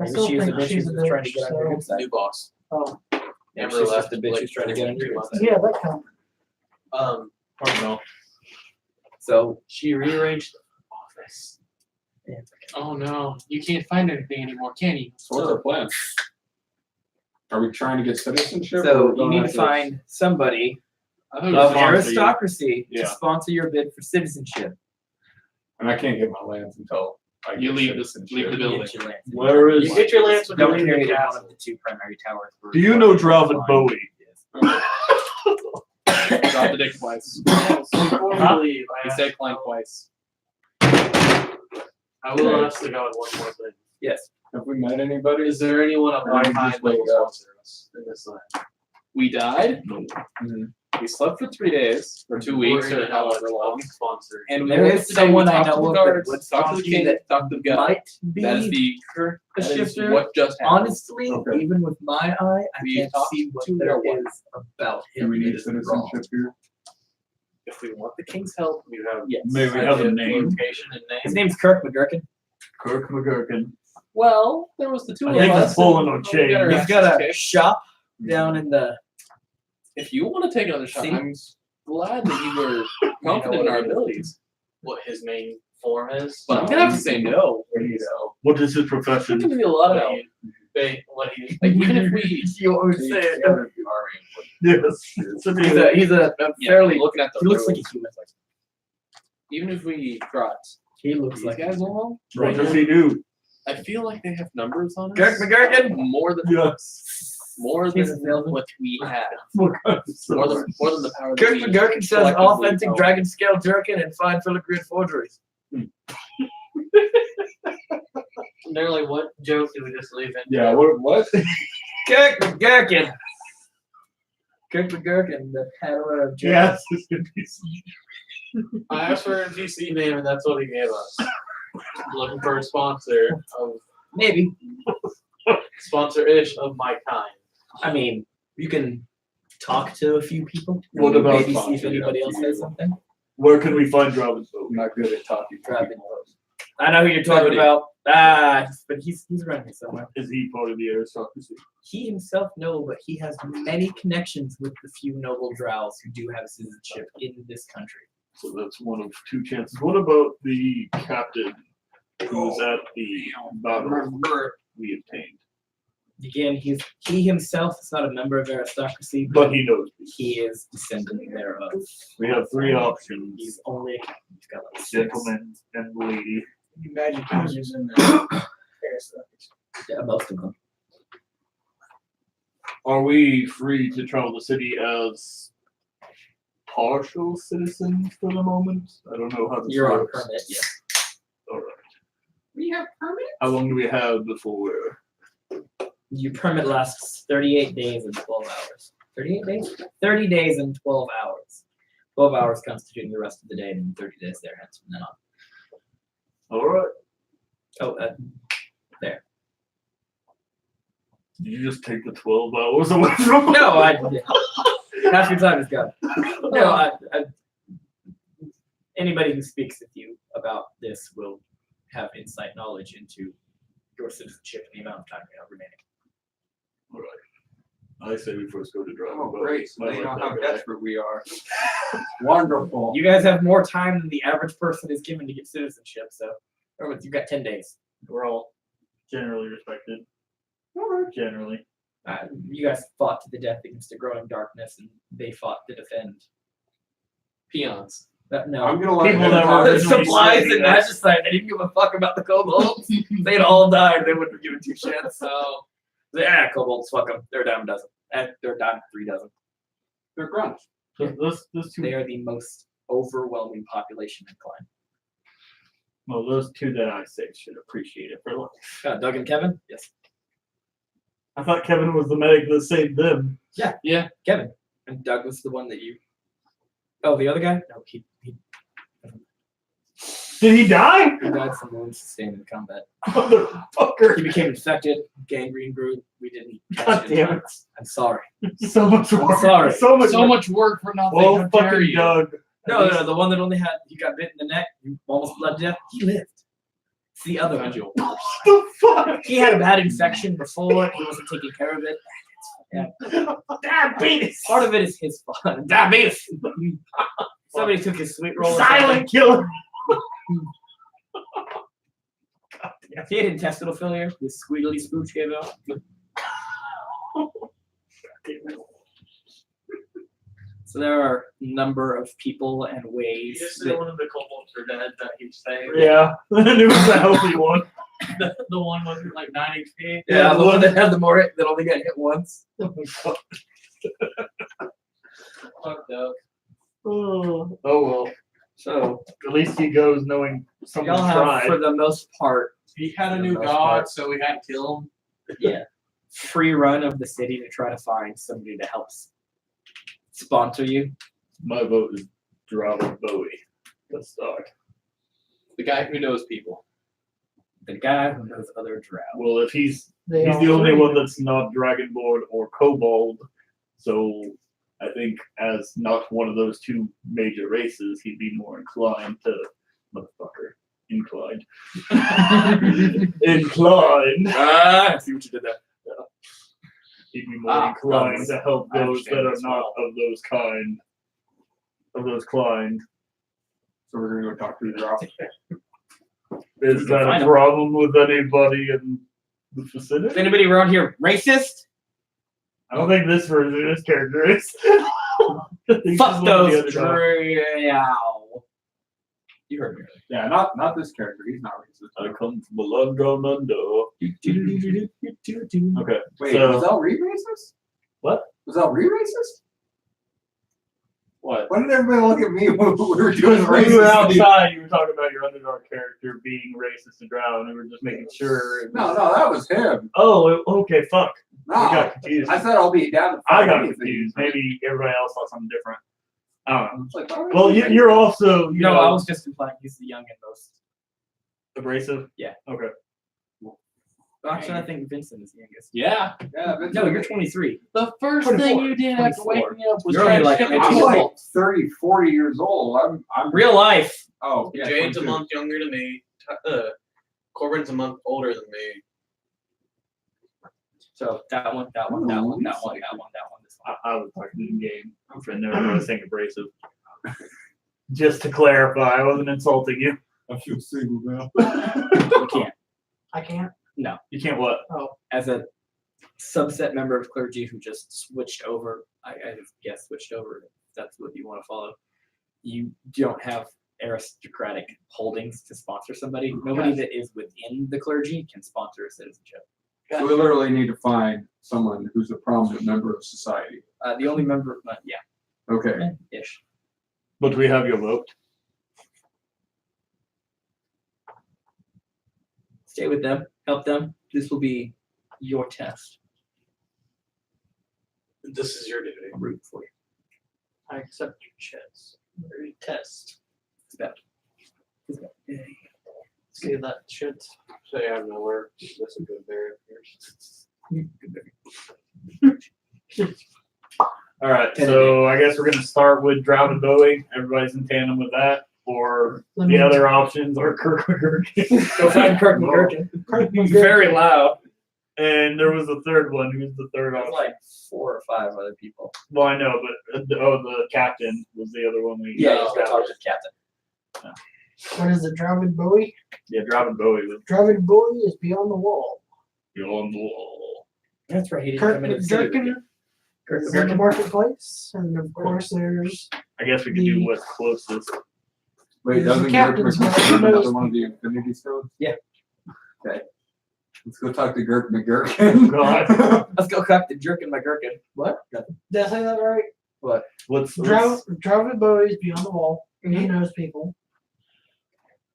I Maybe still she's a think bitch she's who's a just trying to bitch, get on your so- good side. New boss. Oh, Maybe Never she's left. just a bitch who's trying to get on your good side. yeah, that counts. I don't know. So, She rearranged the office. Oh no, you can't find anything anymore, can you? So what's our plan? Are we trying to get citizenship? or so we're you going need to after- find somebody I thought it of was sponsor you. aristocracy Yeah. to sponsor your bid for citizenship. And I can't get my lands until I You get leave the citizenship. building. Get your land. where You is? get your lance when Don't you leave carry the it in one castle. of the 2 primary towers. Do you know Draven Bowie? Drop the dick twice. Yes, before we Huh? leave, He said Klein twice. I will ask the god one more thing. Yes. Have we met anybody? Is there anyone of my Or you kind just that will wake up? sponsor us in this land? We died. Mhm. We slept for 3 days or 2 weeks or however long. Sponsor. And There we is today, someone we I talked to know the of that guards, would talked to the sponsor king, that talked to the god. might be That is the a that is shifter. what just happened. Honestly, Okay. even with my eye, I We can't talked see what to there their is about Do him. we that need is wrong. citizenship here? If we want the king's help, we have Yes. May we have a idea, name? location, and His name. name's Kirk McGurkin. Kirk McGurkin. Well, there was the 2 I of think us. that's pulling and on we chain. got our He's asses got a kicked. shop down in the. If you want to take another shot, See? I'm glad that you were confident in our abilities. What his main form is. But I'm gonna have to say no. You know. What is his I'm profession? giving you a lot of No. help. What he Like even if we, You always He's say it. part of the army. Yes. He's a yeah, fairly. looking at the He looks like roads, a human. even if we brought He looks these like guys along, What does he do? I feel like they have numbers on us. Kirk McGurkin. More than more He's a than salesman. what we have. What kind of More sword? than the power that Kirk we McGurkin says collectively authentic own. dragon scale jerkin and fine filigree forgeries. And they're like, what joke did we just leave in? Yeah, what? Kirk McGurkin. Kirk McGurkin, the peddler of Yes. I asked for an NPC name, and that's what he gave us. Looking for a sponsor of Maybe. sponsor-ish of my kind. I mean, you can talk to a few people. What about maybe see talking if to anybody a else few has people? something? Where can we find Draven Bowie? I'm not good at talking. to Dragon. people. I know who you're talking about. But he's running somewhere. Is he part of the aristocracy? He himself, no, but he has many connections with the few noble drows who do have citizenship in this country. So that's one of 2 chances. What about the captain who was at the battle we obtained? Again, he himself is not a member of aristocracy, But he knows. he is descendant thereof. We have three options: He's only he's got like 6. gentleman and lady. Magic users in the Yeah, most of them. Are we free to travel the city as partial citizens for the moment? I don't know how this You're on works. permit, yeah. All right. We have permits? How long do we have before? Your permit lasts 38 days and 12 hours. 38 days? 30 days and 12 hours. 12 hours constituting the rest of the day, and then 30 days thereafter from then on. All right. Oh, Did you just take the 12 hours away from me? no, half your time is gone. No, anybody who speaks with you about this will have insight knowledge into your citizenship and the amount of time you have remaining. All right. I say we first go to Dragon Oh, Boat. great. So I they like know that how guy. desperate we are. Wonderful. You guys have more time than the average person is given to get citizenship, so you've got 10 days. We're all generally respected. Generally. You guys fought to the death against a growing darkness, and they fought to defend. Peons. No. I'm gonna let People him that talk. were originally Supplies saving and us. magicite. They didn't give a fuck about the kobolds. They'd all died. They wouldn't have given 2 shits. So, kobolds, fuck them. They're a dime a dozen. They're a dime 3 dozen. They're grunts. So those two. They are the most overwhelming population in Klein. Well, those two that I say should appreciate it for life. Doug and Kevin? Yes. I thought Kevin was the medic that saved them. Yeah, Kevin. And Doug was the one that you. Oh, the other guy? No, he Did he die? died from wounds sustained in combat. Motherfucker. He became infected, gangrene grew. We didn't. catch God it in damn time. it. I'm sorry. So much work. sorry. So much So work. much work for nothing. Well, How dare fucking you? Doug. No, the one that only had he got bit in the neck, you almost bled to death. He lived. It's the other one. What the fuck? He had a bad infection before. He wasn't taking care of it. Diabetes. Part of it is his fault. Diabetes. Somebody took his sweet roll. Silent killer. He had intestinal failure. This squealy spooch gave out. So there are a number of people and You ways. just said one of the kobolds are dead that he saved. Yeah, it was a healthy one. The one with like 9 HP. Yeah, the one that had the more that only got hit once. Fucked up. Oh well. So At least he goes knowing someone y'all have, tried. for the most part, He had a For the new most god, part. so we had to kill him. yeah, free run of the city to try to find somebody to help sponsor you. My vote is Dragon Bowie. Let's start. The guy who knows people. The guy who knows other drow. Well, if he's They the all only three. one that's not Dragonborn or Kobold, so I think as not one of those two major races, he'd be more inclined to motherfucker. Inclined. Inclined. Ah, I see what you did there. He'd be more inclined to help I those that understand are as not well. of those kind. Of those kind. So we're gonna go talk to the drop. Is that find a 'em. problem with anybody in the Is vicinity? anybody around here racist? I don't think this version of this character is. I think Fuck this is one of the those other guys. drow. You heard me. Yeah, not this character. He's not racist. I come from a land down under. Okay. Wait, So- was Elri racist? What? Was Elri racist? What? Why did everybody look at me when we were doing When you were racist? outside, you were talking about your Underdark character being racist and drow, and we were just making sure. it No, was- no, that was him. Oh, okay, fuck. I No, got confused. I said I'll be down to I fight got anything. confused. Maybe everybody else saw something different. I don't know. It's like, why would Well, you say you're that? also, you No, know, I was just implying he's the young and most. abrasive. Yeah. Okay. Actually, I think Vincent is the youngest. Yeah. Yeah, Vincent- No, you're 23. The first 24. thing you did after 24. waking up was You're try only to like ship a me I'm People. like 30, 40 years old. I'm Real life. Oh, yeah. Jade's a 22. month younger than me. Corbin's a month older than me. So that one, that one, that one, that one, that one, that one, this one. I was talking in game. I never was saying abrasive. Just to clarify, I wasn't insulting you. I feel single now. You can't. I can't. You can't what? As a subset member of clergy who just switched over. I guess switched over. If that's what you want to follow. You don't have aristocratic holdings to sponsor somebody. Nobody that is within the clergy can sponsor a citizenship. So we literally need to find someone who's a prominent member of society. The only member, yeah, Okay. ish. But we have your vote. Stay with them, help them. This will be your test. This is your duty. I'm rooting for you. I accept your chess. Or your test. It's bad. See that shit. Say out of nowhere. That's a good berry up here. All right, so I guess we're gonna start with Drow and Bowie. Everybody's in tandem with that, or the other options are Kirk McGurk. Go find Kirk McGurkin. He's very loud. And there was a third one. Who's the third There's option? like 4 or 5 other people. Well, I know, but the captain was the other one we. Yeah, you just gotta talk to the captain. What is it, Dravid Bowie? Yeah, Drow and Bowie was Dravid Bowie is beyond the wall. beyond the wall. That's right. He didn't Kirk come in and sit with McGurkin you. Kirk is in the McGurkin. marketplace, and of course there's I guess we could do what's closest. Wait, There's doesn't the Gurk captain's McGurk note. another one of the Infinity Stones? Yeah. Okay. Let's go talk to Gurk McGurkin. God. Let's go crack the jerk in my gherkin. What? Did I say that right? Let's Dravid Bowie is beyond the wall. He knows people.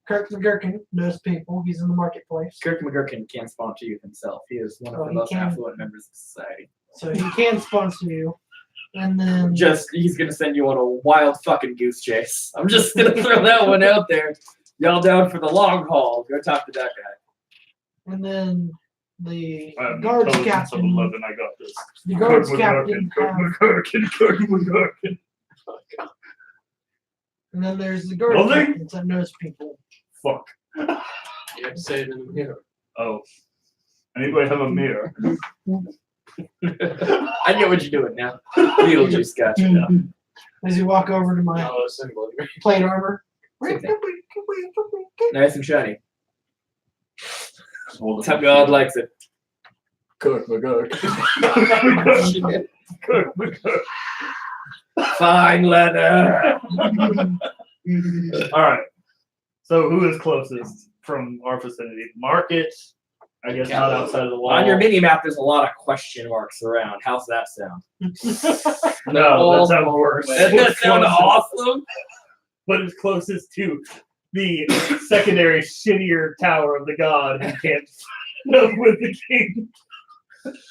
Kirk McGurkin knows people. He's in the marketplace. Kirk McGurkin can't sponsor you himself. He is one of Oh, the he most can. affluent members of society. So he can sponsor you. And then He's gonna send you on a wild fucking goose chase. I'm just gonna throw that one out there. Y'all down for the long haul? Go talk to that guy. and then the I have guards intelligence of captain. 11. I got this. The Kirk guards McGurkin. captain. Kirk have- McGurkin. Kirk McGurkin. And then there's the guards Nothing? captain that knows people. Fuck. You have to say it in the mirror. Oh. Anybody have a mirror? I get what you're doing now. Beetlejuice got you now. As you walk over to my No, it's symbol. plate armor. Same thing. Nice and shiny. Hold That's how God likes it. Kirk McGurk. Kirk McGurk. Fine leather. All right. So who is closest from our vicinity? Market. I guess not outside of the wall. On your mini map, there's a lot of question marks around. How's that sound? No, that sounds worse. Doesn't that sound awesome? But it's closest to the secondary shittier tower of the god who can't up with the king.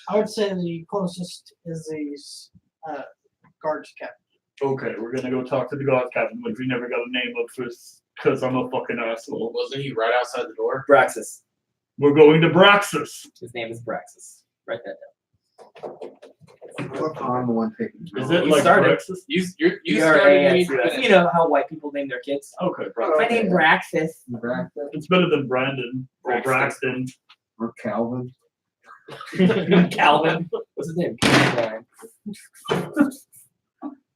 I would say the closest is the guards captain. Okay, we're gonna go talk to the god captain, which we never got a name of first because I'm a fucking asshole. Wasn't he right outside the door? Braxis. We're going to Braxis. His name is Braxis. Write that down. I'm the one taking. Is it You like started. Braxis? You started me. B-R-A-X-I-S. You know how white people name their kids? Okay, Braxis. My name's Braxis. It's better than Brandon or Braxton. Braxton. Or Calvin. Calvin. What's his name? Calvin.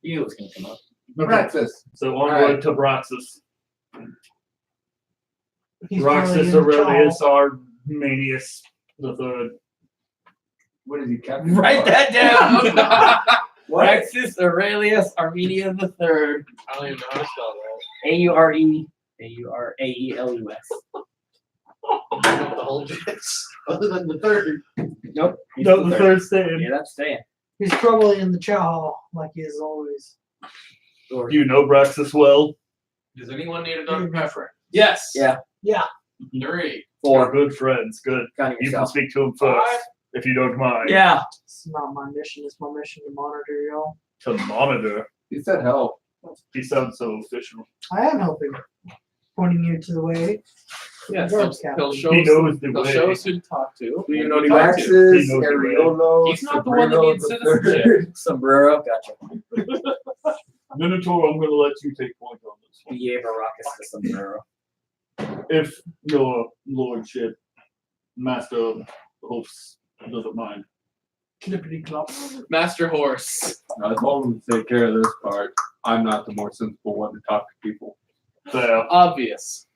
You knew it was going to come up. Okay, Praxis. so onward to Braxis. He's probably Braxis in the Aurelius chapel. Arminius the Third. What is he, Captain? Write that down. Braxis Aurelius Armenia the Third. I don't even know how to spell that. A-U-R-E-A-U-R-A-E-L-U-S. The whole jits. Other than the third. Nope. he's No, the third stand. Yeah, that's staying. He's probably in the chow hall, like he is always. Or, You know Braxis well. Does anyone need a Dr. Mm. Pepper? Yes. yeah, 3. We're 4. good friends. Good. Counting You can yourself. speak to him first, 5. if you don't mind. Yeah. It's not my mission. It's my mission to monitor y'all. To monitor. He said help. He sounds so official. I am helping, pointing you to the way. Yes. Guards He'll captain. show He us. knows the He'll way. show us who to talk to. You who know to the talk to. Praxis, He knows the way. Ariolo, He's not the one that Sabrino needs the citizenship. Third. Sombrero. Gotcha. Minotaur, I'm going to let you take point on this one. Diego Baracus the Sombrero. If your lordship, master of hopes, doesn't mind. Clippity clop. Master Horse. I told him to take care of this part. I'm not the more sensible one to talk to people. Fair. Obvious.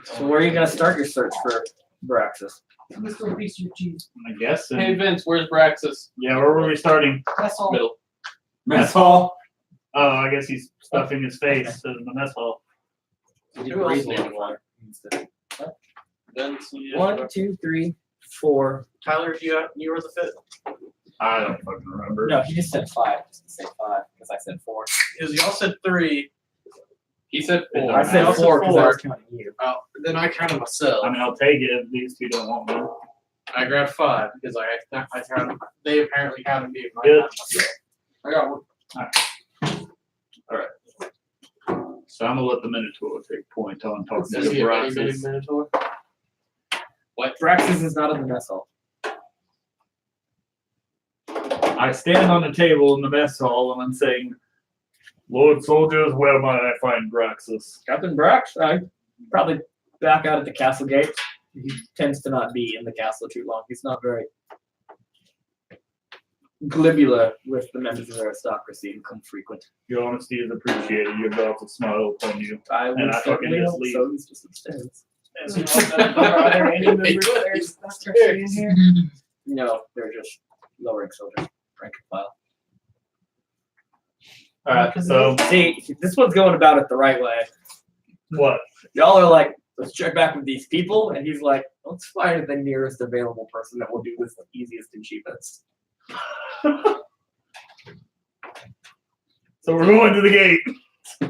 So where are you going to start your search for Braxis? This little piece of your cheese. I guess. Hey Vince, where's Braxis? Yeah, where were we starting? That's all. Middle. Mess hall. Oh, I guess he's stuffing his face in the mess hall. Who else Breathe needed one. Vince, you- 1, 2, 3, 4. Tyler, you were the fifth. I don't fucking remember. No, he just said 5. Just to say 5 because I said 4. Because y'all said 3. He said 4. I said I said 4 because I was 4. counting you. Oh, then I counted myself. I mean, I'll take it if these two don't want me. I grabbed 5 because I counted. They apparently counted me. And I Good. counted myself. I got one. So I'm gonna let the Minotaur take point on talking Is to he a very big Braxis. Minotaur? Braxis is not in the mess hall. I stand on the table in the mess hall and I'm saying, Lord soldiers, where might I find Braxis? Captain Brax, I probably back out at the castle gate. He tends to not be in the castle too long. He's not very glibula with the members of the aristocracy who come frequent. Your honesty is appreciated. Your gods will smile upon you. I would And I fucking certainly just hope leave. so. He's just upstairs. Are there any members of the aristocracy in here? No, they're just lower rank soldiers, rank and file. Alright, so See, this one's going about it the right way. what? Y'all are like, let's check back with these people, and he's like, let's find the nearest available person that will do this the easiest and cheapest. So we're going to the gate.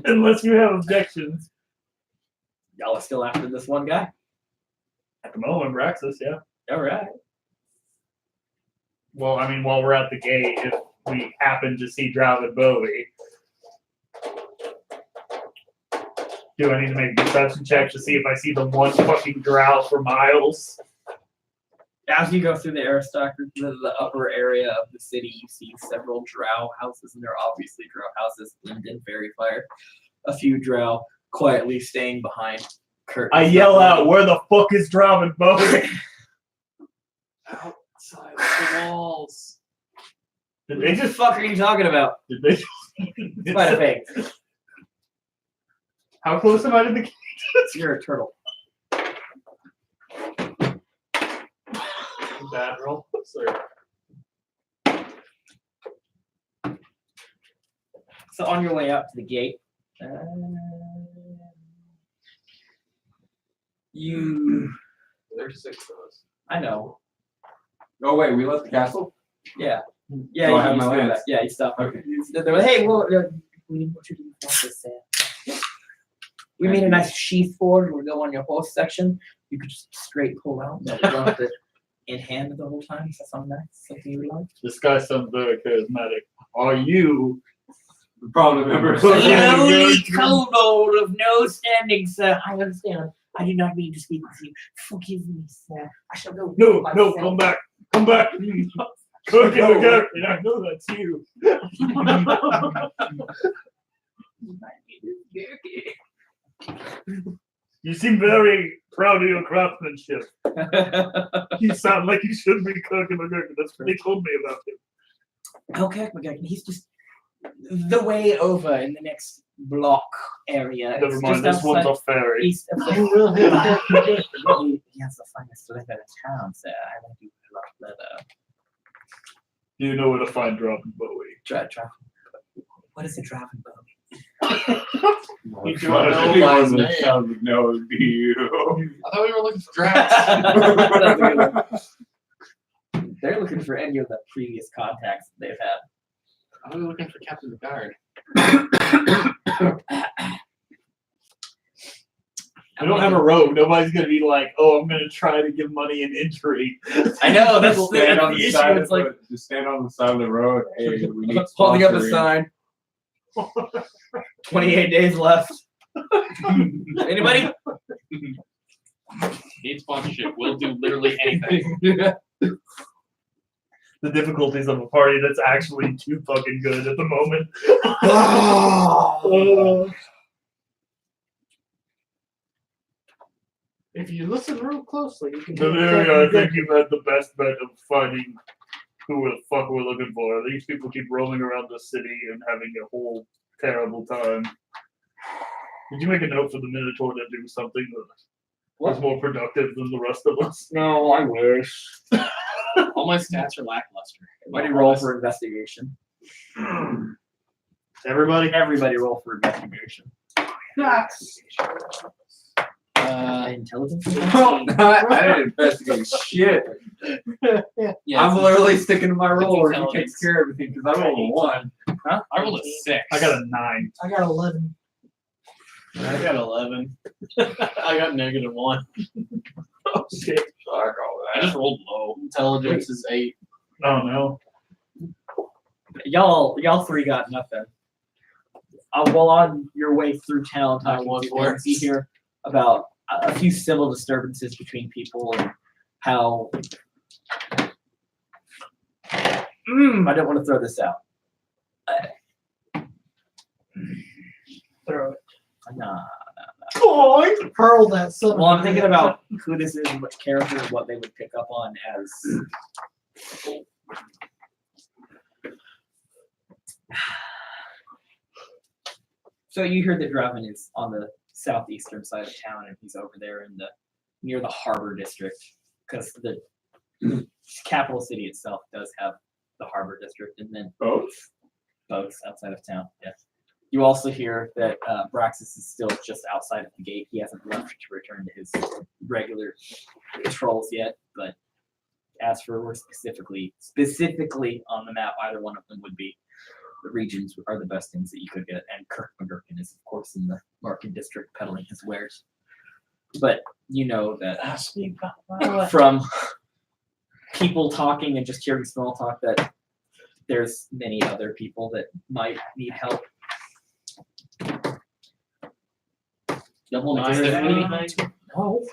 Unless you have objections. Y'all are still after this one guy? At the moment, Braxis, yeah. Alright. Well, I mean, while we're at the gate, if we happen to see Draven Bowie, do I need to make a perception check to see if I see the one fucking drow for miles? As you go through the aristocracy, the upper area of the city, you see several drow houses, and they're obviously drow houses lived in fairy fire. A few drow quietly staying behind curtains. I yell out, where the fuck is Draven Bowie? Outside the walls. Did they What the just fuck are you talking about? did they Spider fake. How close am I to the gate? You're a turtle. Bad roll. Sorry. So on your way out to the gate, you, There's 6 of us. I know, Oh wait, we left the castle. yeah, So yeah, I have you my still lance. that. Yeah, you stopped. Okay. They were, hey, well, we need what you do with this. We made a nice sheath for it. We'll go on your horse section. You could just straight pull out. No, you don't have to in hand the whole time. Is that something nice? Something you would like? This guy sounds very charismatic. Are you? Probably remember. kobold of no standing, sir. I understand. I did not mean to speak with you. Forgive me, sir. I shall go. No, myself. come back. Come back. Cook in the garden. I know that's you. You seem very proud of your craftsmanship. You sound like you should be cooking the garden. That's what they told me about him. Okay, McGregor. He's just the way over in the next block area. Never It's mind, just this one's outside a fairy. east of You will hit that. he has the finest leather in town, sir. I like you a lot of leather. Do you know where to find Draven Bowie? What is a Draven Bowie? You do Well, know Anyone my that name. sounds like no, it'd be you. I thought we were looking for drafts. That's a good one. They're looking for any of the previous contacts that they've had. I was looking for Captain Guard. We don't have a rogue. Nobody's gonna be like, "Oh, I'm gonna try to give money in injury." I know that's Stand on the the issue. side It's of like the, just stand on the side of the road. Hey, we need holding up a sponsoring. sign. 28 days left. Anybody? Need sponsorship. We'll do literally anything. The difficulties of a party that's actually too fucking good at the moment. If you listen real closely, you can So hear there, I Captain think you've had the best bet of finding who the fuck we're looking for. These people keep roaming around the city and having a whole terrible time. Did you make a note for the Minotaur to do something? was more productive than the rest of us. No, I wish. All my stats are lackluster. Everybody roll for investigation. Everybody? Everybody roll for investigation. Intelligence? Well, I didn't investigate shit. Yeah, I'm literally sticking to my roll where he intelligence. takes care of everything because I rolled a 1. I rolled a 6. I got a 9. I got 11. I got 11. I got -1. Oh shit. I just rolled low. Intelligence is 8. Oh no. Y'all three got nothing. While on your way through town talking was to people, worse. you hear about a few civil disturbances between people and how I don't want to throw this out. Throw it. Nah. Hurl that son. Well, I'm thinking about who this is and which character and what they would pick up on as. So you heard that Draven is on the southeastern side of town, and he's over there in the near the harbor district, because the capital city itself does have the harbor district, and then boats outside of town. Yes. You also hear that Braxis is still just outside of the gate. He hasn't left to return to his regular patrols yet. But as for where specifically on the map, either one of them would be. The regions are the best things that you could get, and Kirk McGurkin is, of course, in the market district peddling his wares. But you know that from people talking and just hearing small talk that there's many other people that might need help. Double Like, is 9. there any- No.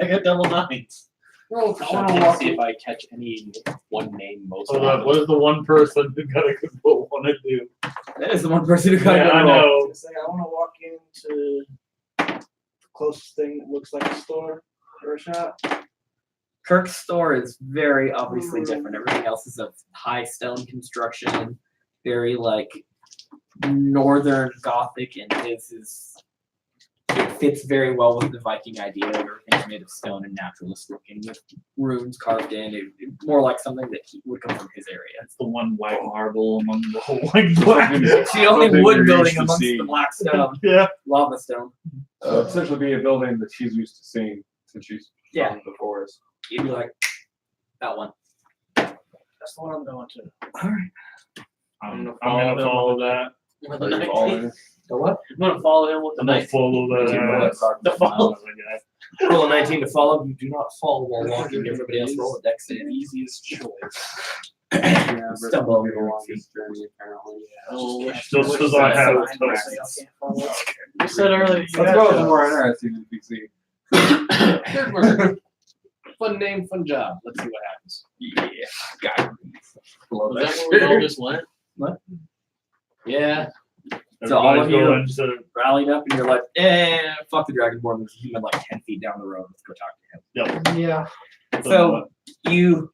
I got double 9s. Roll I wanna perception to walk see in- if I catch any one name most Hold on, often. what is the one person who got a good want to do? That is the one person who got Yeah, a I good roll. know. Say, I want to walk into the closest thing that looks like a store or a shop. Kirk's store is very obviously different. Everything else is of high stone construction, very like northern Gothic, and his is it fits very well with the Viking idea. Everything's made of stone and naturalist looking, with runes carved in. More like something that would come from his area. It's the one white marble among the whole white black. It's the only Something wood you're building used to amongst seeing. the black stone, Yeah. lava stone. Essentially be a building that she's used to seeing since she's Yeah. from the forest. You'd be like, that one. That's the one I'm going to. I'm gonna follow that. With Are the you following 19. it? The what? I'm gonna follow him with the I'm gonna 19. follow that. The follow. Roll a 19 to follow. You do not follow while walking. Everybody else roll a dex save. Easiest choice. Yeah, but Stumble over it'll be the your longest journey apparently. Oh, Just because I have I it. can't follow. you said earlier you Let's had go with the to- more interesting NPC. Third murder. Fun name, fun job. Let's see what happens. Yeah, got Was that where we all just went? Yeah. So all of Everybody's you- going to Rallied up, and you're like, fuck the Dragonborn. There's a human like 10 feet down the road. Let's go talk to him. Yeah. So you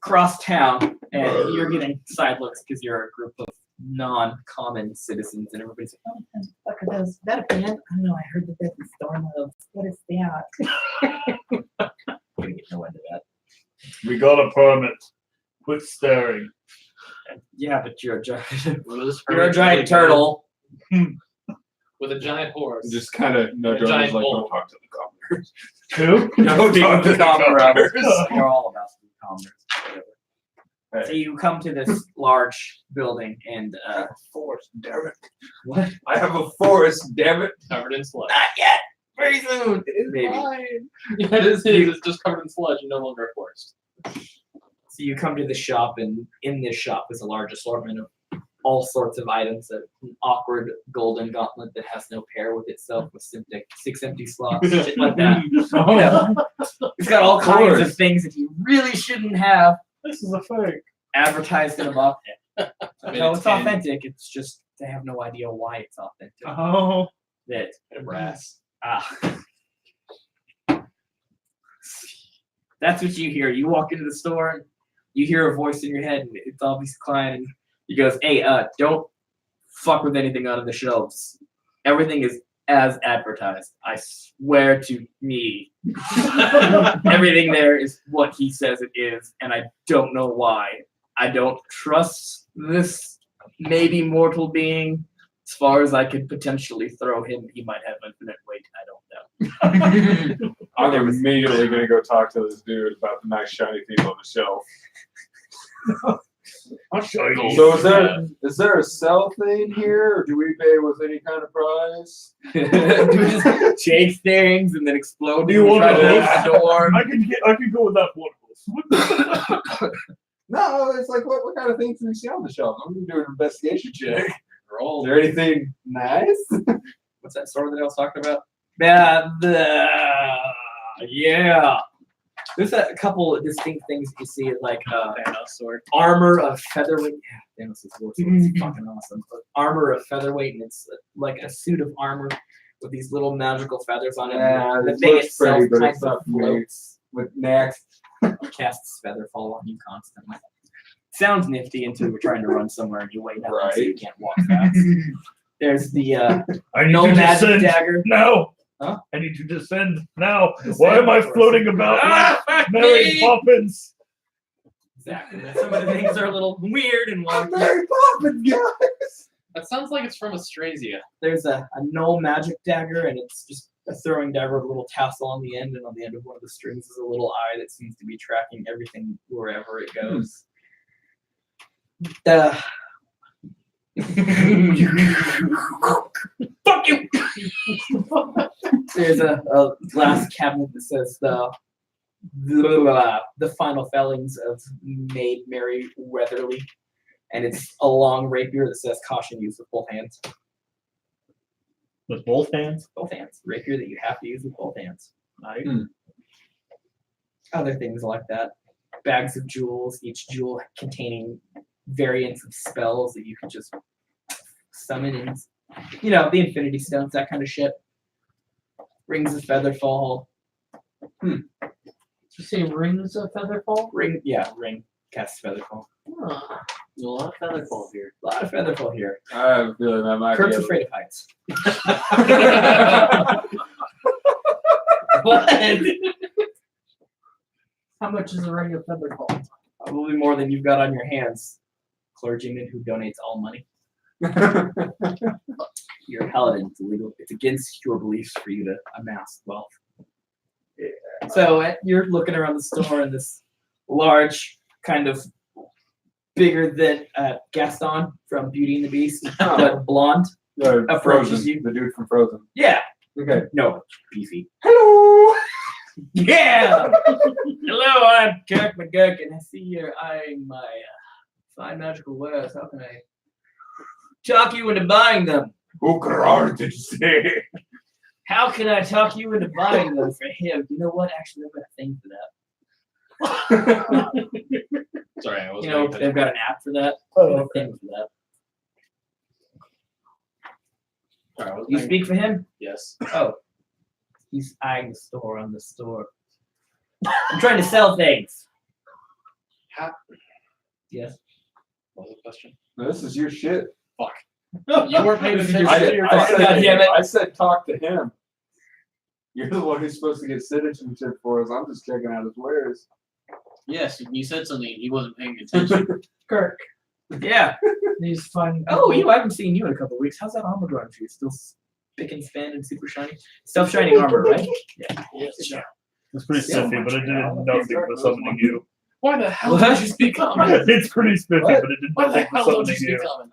cross town, and you're getting side looks because you're a group of non-common citizens, and everybody's like, Oh, what the fuck is that a band? I don't know. I heard that there's a storm of. What is that? I'm gonna get no end of that. we got a permit. Quit staring. Yeah, but you're a giant. What is You're a giant turtle. With a giant horse. Just kind of nudge A on giant his like, bull. don't talk to the commoners. Who? Don't talk to the commoners. You're all about the commoners. Whatever. So you come to this large building, and Forest, damn it. what? I have a forest, damn it. covered in sludge. Not yet. Very soon. Maybe. Yeah, it is. It's just covered in sludge and no longer a forest. So you come to the shop, and in this shop is a large assortment of all sorts of items. An awkward golden gauntlet that has no pair with itself, with six empty slots, shit like that. It's got all kinds of things that you really shouldn't have This is a fake. advertised in a box. I mean, No, it's 10 authentic. It's just they have no idea why it's authentic. Oh. That and a brass. That's what you hear. You walk into the store, and you hear a voice in your head, and it's obviously Klien, and he goes, "Hey, don't fuck with anything out of the shelves. Everything is as advertised. I swear to me, everything there is what he says it is, and I don't know why. I don't trust this maybe mortal being. As far as I could potentially throw him, he might have infinite weight. I don't know. I'm immediately gonna go talk to this dude about the nice shiny things on the shelf. So is there a sell thing here, or do we pay with any kind of prize? Do we just change things and then explode? Do you want try to to open the door? I could go with that one. No, it's like what kind of things do we see on the shelf? I'm gonna do an investigation check. Roll. Is there anything nice? What's that sword that I was talking about? Yeah. There's a couple of distinct things you see, like Thanos sword. armor of featherweight. Yeah, Thanos' war sword is fucking awesome. But armor of featherweight, and it's like a suit of armor with these little magical feathers on it. Yeah, the it thing looks itself pretty, but kind it's of not for me. floats. With next. Casts featherfall on you constantly. Sounds nifty until you're trying to run somewhere and you wait out so you Right. can't walk fast. There's the I need no to magic descend dagger. now. Huh? I need to descend now. Descend, Why am I of course. floating about like Mary Poppins? Exactly. Some of the things are a little weird and wonky. Mary Poppins, guys. That sounds like it's from Australia. There's a no magic dagger, and it's just a throwing dagger with a little tassel on the end, and on the end of one of the strings is a little eye that seems to be tracking everything wherever it goes. Fuck you! There's a glass cabinet that says the final failings of Maid Mary Weatherly, and it's a long rapier that says caution use with both hands. With both hands? Both hands. Rapier that you have to use with both hands. Nice. Other things like that. Bags of jewels, each jewel containing variants of spells that you can just summon in. You know, the Infinity Stones, that kind of shit. Rings of Featherfall. Did you say rings of featherfall? Ring, casts Featherfall. Huh. There's a lot of featherfall here. A lot of Featherfall here. I have a feeling that might Kirk's be afraid of heights. What? How much is a ring of featherfall? Probably more than you've got on your hands. Clergyman who donates all money. You're a paladin. It's illegal. It's against your beliefs for you to amass wealth. So you're looking around the store, and this large, kind of bigger than Gaston from Beauty and the Beast, but blonde. Approaches Frozen, you. the dude from Frozen. Yeah. Okay. No, beefy. Hello. Yeah. Hello, I'm Kirk McGurk, and I see you're eyeing my fine magical wares. How can I talk you into buying them? Who did you say? How can I talk you into buying them for him? You know what? Actually, I've got a thing for that. Sorry, I was. You know, they've got an app for that. Oh, A thing for that. Sorry, I was You speak for him? Yes. Oh. He's eyeing the store on the store. I'm trying to sell things. How? Yes. What was the question? This is your shit. Fuck. You weren't paying attention I, to your I, said, God damn it. I said talk to him. You're the one who's supposed to get citizenship for us. I'm just checking out his wares. Yes, you said something. He wasn't paying attention. Kirk, Yeah. these fun. Oh, I haven't seen you in a couple of weeks. How's that armor going for you? Still spick and span and super shiny? Self-shining armor, right? Yeah. Yeah. It's pretty spiffy, but it did nothing for summoning you. Why the hell Well, did how'd you speak common? It's pretty spiffy, What? but it did Why the nothing for hell don't summoning you speak you. common?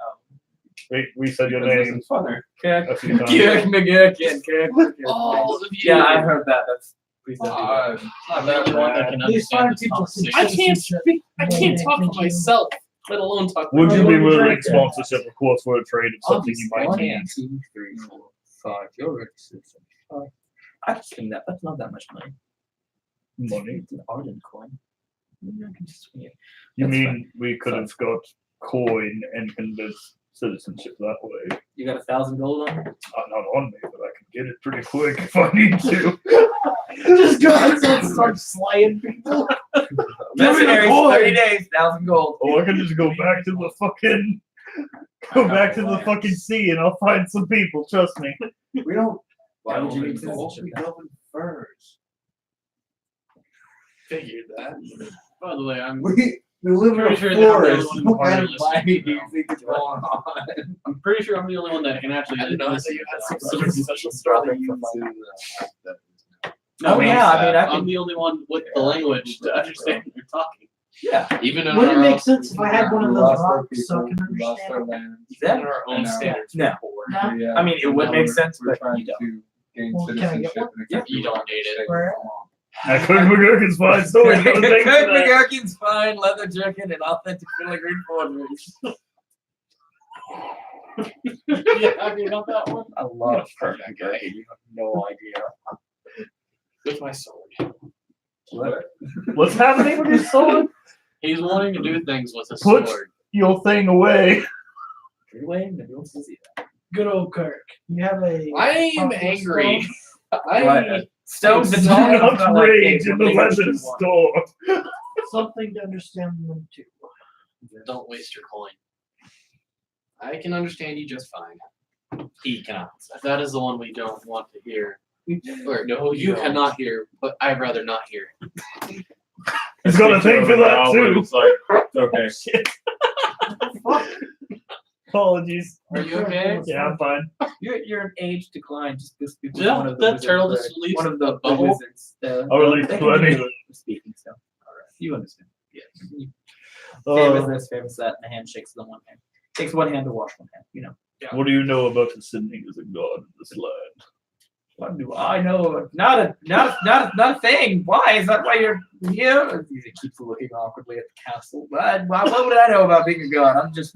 We said your Because this name is funner. Kirk. a few times. Kirk McGurk. Kirk. All of you. Yeah, I heard that. That's please don't do that. I'm the only one that can These understand fine this people see conversation. I can't citizenship. speak. I can't Yeah, talk thank for you. myself, let alone talk. Would you What be would you willing drink then? sponsorship, of course, for a trade of something you might One, need? 2, 3, 4, 5. You're ready, citizen. I can swing that. That's not that much money. Money? It's an Arden coin. I can just swing it. You That's mean we could have got coin and convinced citizenship that way? You got 1,000 gold on it? Not on me, but I can get it pretty quick if I need to. Just go outside and start slaying people. Mercenaries, coin. 30 days, 1,000 gold. Or I can just go back to the fucking sea and I'll find some people, trust me. We don't Why would you Delve need in gold? citizenship? We then? go in furs. Figured that. By the way, I'm We live in a Pretty sure that I'm the forest. only one in the What kind party of listening mining to do you them. think is going on? I'm pretty sure I'm the only one that can actually I didn't know that listen you to had them. some sort of special Probably starting for using, No, Oh, yeah, I mean, I I'm can. the only one with the language to understand what you're talking. Yeah. even in Wouldn't it our make own, sense if I had one of we those lost our rocks so I people, can we lost our understand? land. even in our own And, standards, no. we're poor. Huh? Yeah, I mean, it would now make we're- sense, we're but trying you don't. to gain Well, can I get citizenship one? in a Yeah. country You don't where need it. it's Where? I couldn't McGurkin's fine story. No thanks for Kirk that. McGurkin's fine, leather jacket, and authentic filigree forgeries. Yeah, have you got that one? I love Kirk McGurkin. You have no idea. With my sword. What? What's happening with his sword? He's wanting to do things with a Put- sword. Your thing away. Anyway, maybe we'll see that. Good old Kirk. You have a. I am Populous angry. stone? I Stone's Do been talking about not like, rage hey, in the what makes leather you want? store. Something to understand them too. Don't waste your coin. I can understand you just fine. He cannot. That is the one we don't want to hear. Or no, You don't. cannot hear, but I'd rather not hear. He's got a thing for that too. It's like, okay. Shit. Apologies. Are you okay? Yeah, I'm fine. You're an age decline just because people. Yeah, one of the that wizards, turtle the- just released one of the a bubble. wizards. I'll release they plenty. can do the speaking so. All right, you understand. Yes. Famous this, famous that, and the hand shakes the one hand. Takes one hand to wash one hand. You know. What do you know about ascending as a god in this land? What do I know? Not a thing. Why? Is that why you're here? He keeps looking awkwardly at the castle. What would I know about being a god? I'm just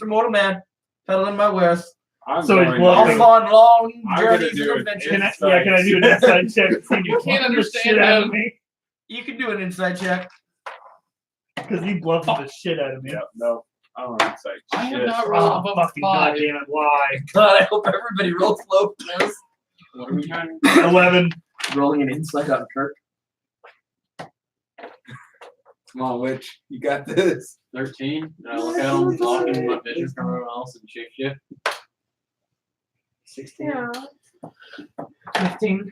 a mortal man, peddling my wares. I'm So he's going bluffing. Off on long I'm gonna journeys do and it. adventures. Can I do an inside check? You can't understand out of him. me You can do an insight check. because he bluffed the shit out of me. Yeah, no. I don't want to say I have shit. not rolled above fucking 5. goddamn it! Why? God, I hope everybody rolls low for this. What are we trying to 11. Rolling an insight on Kirk. Come on, Witch. You got this. 13. And I look at him, blocking my vision from everyone else, and shape shift. 16. 15.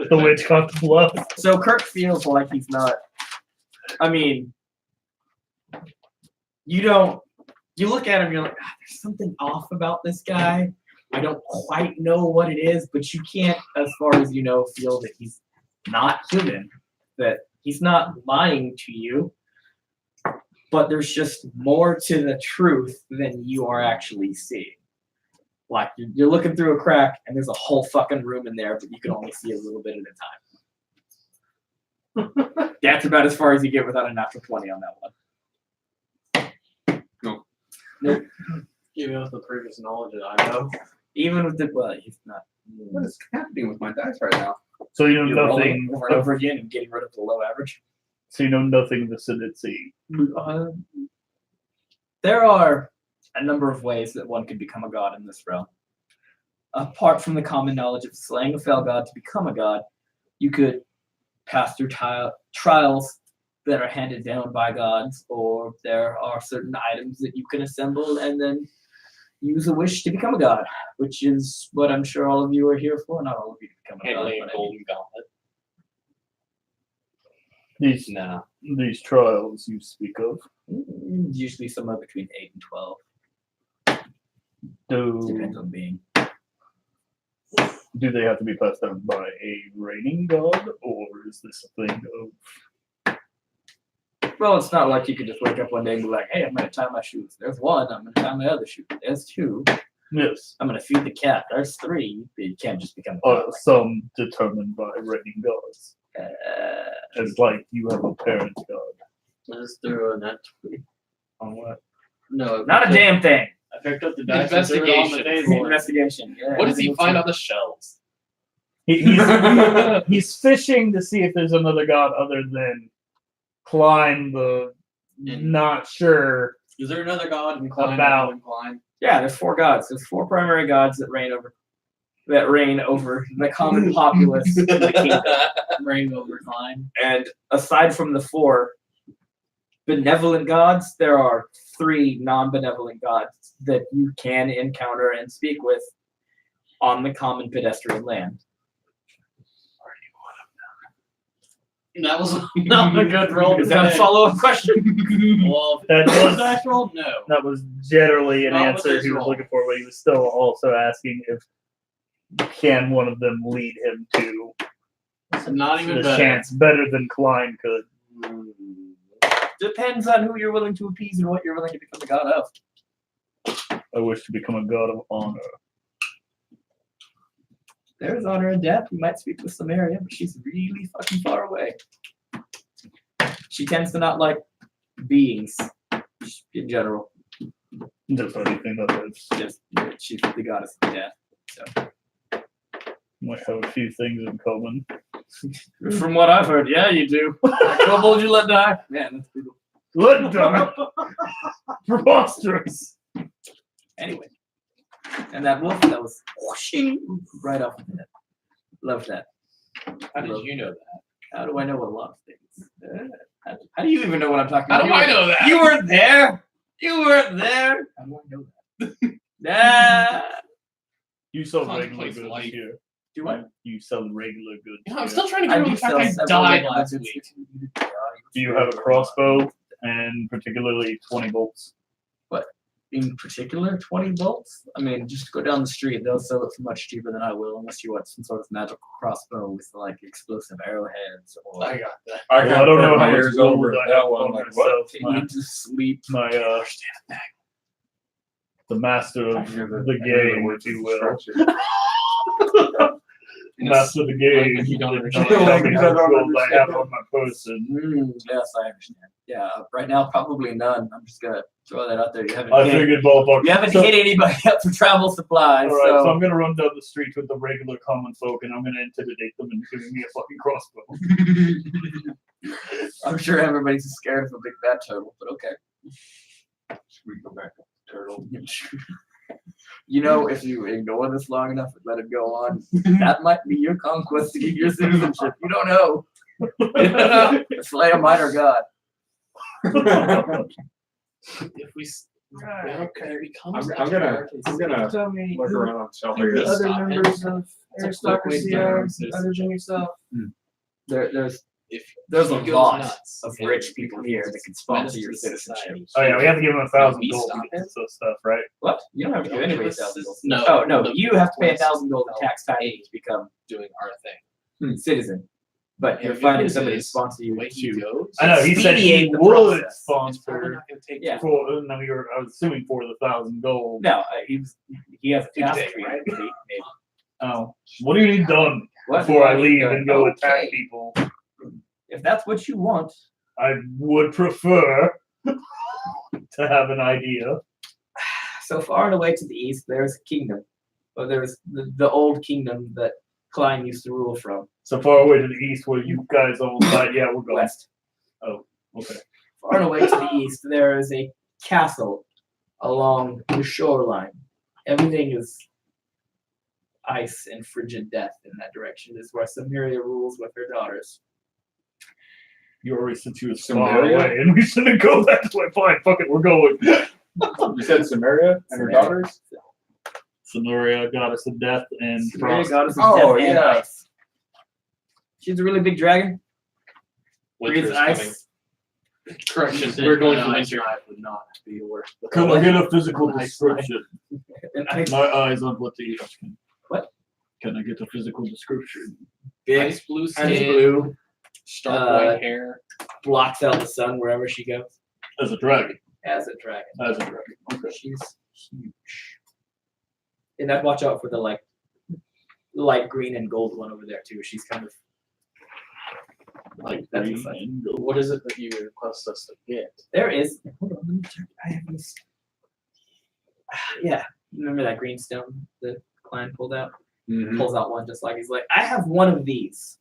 The witch caught the bluff. So Kirk feels like he's not. I mean, you don't. You look at him, you're like, there's something off about this guy. I don't quite know what it is, but you can't, as far as you know, feel that he's not human, that he's not lying to you. But there's just more to the truth than you are actually seeing. Like you're looking through a crack, and there's a whole fucking room in there, but you can only see a little bit at a time. That's about as far as you get without a natural 20 on that one. Even with the previous knowledge that I know. Even with the he's not. What is happening with my dice right now? So you know You're rolling nothing. over and over again and getting rid of the low average. So you know nothing of the ascendancy. There are a number of ways that one could become a god in this realm. Apart from the common knowledge of slaying a fell god to become a god, you could pass through trials that are handed down by gods, or there are certain items that you can assemble and then use a wish to become a god, which is what I'm sure all of you are here for. Not all of you to become a god, handling a but I mean, golden gauntlet? These Nah. these trials you speak of, usually somewhere between 8 and 12. Depends on being. Do they have to be passed down by a reigning god, or is this a thing of Well, it's not like you could just wake up one day and be like, hey, I'm going to tie my shoes. There's one. I'm going to tie my other shoe. There's two. yes, I'm going to feed the cat. There's three. You can't just become a god. some determined by reigning gods? It's like you have a parent god. Let's do a net. On what? No. Not a damn thing. I picked up the dice and threw it on the Investigation. table. Investigation. Yeah, What does he everything find looks on the shelves? He's fishing to see if there's another god other than Klein, the not sure. Is there another god in Klein? About- other than Klein? Yeah, there's 4 gods. There's 4 primary gods that reign over the common populace of the kingdom. Reign over Klein. And aside from the 4 benevolent gods, there are 3 non-benevolent gods that you can encounter and speak with on the common pedestrian land. That was not a good roll. Is that a follow-up question? Well, That was- dice roll? No. That was generally an Not with answer this he was roll. looking for, but he was still also asking if can one of them lead him to Not even the better. chance better than Klein could. Depends on who you're willing to appease and what you're willing to become the god of. I wish to become a god of honor. There's honor and death. We might speak with Samaria, but she's really fucking far away. She tends to not like beings in general. Just anything that is. Just she's the goddess of death. So Might have a few things in common. from what I've heard, yeah, you do. Kobold, you let die. Man, that's brutal. Let die! Preposterous! Anyway, and that wolf that was whooshing right off the head. Love that. How did you know that? How do I know a lot of things? How do you even know what I'm talking How about? do I know that? You weren't there. You weren't there. How do I know that? Nah. You sell Contemplates regular goods life. here. Do what? You sell regular goods. You know, I'm here. still trying to I get over do the fact sell I several died regular last goods. week. Do you have a crossbow and particularly 20 bolts? In particular, 20 bolts? I mean, just go down the street. They'll sell it for much cheaper than I will, unless you want some sort of magical crossbow with like explosive arrowheads or I got that. I Well, I don't know how much ears gold over I that have one. on Like, what? myself. you need to sleep. My the master of the game, if you will. Master of the game. Like, you don't did understand. not tell me Like, how I don't much gold I have understand. on my person. Yes, I understand. Yeah, right now probably none. I'm just gonna throw that out there. You haven't I hit, figured ballpark. you haven't So- hit anybody up for travel supplies. All right, so so I'm gonna run down the street with the regular common folk, and I'm gonna intimidate them into giving me a fucking crossbow. I'm sure everybody's scared of a big bad turtle, but okay. Should we go back to the turtle? You know, if you ignore this long enough and let it go on, that might be your conquest to get your citizenship. You don't know. Slay a minor god. If we Okay. becomes I'm gonna Tell me look who around on shelf. Maybe the other stop it. members of It's a quick way to aristocracy get are, our citizens. other than yourself. There's if There's a he goes lot nuts of and rich people here that can sponsor your menace to citizenship. society, Oh yeah, we have to give them 1,000 We gold to stop get it? this stuff, right? What? You don't have to give Don't anybody give us 1,000 this- gold. no, Oh no, the you have to pay points 1,000 gold in tax paid to become doing our thing. citizen. But Yeah, you're the finding difference somebody to is sponsor you When he to goes, I know he said he Expedite the would process. it's probably sponsor not going to take Yeah. for. No, I was assuming for the 1,000 gold. No, he has a task Today, for you, right? maybe. Oh, what do you need done What before do I need leave done? and go Okay. attack people? If that's what you want, I would prefer to have an idea. so far and away to the east, there's a kingdom. Well, there's the old kingdom that Klein used to rule from. So far away to the east, where you guys all like, yeah, we're going. West. Okay. Far and away to the east, there is a castle along the shoreline. Everything is ice and frigid death in that direction. This is where Samaria rules with her daughters. You already said you were far Samaria? away, and we shouldn't go that way. Fine, fuck it, we're going. You said Samaria and her Samaria. daughters? Samaria, goddess of death and Samaria, frost. goddess of Oh, death and yeah. ice. She's a really big dragon. winter's Breathes coming. ice. Correction, Said we're going for an winter. ice knife would not be worth the Can I get a physical Nice. description? And ice. My eyes on what to eat. What? Can I get a physical description? Big, Ice blue ice skin, blue, stark white hair. blocks out the sun wherever she goes. As a dragon. As a dragon. As a dragon. Okay. She's huge. And I'd watch out for the like light green and gold one over there too. She's kind of Like That's green exciting. and gold. What is it that you request us to get? there is. Hold on, let me check. I have this. Yeah, remember that green stone that Klein pulled out? Mm-hmm. Pulls out one just like he's like, I have one of these.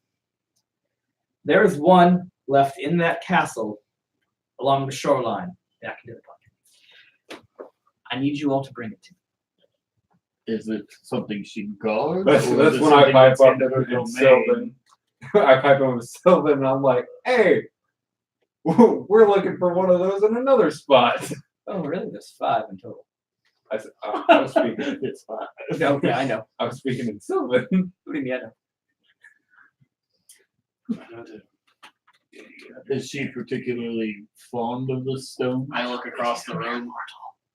There is one left in that castle along the shoreline. Back into the pocket. I need you all to bring it to me. Is it something she guards? That's or that's is it when I something pipe that's up in her with domain? Sylvan. I pipe up with Sylvan and I'm like, hey, we're looking for one of those in another spot. Oh, really? There's 5 in total. I was speaking. It's fine. No, yeah, I know. I was speaking in Sylvan. What do you mean? I know. Is she particularly fond of the stone? I look across the room.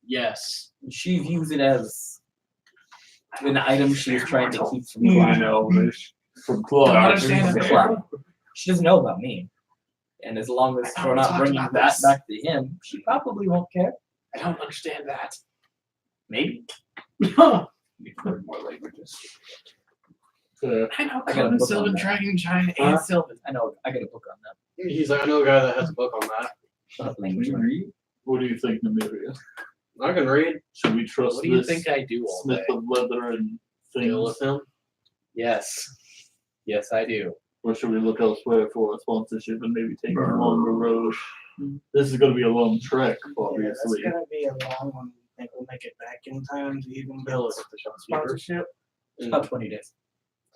Yes. She views it as an item she is trying to keep from I Klein. know. From I Claude. understand that. Klein. She doesn't know about me. And as long as we're not bringing that back to him, she probably won't care. I don't understand that. Maybe. You've heard more languages. I know I got a Conan, book on Sylvan, that. Dragon, Giant, and Sylvan. I know. I got a book on that. He's like, I know a guy that has a book on that. Language. What do you think, Namiria? I can read. Should we trust What do you this think I do all smith day? of leather and Deal things? with him. Yes. Yes, I do. Or should we look elsewhere for a sponsorship and maybe take a longer road? This is going to be a long trek, obviously. Yeah, that's gonna be a long one. I think we'll make it back in time to even He'll build look at the shopkeeper. sponsorship. About 20 days.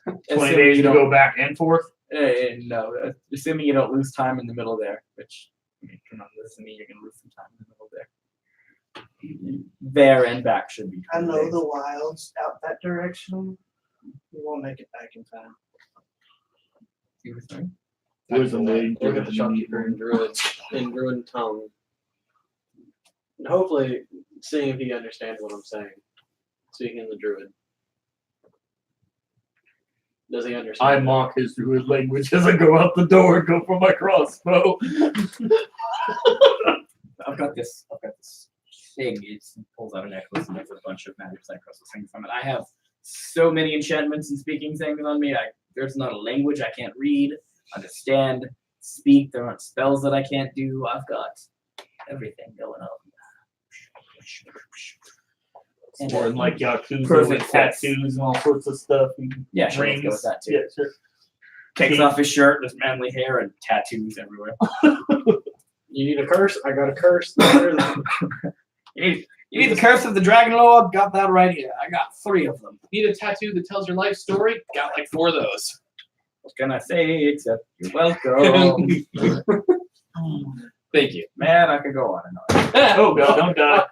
20 Assuming days you to don't- go back and forth? No, assuming you don't lose time in the middle there, which, I mean, if you're not listening, you're going to lose some time in the middle there. There and back should be. I 20 know days. the wilds out that direction. We won't make it back in time. You were saying? Where's the lady? Look at the shopkeeper in Druid tongue. And hopefully, seeing if he understands what I'm saying. Speaking in the Druid. Does he understand? I mock his druid language as I go out the door and go for my crossbow. I've got this thing. It pulls out a necklace and there's a bunch of magic that crystals hanging from it. I have so many enchantments and speaking things on me. There's not a language I can't read, understand, speak. There aren't spells that I can't do. I've got everything going on. And, Or in like Yakuza Perfect with fits. tattoos and all sorts of stuff. And yeah, sure, let's rings. go with that too. Yeah, sure. Takes off his shirt, there's manly hair and tattoos everywhere. You need a curse? I got a curse. You need the curse of the Dragon Lord? Got that right here. I got 3 of them. Need a tattoo that tells your life story? Got like 4 of those. What can I say except you're welcome? Thank you. Man, I could go on and on. Oh god, don't die.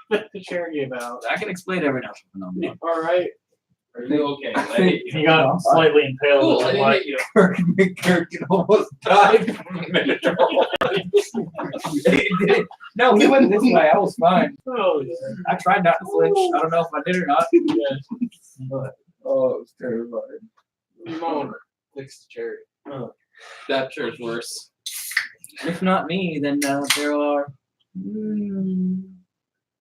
the chair gave out. I can explain every natural phenomenon. All right. Are you okay? Lenny? He got slightly impaled. Cool, with I the didn't light. hit you. Kirk almost died from a minute. No, we went this way. I was fine. Oh, I tried not to flinch. I don't know if I did or not. But Oh, it was terrifying. Moan. Fix the chair. That chair's worse. if not me, then there are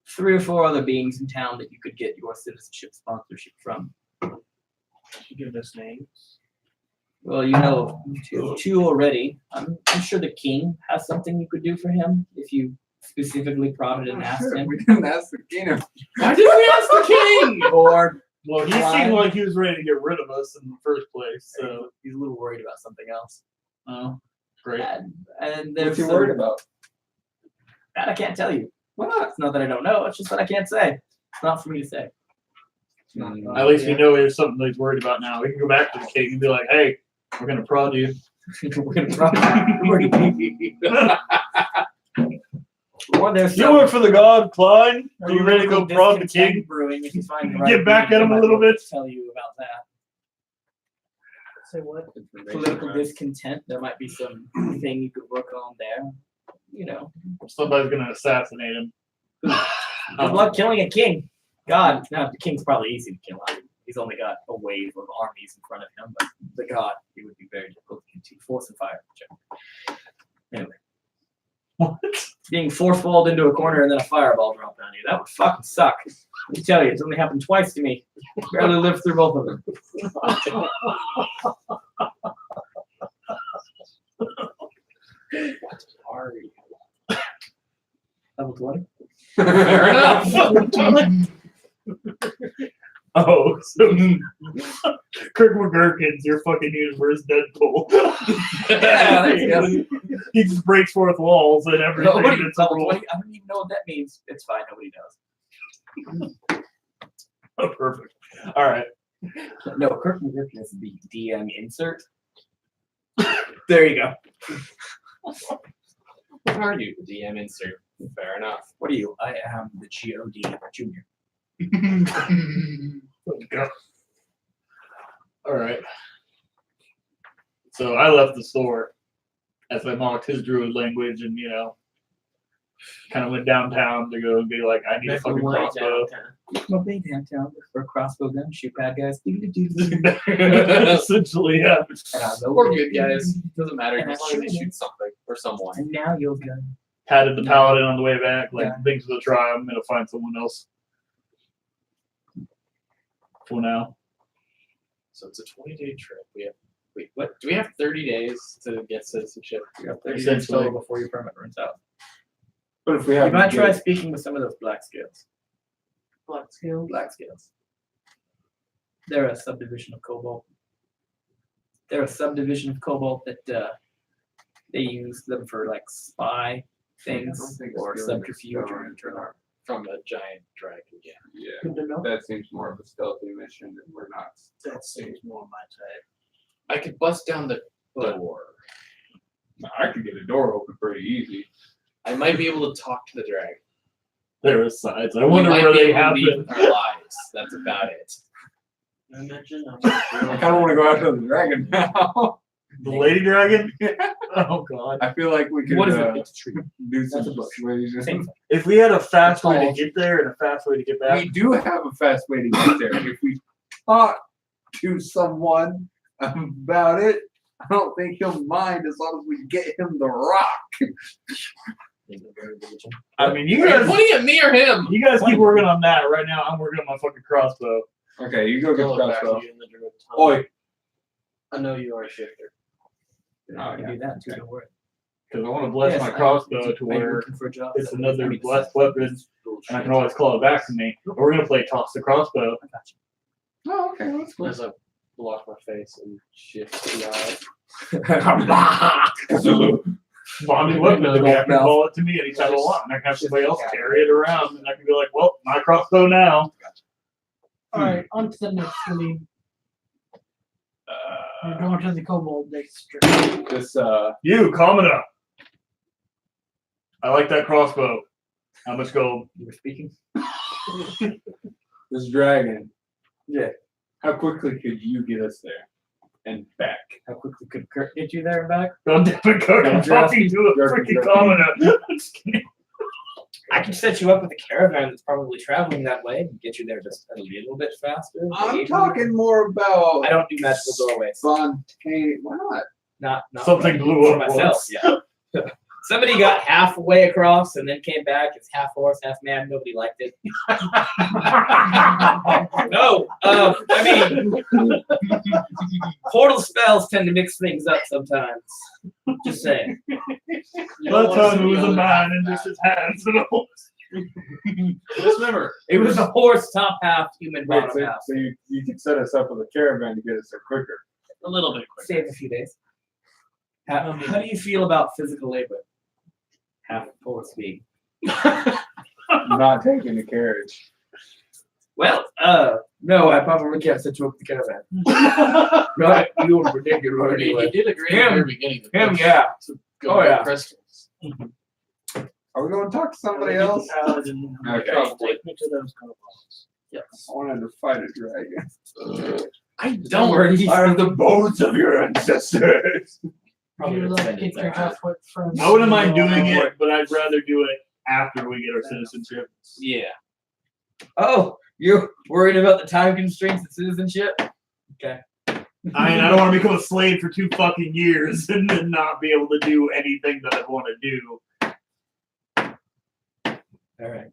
3 or 4 other beings in town that you could get your citizenship sponsorship from. You give us names. Well, you know, 2 already. I'm sure the king has something you could do for him if you specifically prodded and asked Sure, him. we didn't ask the king. Why did we ask the king? Or Well, he Why? seemed like he was ready to get rid of us in the first place. So, he's a little worried about something else. oh, great. And there's What's he some- worried about? that I can't tell you. Why not? It's not that I don't know. It's just that I can't say. It's not for me to say. At least we know there's something that he's worried about now. We can go back to the king and be like, hey, we're going to prod you. We're gonna probably. Or there's You some work for the god, Klein? Are you ready to go political prod the discontent king? brewing if you find the Get right back being, at him I a might little be able bit? to Tell you about that. Say what? Political discontent. There might be some thing you could work on there. You know, Somebody's going to assassinate him. good luck killing a king. God, now the king's probably easy to kill. He's only got a wave of armies in front of him, but the god, it would be very difficult to force and fire. Anyway. What? Being force-walled into a corner and then a fireball dropped on you. That would fucking suck. Let me tell you, it's only happened twice to me. Barely lived through both of them. What are you? Level 20? Fair enough. Oh, so Kirk McGurkin's your fucking universe Deadpool. Yeah, there you go. He just breaks fourth walls and everything. Nobody It's a level rule. 20. I don't even know what that means. It's fine. Nobody knows. Oh, perfect. All right. No, Kirk McGurkin is the DM insert. There you go. What are you, the DM insert? Fair enough. What are you? I am the God Junior. All right. So I left the store as I mocked his druid language, and kind of went downtown to go be like, I need a fucking crossbow. Well, they downtown for a crossbow gun, shoot bad guys. Essentially, yeah. We're good guys. Doesn't matter as long as they shoot something or someone. And now you're good. Patted the paladin on the way back, like things to try. I'm gonna find someone else. For now. So it's a 20-day trip. Wait, what? Do we have 30 days to get citizenship? You got 30 days Essentially. total before your permit runs out. But if we You have might try speaking with some of those black scales. Black scale. Black scales. They're a subdivision of Cobalt. They're a subdivision of Cobalt that they use them for like spy things or subterfuge or internal. From a giant dragon. Yeah. Yeah, Good to know. that seems more of a stealthy mission, and we're not. That seems more my type. I could bust down the door. I could get a door open pretty easy. I might be able to talk to the dragon. There are sides. I We wonder might where be they able to have leave them. with our lives. That's about it. I mentioned. I kind of want to go after the dragon now. The lady dragon? Oh god. I feel like we could What is it? It's a tree. do some That's a bush. persuasion. Same thing. If we had a fast way to get there and a fast way to get back, We do have a fast way to get there. If we talk to someone about it, I don't think he'll mind as long as we get him the rock. I mean, you Are you guys, pointing at me or him? you guys keep working on that. Right now, I'm working on my fucking crossbow. Okay, you go get the Go back crossbow. to you in the druid tunnel. Oi. I know you are a shifter. I can do that too. Don't worry. Because I want to bless Yes, my I- crossbow to Are you where looking for a job? it's I another mean, blessed weapon, and I can always call it back to me. But we're gonna play toss the crossbow. I got Oh, okay, that's cool. As I block my face and shift the eye. Bonded weapon. The guy can call it to me anytime I want, and I can have somebody else carry it around, and I can be like, "Well, my crossbow now." All right, on to the next lead. We're going to the Cobalt district. This You, Commodore. I like that crossbow. How much gold? You were speaking. this dragon. Yeah. How quickly could you get us there and back? How quickly could Kurt get you there and back? Don't dip a cook. I'm talking to a freaking Commodore. I'm just kidding. I can set you up with a caravan that's probably traveling that way and get you there just a little bit faster. I'm maybe. talking more about I don't do magical doorways. spontaneous. Why not? Not Something for- blew for up myself. once. Yeah. Somebody got halfway across and then came back. It's half horse, half man. Nobody liked it. No, I mean, portal spells tend to mix things up sometimes. Just saying. That time it was a man and just his hands and all. Just remember, It was a horse top half, human Wait, bottom so, half. so you could set us up with a caravan to get us there quicker. a little bit quicker. Save a few days. How do you feel about physical labor? Half full speed. Not taking the carriage. Well, no, I probably can't set you up with the caravan. Right, you were ridiculous He anyway. did agree at the very beginning. to Him, push yeah. to go Oh, get yeah. crystals. Are we going to talk to somebody else? Okay. Take me to those Cobalts. Yes. I wanted to fight a dragon. I Don't don't. worry. I have the bones of your ancestors. Probably You would like spend it kick your there. halfway from. I wouldn't mind doing it, but I'd rather do it after we get our citizenship. Yeah. Oh, you're worried about the time constraints of citizenship? Okay. I mean, I don't want to become a slave for 2 fucking years and then not be able to do anything that I want to do. All right.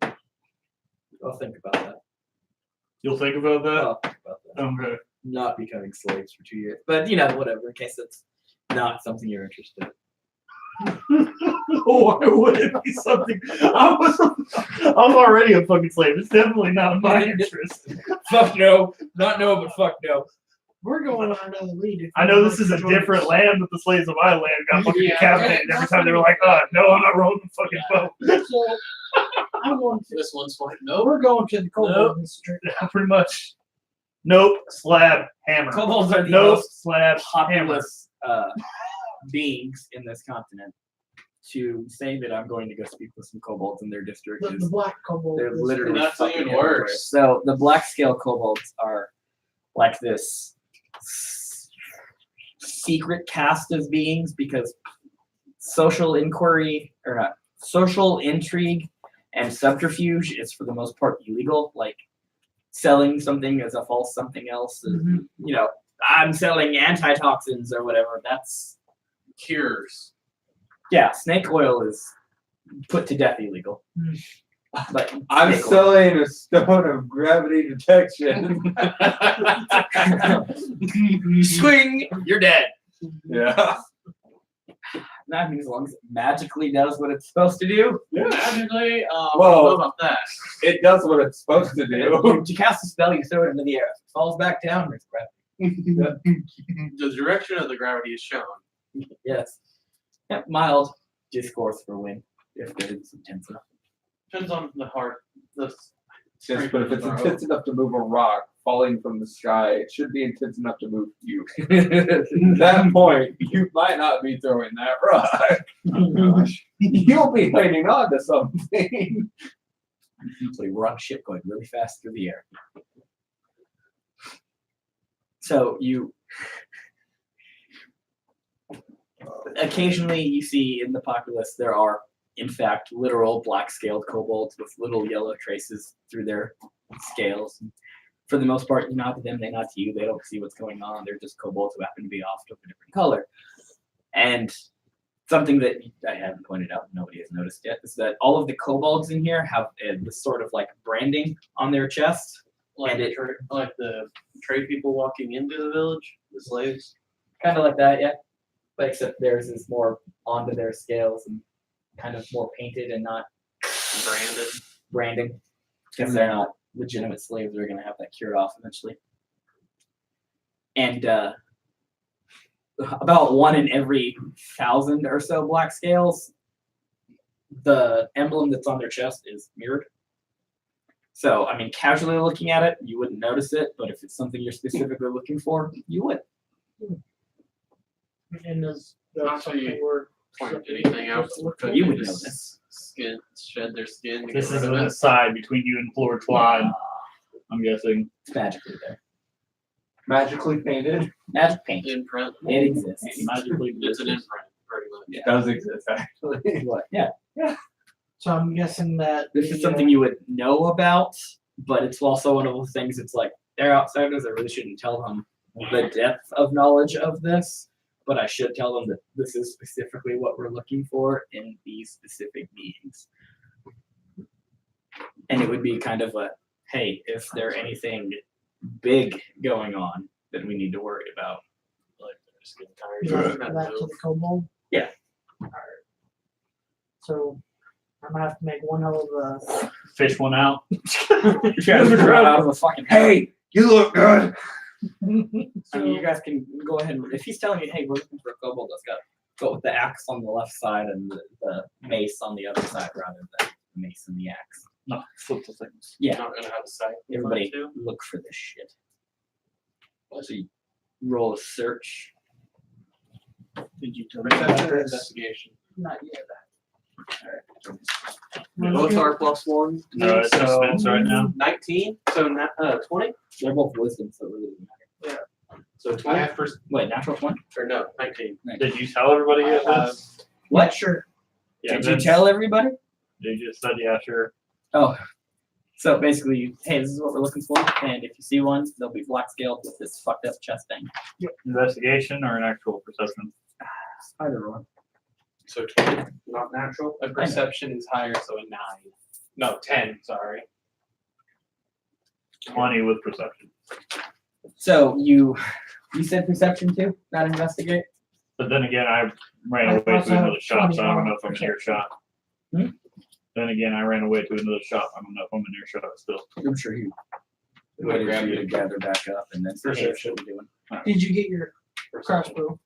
I'll think about that. You'll think about that? I'll think about that. Okay. Not becoming slaves for 2 years. But, whatever, in case it's not something you're interested in. Why would it be something? I'm already a fucking slave. It's definitely not in my interest. Fuck no. Not no, but fuck no. We're going on another lead. if I you know would this like is to a join different us. land, but the slaves of my land got fucking Yeah. decapitated every time they were like, no, I'm not rolling the fucking boat. So I'm going to. This one's fine. No, No. we're going to the Cobalt Nope. district. Pretty much. Nope, slab, hammer. Kobolds are the Nope, most slab, hammer. populous beings in this continent. to say that I'm going to go speak with some kobolds in their district. The black kobold. They're is- literally That's fucking even everywhere. worse. So the black scale kobolds are like this secret caste of beings because social inquiry or not social intrigue and subterfuge is for the most part illegal. Like selling something as a false something else. Mhm. You know, I'm selling antitoxins or whatever. That's Cures. yeah. Snake oil is put to death illegal. Mm. But I'm snake oil- selling a stone of gravity detection. swing. You're dead. Yeah. That means as long as it magically does what it's supposed to do. Magically, I Whoa. don't know about that. It does what it's supposed to do. You cast a spell, you throw it into the air. If it falls back down, it's gravity. The direction of the gravity is shown. Yes. Yeah, mild discourse for wind, if it's intense enough. Depends on the heart. The Yes, but if it's intense enough to move a rock falling from the sky, it should be intense enough to move you. At that point, you might not be throwing that rock. You'll be hanging on to something. So we're on a ship going really fast through the air. So you occasionally you see in the populace there are in fact literal black-scaled kobolds with little yellow traces through their scales. For the most part, you nod to them, they nod to you. They don't see what's going on. They're just kobolds who happen to be off to a different color. And something that I haven't pointed out, nobody has noticed yet, is that all of the kobolds in here have this sort of like branding on their chest. like And it- like the trade people walking into the village, the slaves. Kind of like that, yeah. But except theirs is more onto their scales and kind of more painted and not Branded. branding. Because they're not legitimate slaves, they're going to have that cured off eventually. And about 1 in every 1,000 or so black scales, the emblem that's on their chest is mirrored. So, I mean, casually looking at it, you wouldn't notice it, but if it's something you're specifically looking for, you would. And does Not so you something where point anything out. Look You would know Just this. Skin, shed their skin. To This get is rid of an it. aside between you and Floor Clyde, I'm guessing. It's magically there. Magically painted. Magic paint. Imprint. It exists. Magically It's an delicious. imprint, pretty much. It does exist, actually. What? Yeah. So I'm guessing that This is something you would know about, but it's also one of those things. It's like they're outsiders. I really shouldn't tell them the depth of knowledge of this, but I should tell them that this is specifically what we're looking for in these specific beings. And it would be kind of a, hey, is there anything big going on that we need to worry about? Like they're just getting tired. that to the kobold. Yeah. Alright. So I'm gonna have to make one hell of a Fish one out. You guys would run out of the fucking Hey, you look good. I mean, you guys can go ahead and if he's telling you, hey, we're looking for a kobold, let's go with the axe on the left side and the mace on the other side rather than the mace and the axe. No, flip the things. Yeah, Not gonna have a sight. everybody too. look for this shit. So you roll a search. Did you tell Perception or investigation. not yet. Both are +1. No, it's so suspense right now. 19. So 20. They're both wisdom, so it really doesn't matter. So 20. Wait, natural 20? Or no, 19. Did you tell everybody I it was? What? Sure. Yeah, Did you Vince- tell everybody? They just said, yeah, sure. Oh. So basically, hey, this is what we're looking for, and if you see one, they'll be black scaled with this fucked up chest thing. Investigation or an actual perception? Either one. So 20. Not natural. A perception is higher, so a 9. No, 10, sorry. 20 with perception. So you said perception too, not investigate? But then again, I ran I away also to another have shop, so I don't know if 20 I'm in earshot. Hmm? Then again, I ran away to another shop. I don't know if I'm in earshot still. I'm sure he waited for you to gather back up and then say, hey, what are we doing? Did you get your crossbow?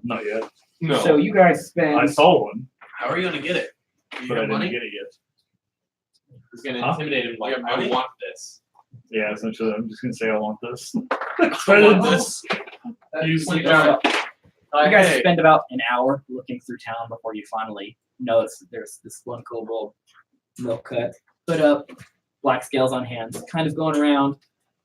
Not yet. No. So you guys spend I saw one, How are you gonna get it? Do you but I have didn't money? get it yet. He's gonna Huh? intimidate him like, You have I money? want this. Yeah, essentially, I'm just gonna say I want this. I want this. Use You the got it. you guys Hey, spend about an hour looking through town before you finally notice there's this one kobold, milk cut, hood up, black scales on hands, kind of going around,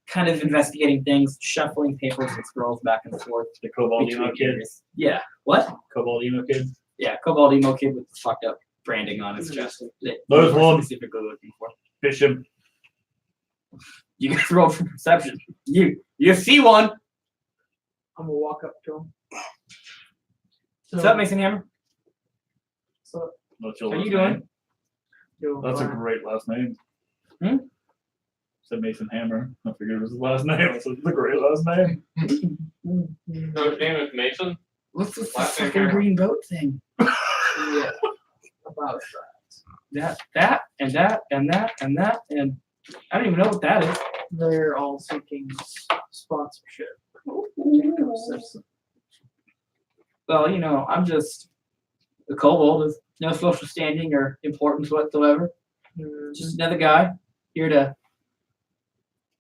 kind of investigating things, shuffling papers and scrolls back and forth. The Cobalt between Emo kid. areas. Yeah. What? Cobalt Emo kid. Yeah, Cobalt Emo kid with the fucked up branding on his chest. That There's we're one. specifically looking for. Fish him. You guys roll for perception. You see one. I'm gonna walk up to him. What's up, Mason Hammer? So, What's your How last you doing? name? doing That's a fine. great last name. Hmm? Said Mason Hammer. I figured it was his last name. So it's a great last name. No, his name is Mason. What's this Last name fucking Hammer. green boat thing? Yeah, about that. That, and that, and that, and that, and I don't even know what that is. They're all seeking sponsorship. to become citizens. Well, you know, I'm just a kobold with no social standing or importance whatsoever. Just another guy here to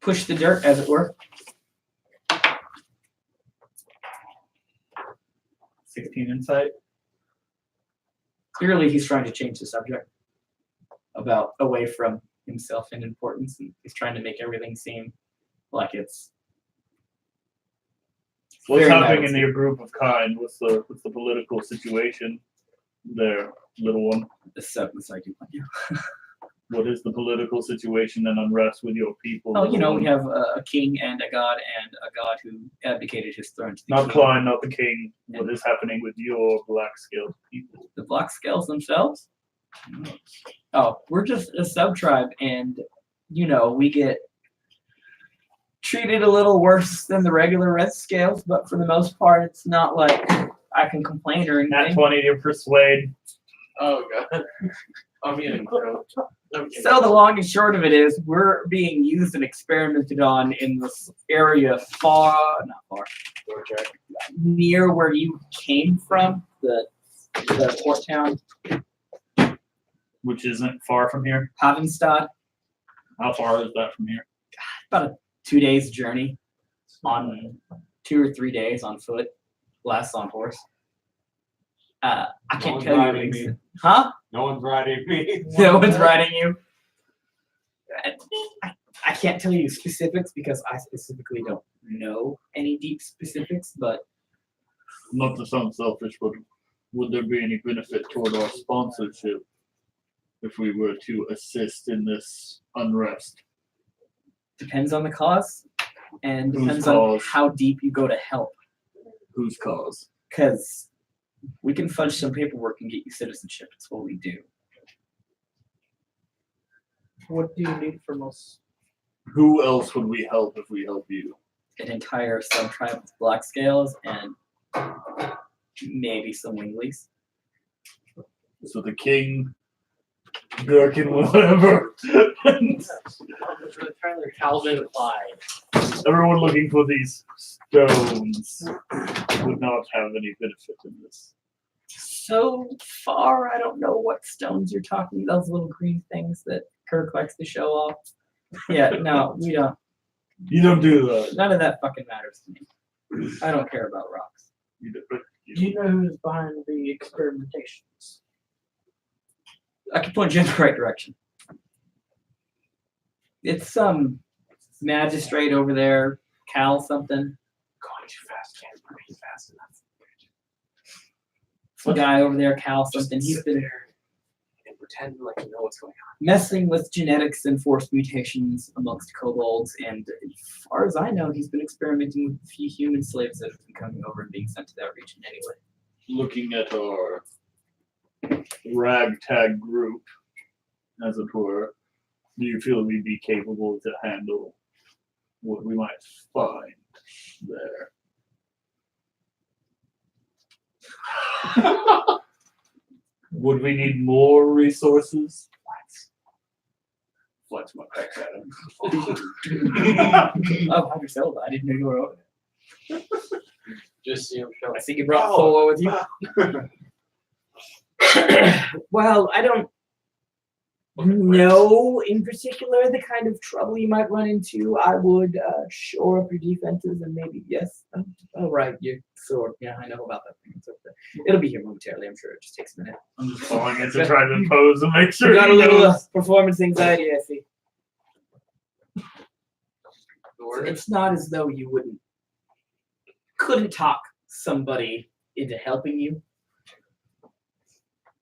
push the dirt, as it were. 16 insight. Clearly, he's trying to change the subject about away from himself and importance, and he's trying to make everything seem like it's What's very happening nice. in your group of kind? What's the political situation there, little one? the substance I do. What is the political situation and unrest with your people? Oh, you know, little we one? have a king and a god who abdicated his throne to the Not king. Klein, not the king. What is happening with your black scaled people? The black scales themselves. Oh, we're just a sub tribe, and you know, we get treated a little worse than the regular red scales, but for the most part, it's not like I can complain or Nat anything. 20 to persuade. Oh god. I'm getting gross. So the long and short of it is, we're being used and experimented on in this area not far, near where you came from, the port town, Which isn't far from here. Havenstad. How far is that from here? About a 2 days journey, on 2 or 3 days on foot, less on horse. I can't one's tell you. riding me. Huh? No one's riding me. No one's riding you. I can't tell you specifics because I specifically don't know any deep specifics, but Not to sound selfish, but would there be any benefit toward our sponsorship if we were to assist in this unrest? depends on the cause and Whose depends on cause? how deep you go to help. Whose cause? Because we can fudge some paperwork and get you citizenship. It's what we do. What do you need from us? Who else would we help if we help you? An entire sub-tribe with black scales and maybe some winglies. So the king, Gherkin, whatever. Tyler Calvin Klein. Everyone looking for these stones would not have any benefit in this. So far, I don't know what stones you're talking about. Those little green things that Kirk likes to show off. Yeah, no, we don't. You don't do that. None of that fucking matters to me. I don't care about rocks. You do, Do you know who's behind the experimentations? I can point you in the right direction. It's some magistrate over there, Cal something. Going too fast, can't breathe fast enough. Some guy over there, Cal something. He's Sit been there and pretend like you know what's going on. messing with genetics and forced mutations amongst kobolds, and as far as I know, he's been experimenting with a few human slaves that have been coming over and being sent to that region anyway. looking at our ragtag group, as it were, do you feel we'd be capable to handle what we might find there? Would we need more resources? Flex my pecs at him. Oh, how'd you sell that? I didn't know you were over there. Just see him show. I think you brought Polo with you. Well, I don't No, in particular, the kind of trouble you might run into, I would shore up your defenses and maybe, yes. Oh, right, your sword. Yeah, I know about that thing. It's okay. It'll be here momentarily, I'm sure. It just takes a minute. I'm just calling it to try to impose and make sure You got a he little knows. performance anxiety, I see. It's not as though you couldn't talk somebody into helping you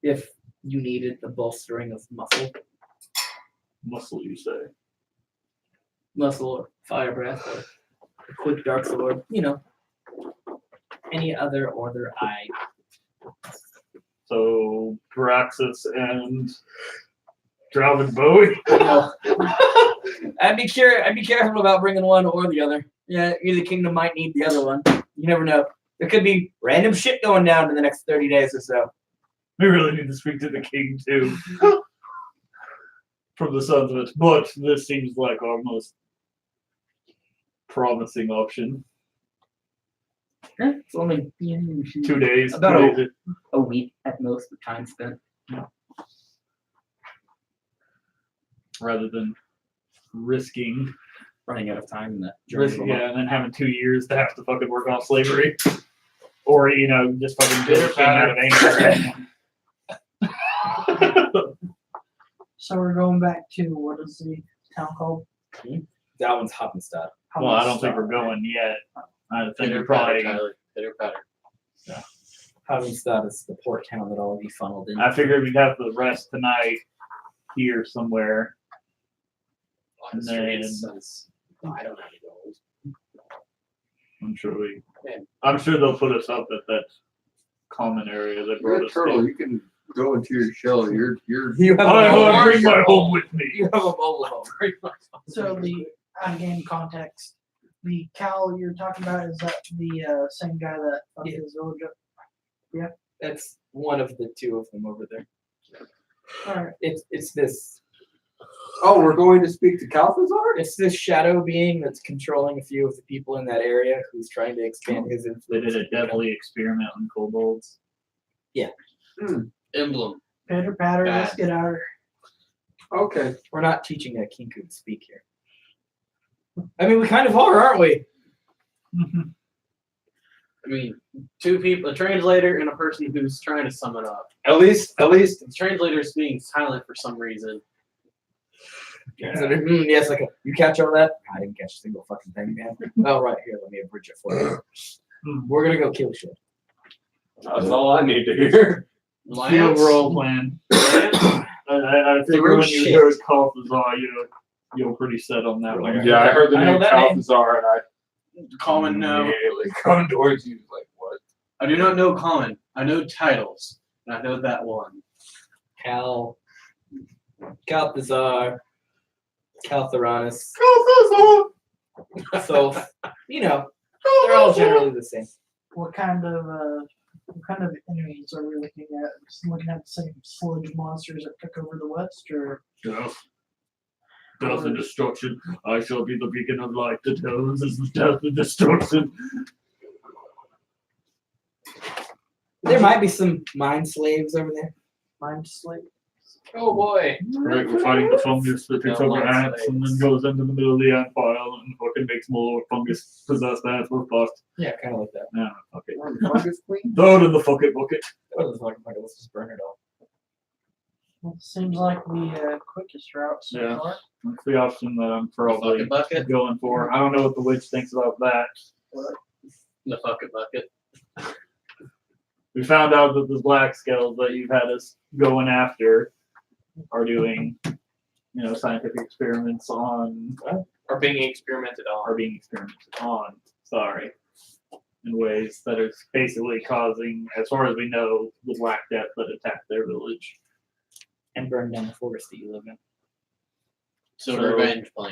if you needed the bolstering of Muscle, you say? muscle or fire breath or a quick dark sword, any other order I. So Praxis and Draven Bowie. No. I'd be careful about bringing one or the other. Yeah, either kingdom might need the other one. You never know. There could be random shit going down in the next 30 days or so. We really need to speak to the king too. From the sounds of it, but this seems like our most promising option. It's only 2 days. About 2 days. a week at most of time spent. Rather than risking, Running out of time in that journey. and then having 2 years to have to fucking work off slavery, or just fucking Bitter just out of anger. So we're going back to what is the town called? That one's Hoppenstadt. Well, I don't think we're going yet. I think Pitter we're probably. patter, Tyler. Pitter patter. Hoppenstadt is the port town that all of you funneled in. I figured we'd have the rest tonight here somewhere. On the streets, since I don't have any gold. I'm sure they'll put us up at that common area that You're brought a us turtle. there. You can go into your shell. You're You have I a will mobile bring my home. home with me. You have a mobile home. So the out-of-game context, the Cal you're talking about, is that the same guy that fucked his village up? That's one of the two of them over there. Alright. It's this Oh, we're going to speak to Calthazar? it's this shadow being that's controlling a few of the people in that area who's trying to expand his influence. They did a deadly experiment on kobolds. Emblem. Pitter patter, let's Bad. get out of here. Okay. We're not teaching a Kinku to speak here. I mean, we kind of are, aren't we? I mean, two people, a translator and a person who's trying to sum it up. At least The translator's being silent for some reason. Yes, like you catch all that? I didn't catch a single fucking thing, man. Oh, right here, let me abridge it for you. We're gonna go kill shit. that's all I need to hear. The Lance? overall plan. I figure Through when you shit. heard Calthazar, you're pretty set on that one. Yeah, I heard the I know name that name. Calthazar and I Common, no. immediately come towards you like, what? I do not know common. I know titles. And I know that one. Calthazar, Caltharanus. So, they're all generally the same. What kind of enemies are we looking at? Just looking at the same sludge monsters that took over the West, or Death and destruction. I shall be the beacon of light that tells us the death and destruction. There might be some mind slaves over there. mind slave? Oh boy. Right, we're fighting the fungus that takes No over mind ants and then slaves. goes into the middle of the ant pile and fucking makes more fungus possessed ants. We're fucked. Yeah, kind of like that. Yeah, okay. Fungus queen? Throw it in the fucking bucket. What is fucking point? Let's just burn it all. Well, seems like the quickest route so Yeah. far. That's the option that I'm probably Fucking bucket. going for. I don't know what the witch thinks about that. The fucking bucket. We found out that the black scales that you've had us going after are doing, scientific experiments on, Are being experimented on. are being experimented on, in ways that are basically causing, as far as we know, the Black Death that attacked their village. And burn down the forest that you live in. So, So- revenge plan.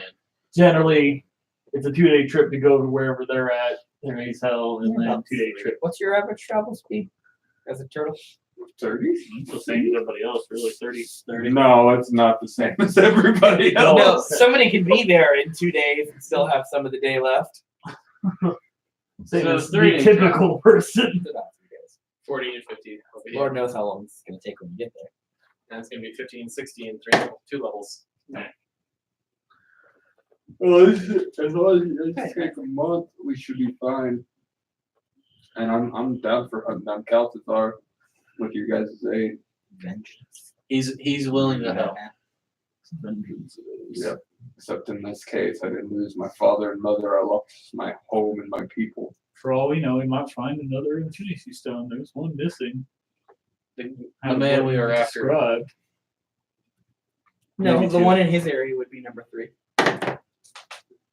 Generally, it's a 2-day trip to go to wherever they're at, in Ace Hell, and then 2-day trip. What's your average travel speed as a turtle? 30? It's the same as everybody else, really, 30. No, it's not the same as everybody else. No, somebody can be there in 2 days and still have some of the day left. Same So as 3 the days typical person. About 3 days. 40 and 50. Over here. Lord knows how long this is going to take when you get there. And it's gonna be 15, 60, and 2 levels. Well, as long as it doesn't take a month, we should be fine. And I'm down for hunting down Calcitar with you guys' aid. Vengeance. He's willing to help. Vengeance is- Yep. Except in this case, I didn't lose my father and mother. I lost my home and my people. For all we know, we might find another Infinity Stone. There's one missing. The How man what we you were after. described. No, Maybe the two. one in his area would be number 3.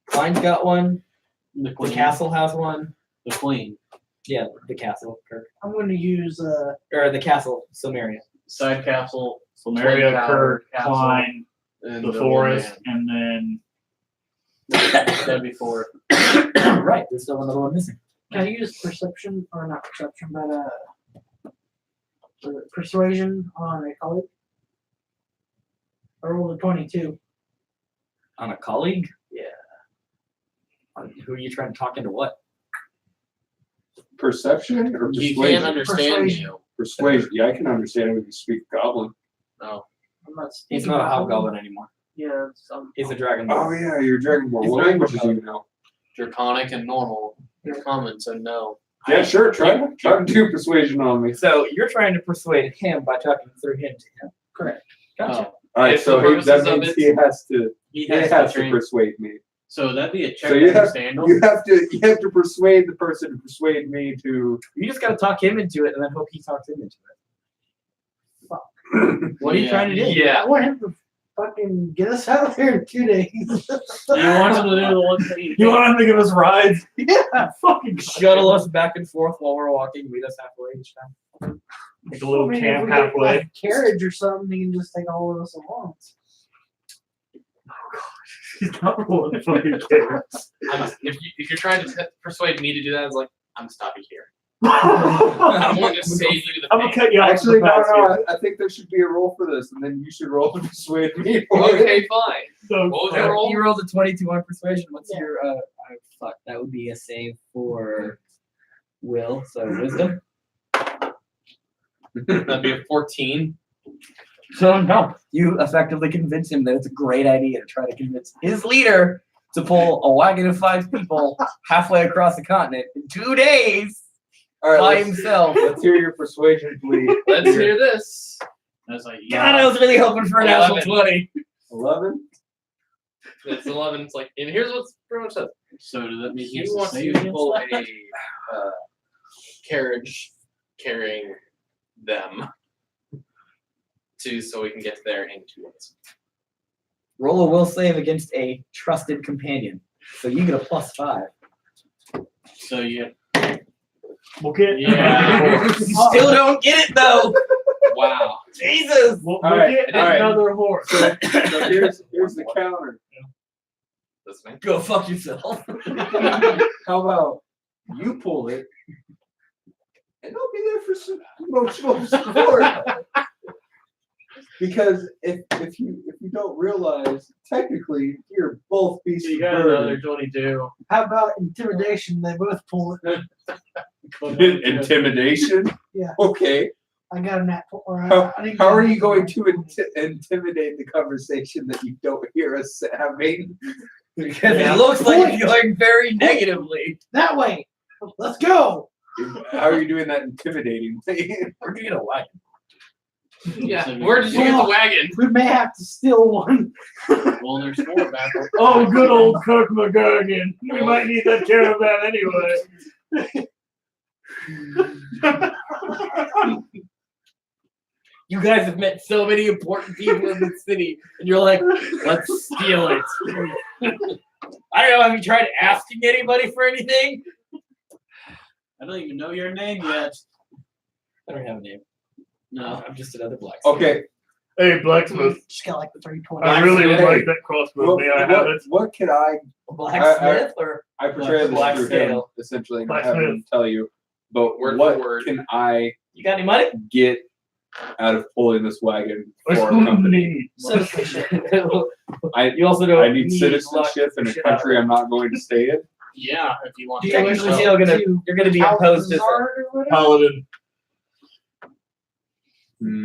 Klein's got one. The The queen. castle has one. The queen. Yeah, the castle, Kirk. I'm going to use Or the castle, Sumeria. Side castle. Samaria, Twin Tower, Kirk, Castle, Klein, and the one forest, man. and then That'd be 4. Right, there's still another one missing. Can I use perception or not perception, but persuasion on a colleague? I rolled a 22. On a colleague? Yeah. Who are you trying to talk into what? Perception or He persuasion? can't understand Persuasion. you. Persuasion. Yeah, I can understand if you speak Goblin. No. I'm not He's speaking not a about hobgoblin anymore. Yeah, He's a dragon. Oh yeah, you're Dragonborn. He's What very languages do you profound. know? Draconic and normal. Common, so no. Yeah, sure. Try to do persuasion on me. So you're trying to persuade him by talking through him to him. Correct. Gotcha. Oh, All right, If so the that purposes of means it- he has to. he He has, has to to train. persuade me. So that'd be a check So to you have understand him. you have to persuade the person to persuade me to. You just gotta talk him into it and then hope he talks him into it. What are you Yeah. trying to do? Yeah. I want him to fucking get us out of here in 2 days. You want him to do the one thing. you want him to give us rides? Yeah. Fucking Shuttle us back and forth while we're walking, meet us halfway each time. like a little I mean, if camp we get, halfway. like, a carriage or something, he can just take all of us at once. He's not rolling fucking kids. If you're trying to persuade me to do that, it's like, I'm stopping here. I don't want to save you the I'm gonna pain. cut you off. Actually, the pass here. no. I think there should be a roll for this, and then you should roll to persuade me. for it. Okay, fine. So, What was your roll? You rolled a 22 on persuasion. What's Yeah. your fuck? That would be a save for will, so wisdom. That'd be a 14. so no. You effectively convince him that it's a great idea to try to convince his leader to pull a wagon of 5 people halfway across the continent in 2 days All right, by let's, himself. let's hear your persuasion, please. Let's hear this. That's like, God, I was really hoping for an natural 11. 20. 11. It's 11. It's like, and here's what's pretty much says. So does that mean he He has to wants save you to against pull that? a carriage carrying them so we can get there in 2 minutes. Roll a will save against a trusted companion. So you get a +5. So yeah. We'll get. Yeah. You still don't get it though. Wow. Jesus. We'll All right, get all right. another horse. So here's the counter. This man. Go fuck yourself. How about you pull it, and I'll be there for some emotional support. Because if you don't realize, technically you're both beasts You of got burden. another 22. How about intimidation? They both pull it. Intimidation. Yeah. Okay. I got a nat. Or How, I didn't how get are a you nat going 20. to intimidate the conversation that you don't hear us having? Because Yeah. it looks like you're going very negatively. That way. Let's go. How are you doing that intimidating thing? Where'd you get a wagon? Yeah. Where did you get the wagon? We may have to steal one. Well, there's 4 back. Oh, good old Kirk McGurgan. We might need that caravan anyway. You guys have met so many important people in the city, and you're like, let's steal it. I don't know, have you tried asking anybody for anything? I don't even know your name yet. I don't have a name. No. I'm just another black. Okay. Hey, blacksmith. Just got like the 320. I really would Hey. like that crossbow. May I have it? What can I Blacksmith or I portray this Black through him, scale. essentially, and Blacksmith. have him tell you. But Word for what word. can I you got any money? get out of pulling this wagon What's for a the company? need? Citizenship. I You also don't I need citizenship in a country I'm not going to stay in. Yeah, if you want Do to. you Technically, actually you're go gonna to you're gonna be imposed as a Alcazar or whatever? Paladin.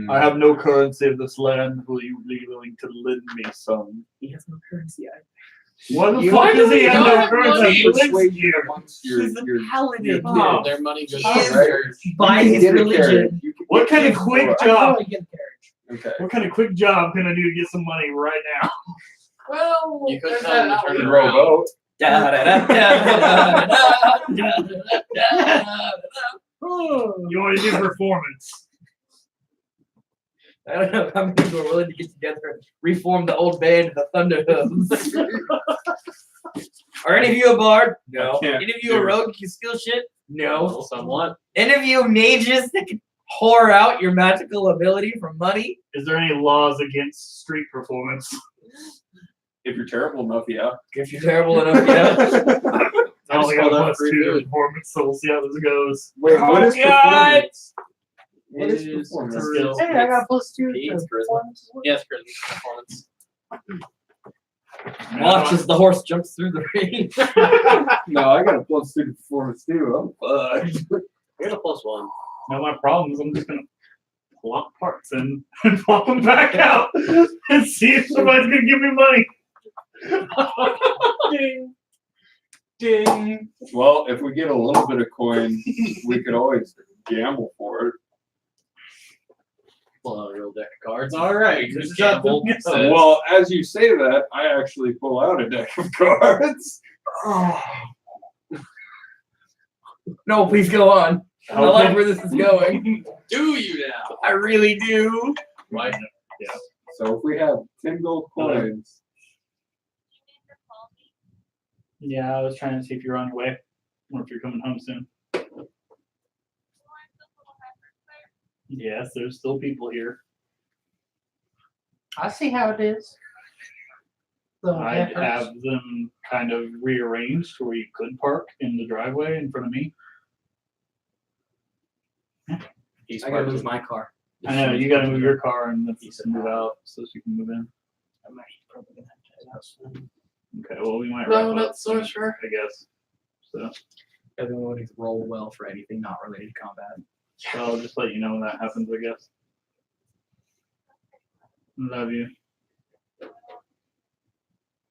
I have no currency of this land. Will you be willing to lend me some? He has no currency. What the You- fuck Why does do he we have not no have currency? money? He lives Persuade here. amongst your, He's a your paladin. your Their money goes He to is- treasure. By You can his get a carriage. religion. You can What get kind of some quick more. I'd job? probably get a carriage. Okay. What kind of quick job can I do to get some money right now? Well, You could there's tell that them to turn outlet. it Row around. boat. You want to do performance? I don't know how many people are willing to get together and reform the old band, the Thunder Hooves. Are any of you a bard? No. I can't Any of you a do- rogue? You steal shit? No. Well, somewhat. Any of you mages that can whore out your magical ability for money? Is there any laws against street performance? If you're terrible enough, yeah. If you're terrible enough, yeah. I only just got a called out free +2 to food. performance, so we'll see how this goes. Wait, what is God! performance? What is It is performance? skills. Hey, I got +2 It's to charisma. performance. Yes, performance. Watch as the horse jumps through the ring. No, I got a +2 to performance too. I'm fucked. You're the +1. Now my problem is I'm just gonna plop parts in and plop them back out and see if somebody's gonna give me money. Ding. Ding. Well, if we get a little bit of coin, we could always gamble for it. Well, a real deck of cards. All right. Just Good job. gamble. Says- Well, as you say that, I actually pull out a deck of cards. No, please go on. I like Okay. where this is going. do you now? I really do. Why? So if we have 10 gold coins, Yeah, I was trying to see if you're on your way or if you're coming home soon. Yes, there's still people here. I see how it is. So, I'd yeah, have them kind of rearranged where you could park in the driveway in front of me. He's I gotta parked move in- my car. I know you gotta move your car and then move out so that you can move in. I might probably gonna have to head out soon. Okay, well we might No, wrap up not so soon, sure. I guess. So Everyone needs to roll well for anything not related to combat. I'll just let you know when that happens, I guess. Love you.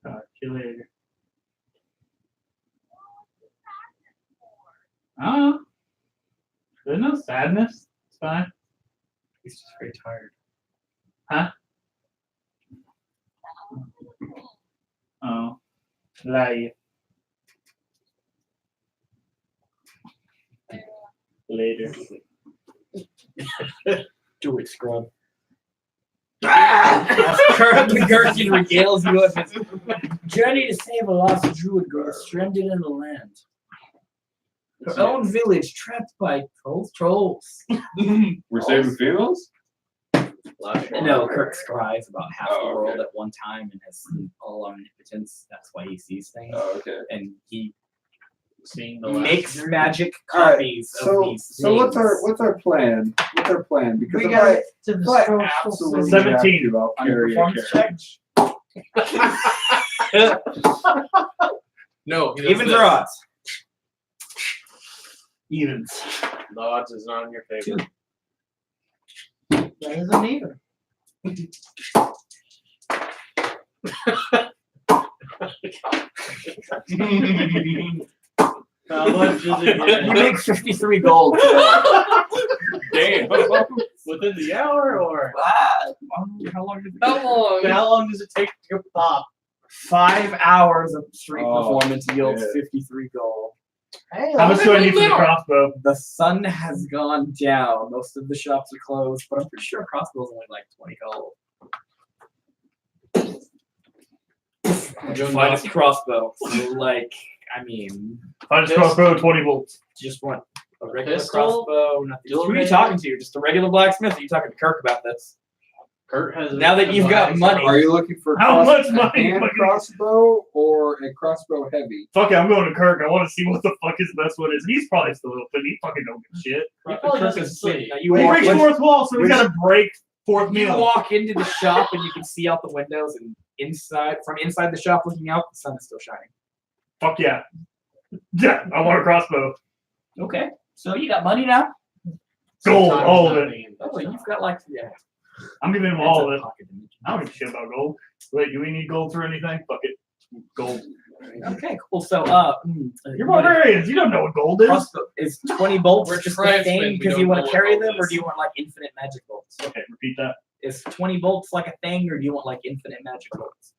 Talk to you later. Oh, there's no sadness. It's fine. He's just very tired. Oh, lie. Later. Do it, scrub. As the Gherkin regales you of his journey to save a lost druid girl stranded in the land. Her own village trapped by trolls. we're saving females? Last one. No, Kirk scries about half Oh, the world okay. at one time and has all omnipotence. That's why he sees things. Oh, okay. And he Seeing the last makes year. magic Alright, copies of these So what's things. our plan? What's our plan? Because We if gotta I, get to the if I social absolutely system. 17 have to, I'll on your carry a performance carriage. No, he does Evens this. or odds? Evens. The odds is not in your favor. That isn't either. How much is it? You getting? make 53 gold. Damn. Within the hour or How long did how long does it take to pop? 5 hours of street Oh, performance yields yeah. 53 gold. Hey, How much do I need for the Now. crossbow? The sun has gone down. Most of the shops are closed, but I'm pretty sure a crossbow's only like 20 gold. Finest crossbow. So, like, I mean, I just crossbow 20 volts. just want a regular Pistol? crossbow. Nothing. Dual Who are you barrel? talking to? Just a regular blacksmith? Or are you talking to Kirk about this? Kurt has. Now that you've got money. Are you looking for How much a money? hand crossbow or a crossbow heavy? Fuck it, I'm going to Kirk. I want to see what the fuck his best one is. He's probably still open. He fucking don't give a shit. He probably Kirk doesn't is sleep. Now, you He walk breaks in- fourth wall, so he's got to break fourth You meal. walk into the shop and you can see out the windows, and from inside the shop looking out, the sun is still shining. Fuck yeah. Yeah, I want a crossbow. Okay, so you got money now. Gold, Sometimes all of that it. means- Oh, you've got like I'm giving him that's all a of it. pocket dimension. I don't give a shit about gold. Wait, do we need gold for anything? Fuck it. Gold. Okay, cool. So You're barbarians. You don't know what gold is. crossbow is 20 bolts We're just the tribesmen, thing we because don't you want know to what carry gold them, or is. do you want like infinite magic bolts? Okay, repeat that. Is 20 bolts like a thing, or do you want like infinite magic bolts?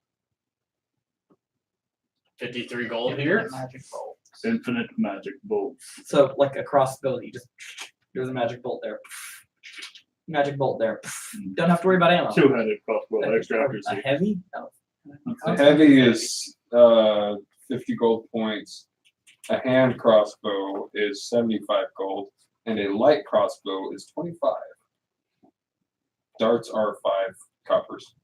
53 gold here. Infinite magic bolts. Infinite magic bolts. So like a crossbow, you just there's a magic bolt there. Magic bolt there. Don't have to worry about ammo. Two-headed crossbow, A extra accuracy. heavy? No. Heavy is 50 gold points. A hand crossbow is 75 gold, and a light crossbow is 25. Darts are 5 coppers.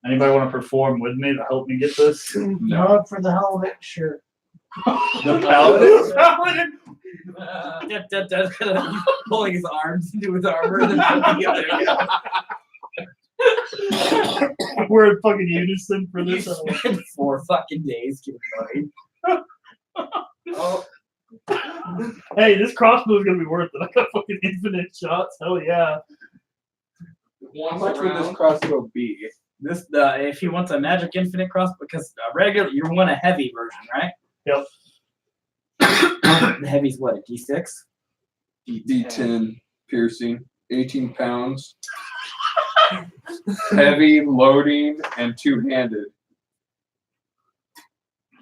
Anybody want to perform with me to help me get this? No. No, for the hell of it, sure. The paladin? Paladin? Pulling his arms into his armor and then pulling together. We're in fucking unison for You this. spend 4 fucking days getting money. Oh, Hey, this crossbow is gonna be worth it. I got fucking infinite shots. Hell yeah. How much would this crossbow be? This if you want a magic infinite cross, because regular you want a heavy version, right? Yep. The heavy's what, a D6? D10 piercing, 18 pounds. Heavy, loading, and two-handed.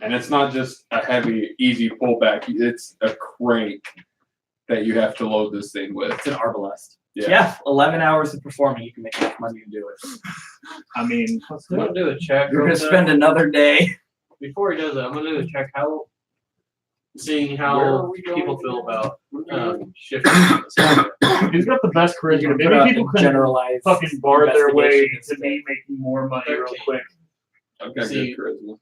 And it's not just a heavy, easy pullback. It's a crank that you have to load this thing with. It's an arbalest. Yeah. Yeah, 11 hours of performing, you can make enough money to do it. I mean, I'm gonna do a check. You're real gonna quick. spend another day. Before he does that, I'm gonna do a check seeing Where are how we going people again? feel about shifting. who's got the best You charisma? can put Maybe out people a can generalized fucking bar their way investigation to me making more money real 13. quick. I've got See- good charisma.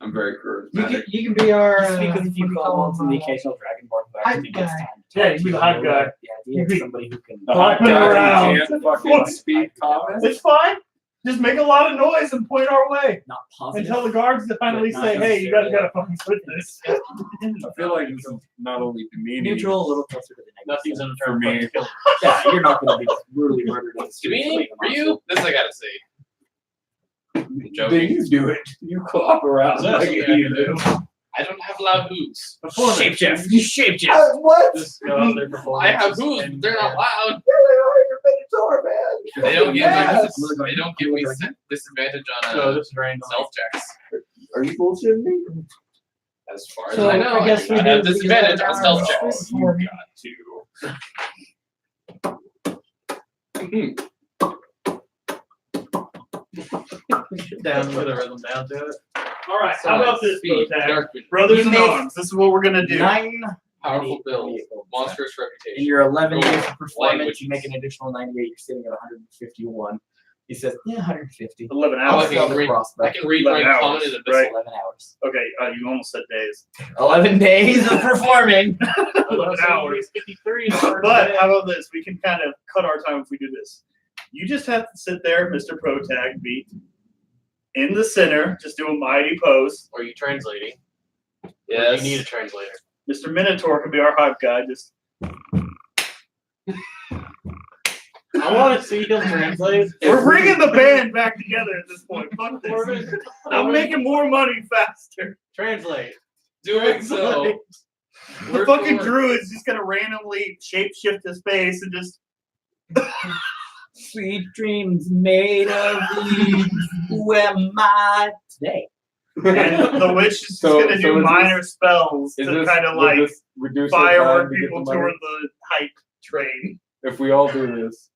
I'm very charismatic. you can be our. Just because if you what do call him, on the occasional dragonborn who actually hype gets guy. time to Yeah, talk you to be the hype and guy. The idea of somebody who can The Hype hot guy who around. can't fucking What? speak common. It's fine. Just make a lot of noise and point our way. not And positive. tell the guards to finally But say, not hey, you guys necessarily. gotta fucking quit this. I feel like it's not only demeaning. Neutral, a little closer to the negative. Nothing's in For me. kill. Yeah, you're not going to be brutally murdered in the streets. Demeaning like a for monster. you? This I gotta say. Then Joking. you do it. You clap around That's like what you do. I don't have loud hoots. Shapeshift. You shapeshift. What? Just go out there perform. I have hoots, but they're not loud. You're They don't give Yes. me they don't give me disadvantage on So this is random. stealth checks. Are you bullshitting me? As far as So I know, I guess do we not have do disadvantage on stealth hours checks. for me. Down, get a rhythm down to it. All right, how about this, Speed, Protag? dark vision, Brothers You in make arms. This is what we're gonna do. 9 powerful build, vehicles. monstrous In reputation. your 11 Gold, days of performance, language. you make an additional 98. You're sitting at 151. He says, yeah, 150. 11 Oh, hours. I can read- Crossbow. I can read 11 my hours, common in the right. 11 hours. Okay, you almost said days. 11 days of performing. 11 hours. 53. But how about this? We can kind of cut our time if we do this. You just have to sit there, Mr. Protag, be in the center, just do a mighty pose. Are you translating? Yes. You need a translator. Mr. Minotaur can be our hype guy. Just I want to see him translate. we're bringing the band back together at this point. Fuck this. Corbin, I'm making more money faster. Translate. Doing so. The word fucking for word. druid's just gonna randomly shapeshift his face and just Sweet dreams made of leaves. Who am I today? and the witch is just So- gonna so do is minor spells Is to this kind of would like this reduce our time firework to get people the money? toward the hype train. If we all do this,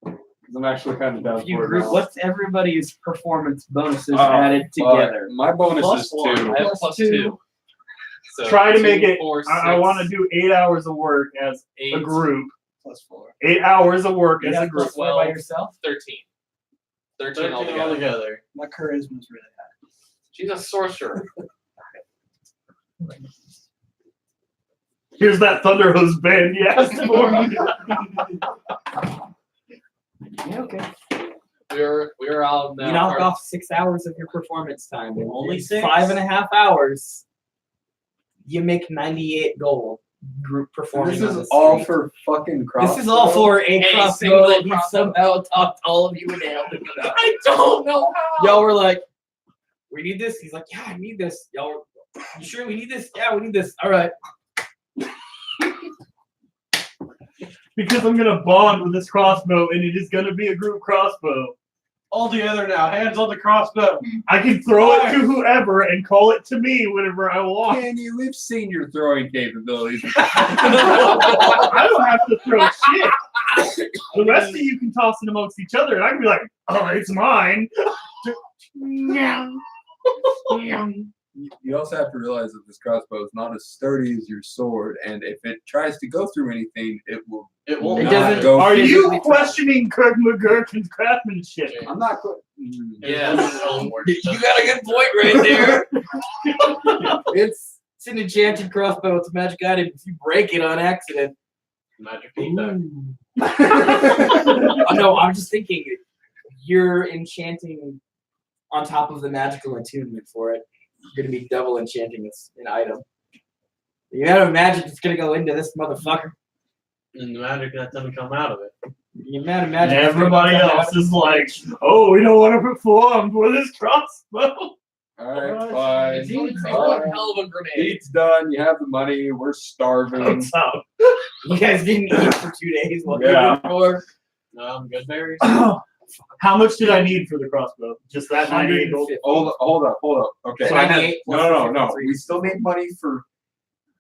'cause I'm actually kind of down If you for it group, now. what's everybody's performance bonuses Oh, added together? My bonus Plus is one. 2. I have Plus +2. two. So Try to 2, make it. 4, I 6, want to do 8 hours of work as 8, a group. +4. 8 hours of work as Yeah, a group. plus 4 by yourself? 13. 13 13 altogether. altogether. My charisma's really high. She's a sorcerer. Here's that Thunder Hose band you asked for. Yeah, okay. We're all now You knock part- off 6 hours of your performance time. And Only in 6? 5.5 hours, you make 98 gold. group performing. This on the is all street. for fucking crossbow. This is all for a A crossbow single that he crossbow. somehow talked all of you into helping him out. I don't know how. Y'all were like, "We need this." He's like, "Yeah, I need this." Y'all were, "You sure we need this?" "Yeah, we need this." "All right." Because I'm gonna bond with this crossbow, and it is gonna be a group crossbow. All together now. Hands on the crossbow. I can throw it to whoever and call it to me whenever I want. Kenny, we've seen your throwing capabilities. I don't have to throw shit. The rest of you can toss it amongst each other, and I can be like, "Oh, it's mine." You also have to realize that this crossbow is not as sturdy as your sword, and if it tries to go through anything, it will. It won't. It not doesn't- go Are through. you questioning Kirk McGurkin's craftsmanship? I'm not. Yeah. You got a good point right there. It's an enchanted crossbow. It's a magic item. If you break it on accident, Magic feedback. oh, no, I'm just thinking you're enchanting on top of the magical attunement for it. You're gonna be double enchanting an item. You gotta imagine it's gonna go into this motherfucker. And the magic that doesn't come out of it. You gotta And imagine it's gonna everybody come out else of is like, "Oh, we don't want to perform with this crossbow." All right, It's fine. one All right. hell of a grenade. Eat's done. You have the money. We're starving. Comes out. You guys didn't eat for 2 days. What Yeah. before? Good berries. How much did I need for the crossbow? Just that 98 gold. 150. Hold up. Okay. So 98 plus No. 53. We still need money for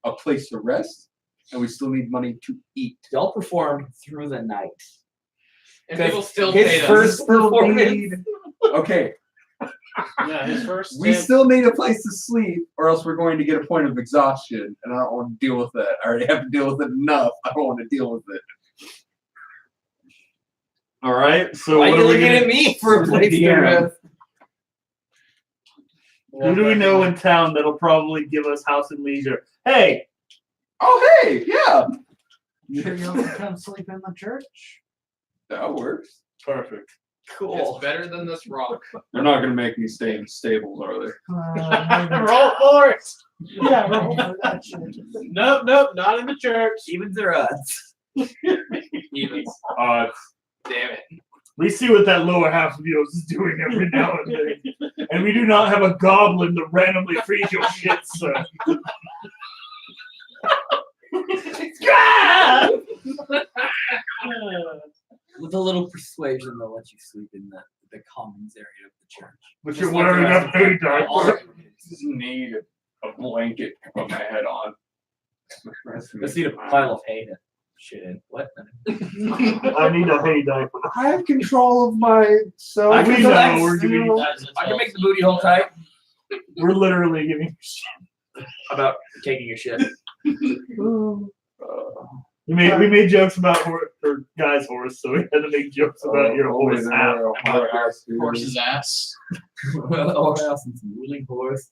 a place to rest, and we still need money to eat. Y'all performed through the night. And people still His paid us. first performance. Okay. Yeah, his first. We tip- still need a place to sleep, or else we're going to get a point of exhaustion, and I don't want to deal with that. I already have to deal with it enough. I don't want to deal with it. All right. So Why are what you are we looking gonna? at me for a place to Yeah. rest? Who do we know in town that'll probably give us house and leisure? Hey, Oh, hey, yeah, Sure you can come sleep in the church? that works. perfect. Cool. It's better than this rock. They're not gonna make me stay in stables, are they? Roll for it. Yeah, roll for that shit. Nope, not in the church. Evens or odds? Evens. Damn it. We see what that lower half of yours is doing every now and then, and we do not have a goblin to randomly freeze your shit, sir. With a little persuasion, they'll let you sleep in the commons area of the church. But Just you're like the wearing rest a of pay the- all diaper. of them. Just need a blanket to put my head on. Let's need a pile of hay to shit in. What? I need a hay diaper. I have control of myself. I can We relax. know we're giving you. I can make the booty hole tight. We're literally giving you shit. About taking your shit. We made jokes about or guy's horse, so we had to make jokes about your horse half. Horse's ass. Oh, house and some ruling horse.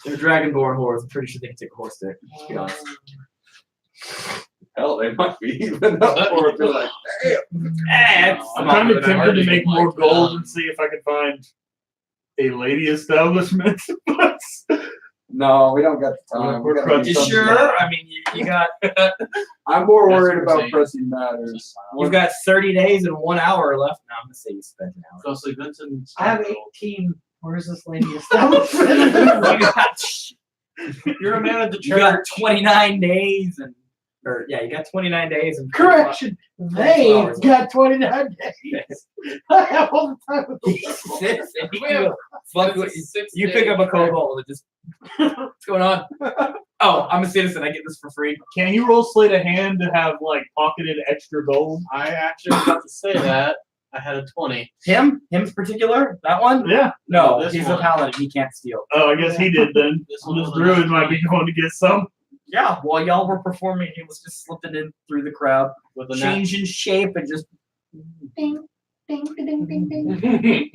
They're dragonborn horse. I'm pretty sure they can take a horse dick. Let's be honest. Hell, they might be even up for it. They're like, damn. I'm kind of tempted to make more gold and see if I can find a lady establishment. No, we don't got the time. We're We gotta crunching do You Something something. sure? I mean, you got I'm more That's worried what I'm about saying. pressing matters. you've got 30 days and 1 hour left. Now I'm gonna say you spent an hour. Ghostly Vincent. I have 18. Where's this lady establishment? You're a man of the You got church. 29 days and you got 29 days and Correction. They 12 hours got 29 days. I have all the time with the Six, and you We have- go, fuck what you pick up a kobold and just what's going on? Oh, I'm a citizen. I get this for free. Can he roll sleight of hand to have like pocketed extra gold? I actually was about to say that. I had a 20. Him's particular? That one? Yeah. No, This he's one. a paladin. He can't steal. Oh, I guess he did then. This This one was a druid might 20 be going to get some. Yeah, while y'all were performing, he was just slipping in through the crowd, with a nat. changing shape and just Ding, ding, ding, ding, ding.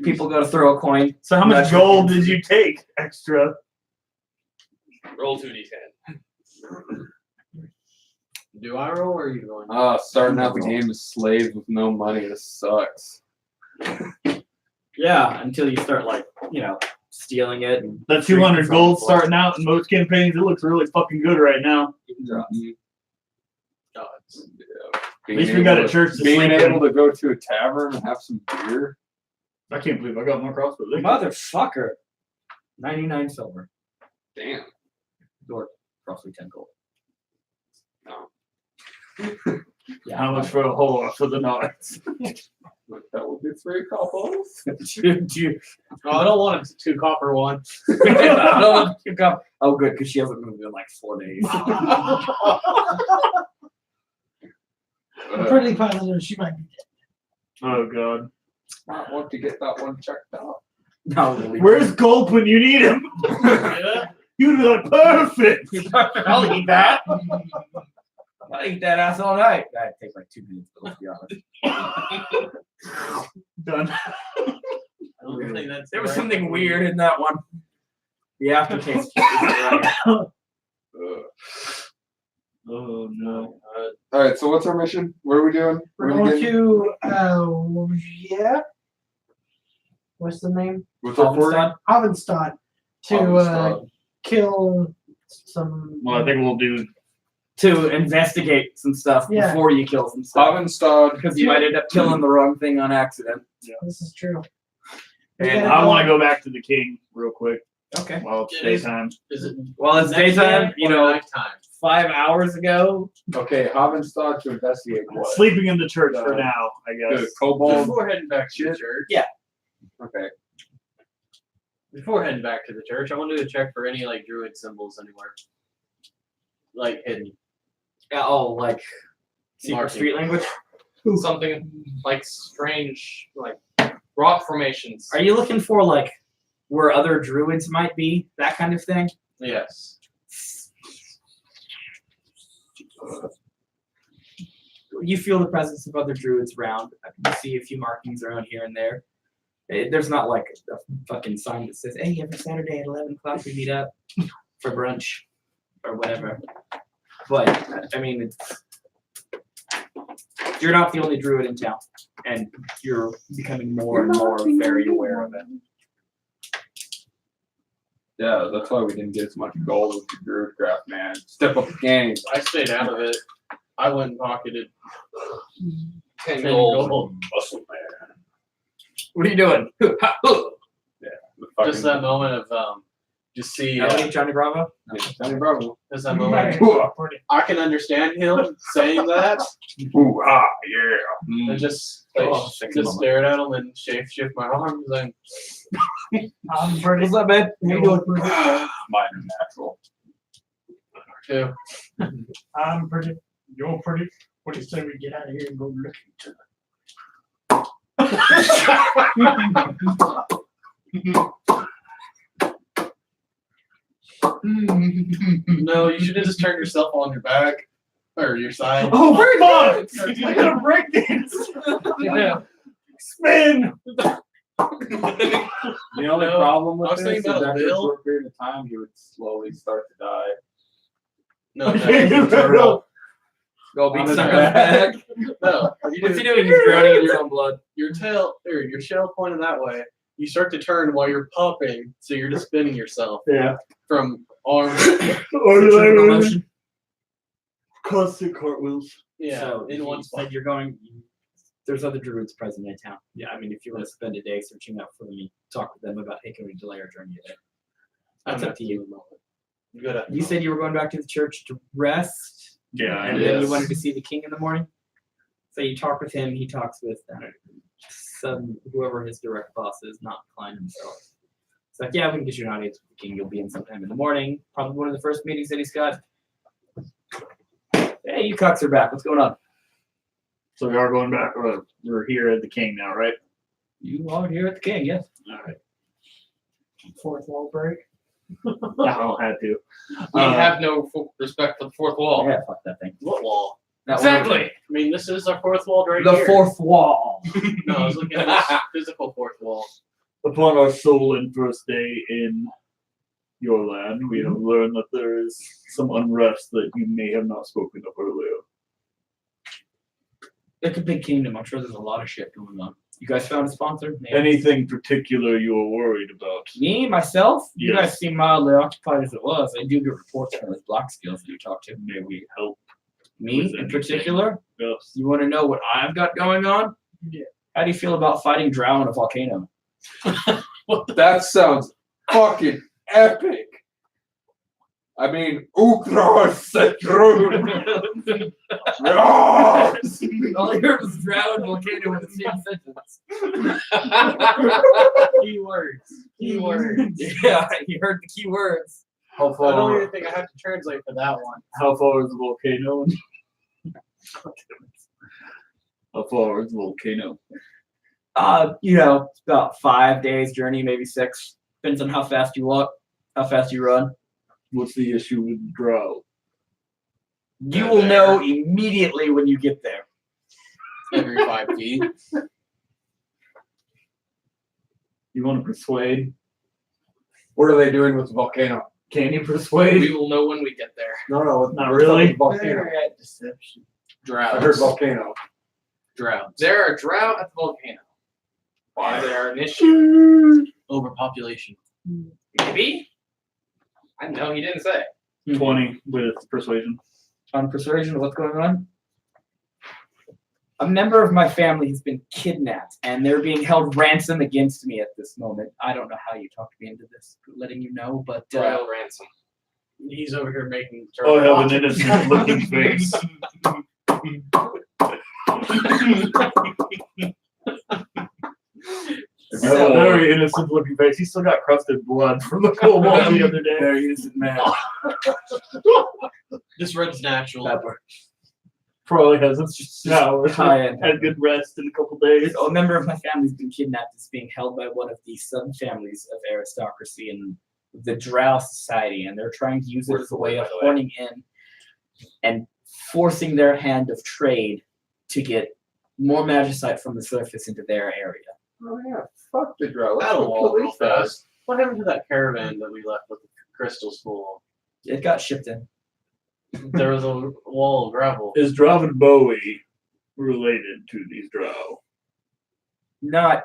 people go to throw a coin. So how much That's- gold did you take extra? Roll 2d10. Do I roll or are you going? Starting out the game as slaves with no money. This sucks. Yeah, until you start stealing it. And The 200 gold starting out in most campaigns, it looks really fucking good right now. God. At least we got a church to Being sleep able in. to go to a tavern and have some beer. I can't believe I got more crossbows. Motherfucker. 99 silver. Damn. Or roughly 10 gold. Yeah, how much for a whole for the knights? That would be 3 couples. Oh, I don't want a 2 copper one. Oh, good, because she hasn't moved in like 4 days. I'm pretty positive she might be Oh god. I want to get that one checked out. No, Where's Gulp when you need him? You'd be like, perfect! I'll eat that. I'll eat that ass all night. That'd take like 2 minutes, though, to be honest. Done. I don't think that's There was right. something weird in that one. The aftertaste. Right. Oh no. All right, so what's our mission? What are we doing? We're What are we going getting? to, yeah. What's the name? What's our fort? Havenstadt. To Havenstadt. kill some. Well, I think we'll do. To investigate some stuff Yeah. before you kill some stuff. Havenstadt. Because you might end up killing the wrong thing on accident. This is true. We And gotta I go- want to go back to the king real quick Okay. while it's It is- daytime. Is it Well, it's nighttime daytime, you or know, nighttime? 5 hours ago. Okay, Havenstadt to investigate what? Sleeping in the church for now, I The guess. kobold. Before heading back to the church. Okay. Before heading back to the church, I wanted to check for any like druid symbols anywhere. Like hidden. Yeah, oh, like secret Marking. street language. Something like strange, like rock formations. Are you looking for like where other druids might be? That kind of thing? Yes. You feel the presence of other druids around. You see a few markings around here and there. There's not like a fucking sign that says, hey, every Saturday at 11 o'clock we meet up for brunch or whatever. But, I mean, you're not the only druid in town, and you're becoming more and more very aware of it. Yeah, that's why we didn't get as much gold as the Druid Craft, man. Step up the game. I stayed out of it. I went and pocketed 10 10 gold. gold. Muscle man. What are you doing? The Just that moment of just see Johnny Bravo? Johnny Bravo. just that moment. I can understand him saying that Ooh, ah, yeah. and just like, just stare at him and shift my arms and I'm pretty. What's up, man? You're doing pretty. Mine are natural. too. I'm pretty. You're pretty. What do you say we get out of here and go look into No, you should have just turned yourself on your back or your side. Oh, fuck! I gotta break this! Yeah. Spin! The only No, problem with I was this is thinking about a after a bill. short period of time, he would slowly start to die. No, Okay, no, no. Go On beat his some back. no. What's he doing? He's drowning in his own blood. Your tail or your shell pointed that way. You start to turn while you're popping, so you're just spinning yourself Yeah. from arm. Centrifugal motion. Constant cartwheels. Yeah, So in one you spot. said you're going. There's other druids present in town. Yeah, I mean, if you want to spend a day searching out for them, you talk with them about, hey, can we delay our journey a day? That's up to you. Good. At the You said you were going back to the church to rest, Yeah, and then you wanted to see the king in the morning. So you talk with him. He talks with some whoever his direct boss is, not Klein himself. It's like, yeah, we can get you an audience with the king. You'll be in sometime in the morning. Probably one of the first meetings that he's got. Hey, you cocks are back. What's going on? So we are going back. We're here at the king now, right? You are here at the king, yes. All right. fourth wall break. I don't have to. We have no respect for the fourth wall. Yeah, fuck that thing. What wall? That Exactly. I mean, this is our fourth wall right The here. fourth wall. No, I was looking at this physical fourth wall. Upon our stolen first day in your land, we have learned that there is some unrest that you may have not spoken of earlier. It's a big kingdom. I'm sure there's a lot of shit going on. You guys found a sponsor? Maybe. Anything particular you were worried about? Me, myself? You Yes. guys seem mildly occupied as it was. I do get reports from those block skills that you talk to. May we help? Me, With in anything. particular? Yes. You want to know what I've got going on? Yeah. How do you feel about fighting drow in a volcano? That sounds fucking epic. I mean, Ukros Setrun. Yes! All I heard was drow and volcano in the same sentence. Keywords. Keywords. Yeah, you heard the key words. How I don't far? even think I have to translate for that one. How far is the volcano? How far is the volcano? It's about 5 days journey, maybe 6. Depends on how fast you walk, how fast you run. What's the issue with drow? You will know immediately when you get there. Every 5 feet. You want to persuade? What are they doing with the volcano? Can you persuade? We will know when we get there. No, Not really. Volcano. Deception. Droughts. I heard volcano. Droughts. There are drought at the volcano. Why there are an issue? Overpopulation. Maybe. I know he didn't say. 20 with persuasion. On persuasion, what's going on? A member of my family has been kidnapped, and they're being held ransom against me at this moment. I don't know how you talked me into this, letting you know, but Royal ransom. He's over here making. Oh, I have an innocent looking face. I have a very innocent looking face. He's still got crusted blood from the cold wall the other day. very innocent man. This red's natural. Pepper. Probably hasn't showered. High-end. Had good rest in a couple days. A member of my family has been kidnapped. Is being held by one of the subfamilies of aristocracy in the Drow Society, and they're trying to use it as a way of horning in and forcing their hand of trade to get more magicite from the surface into their area. Oh yeah, fuck the drow. Let's That'll go wall kill real these guys. fast. What happened to that caravan that we left with the crystals full? It got shipped in. There was a wall of gravel. Is Draven Bowie related to these drow? Not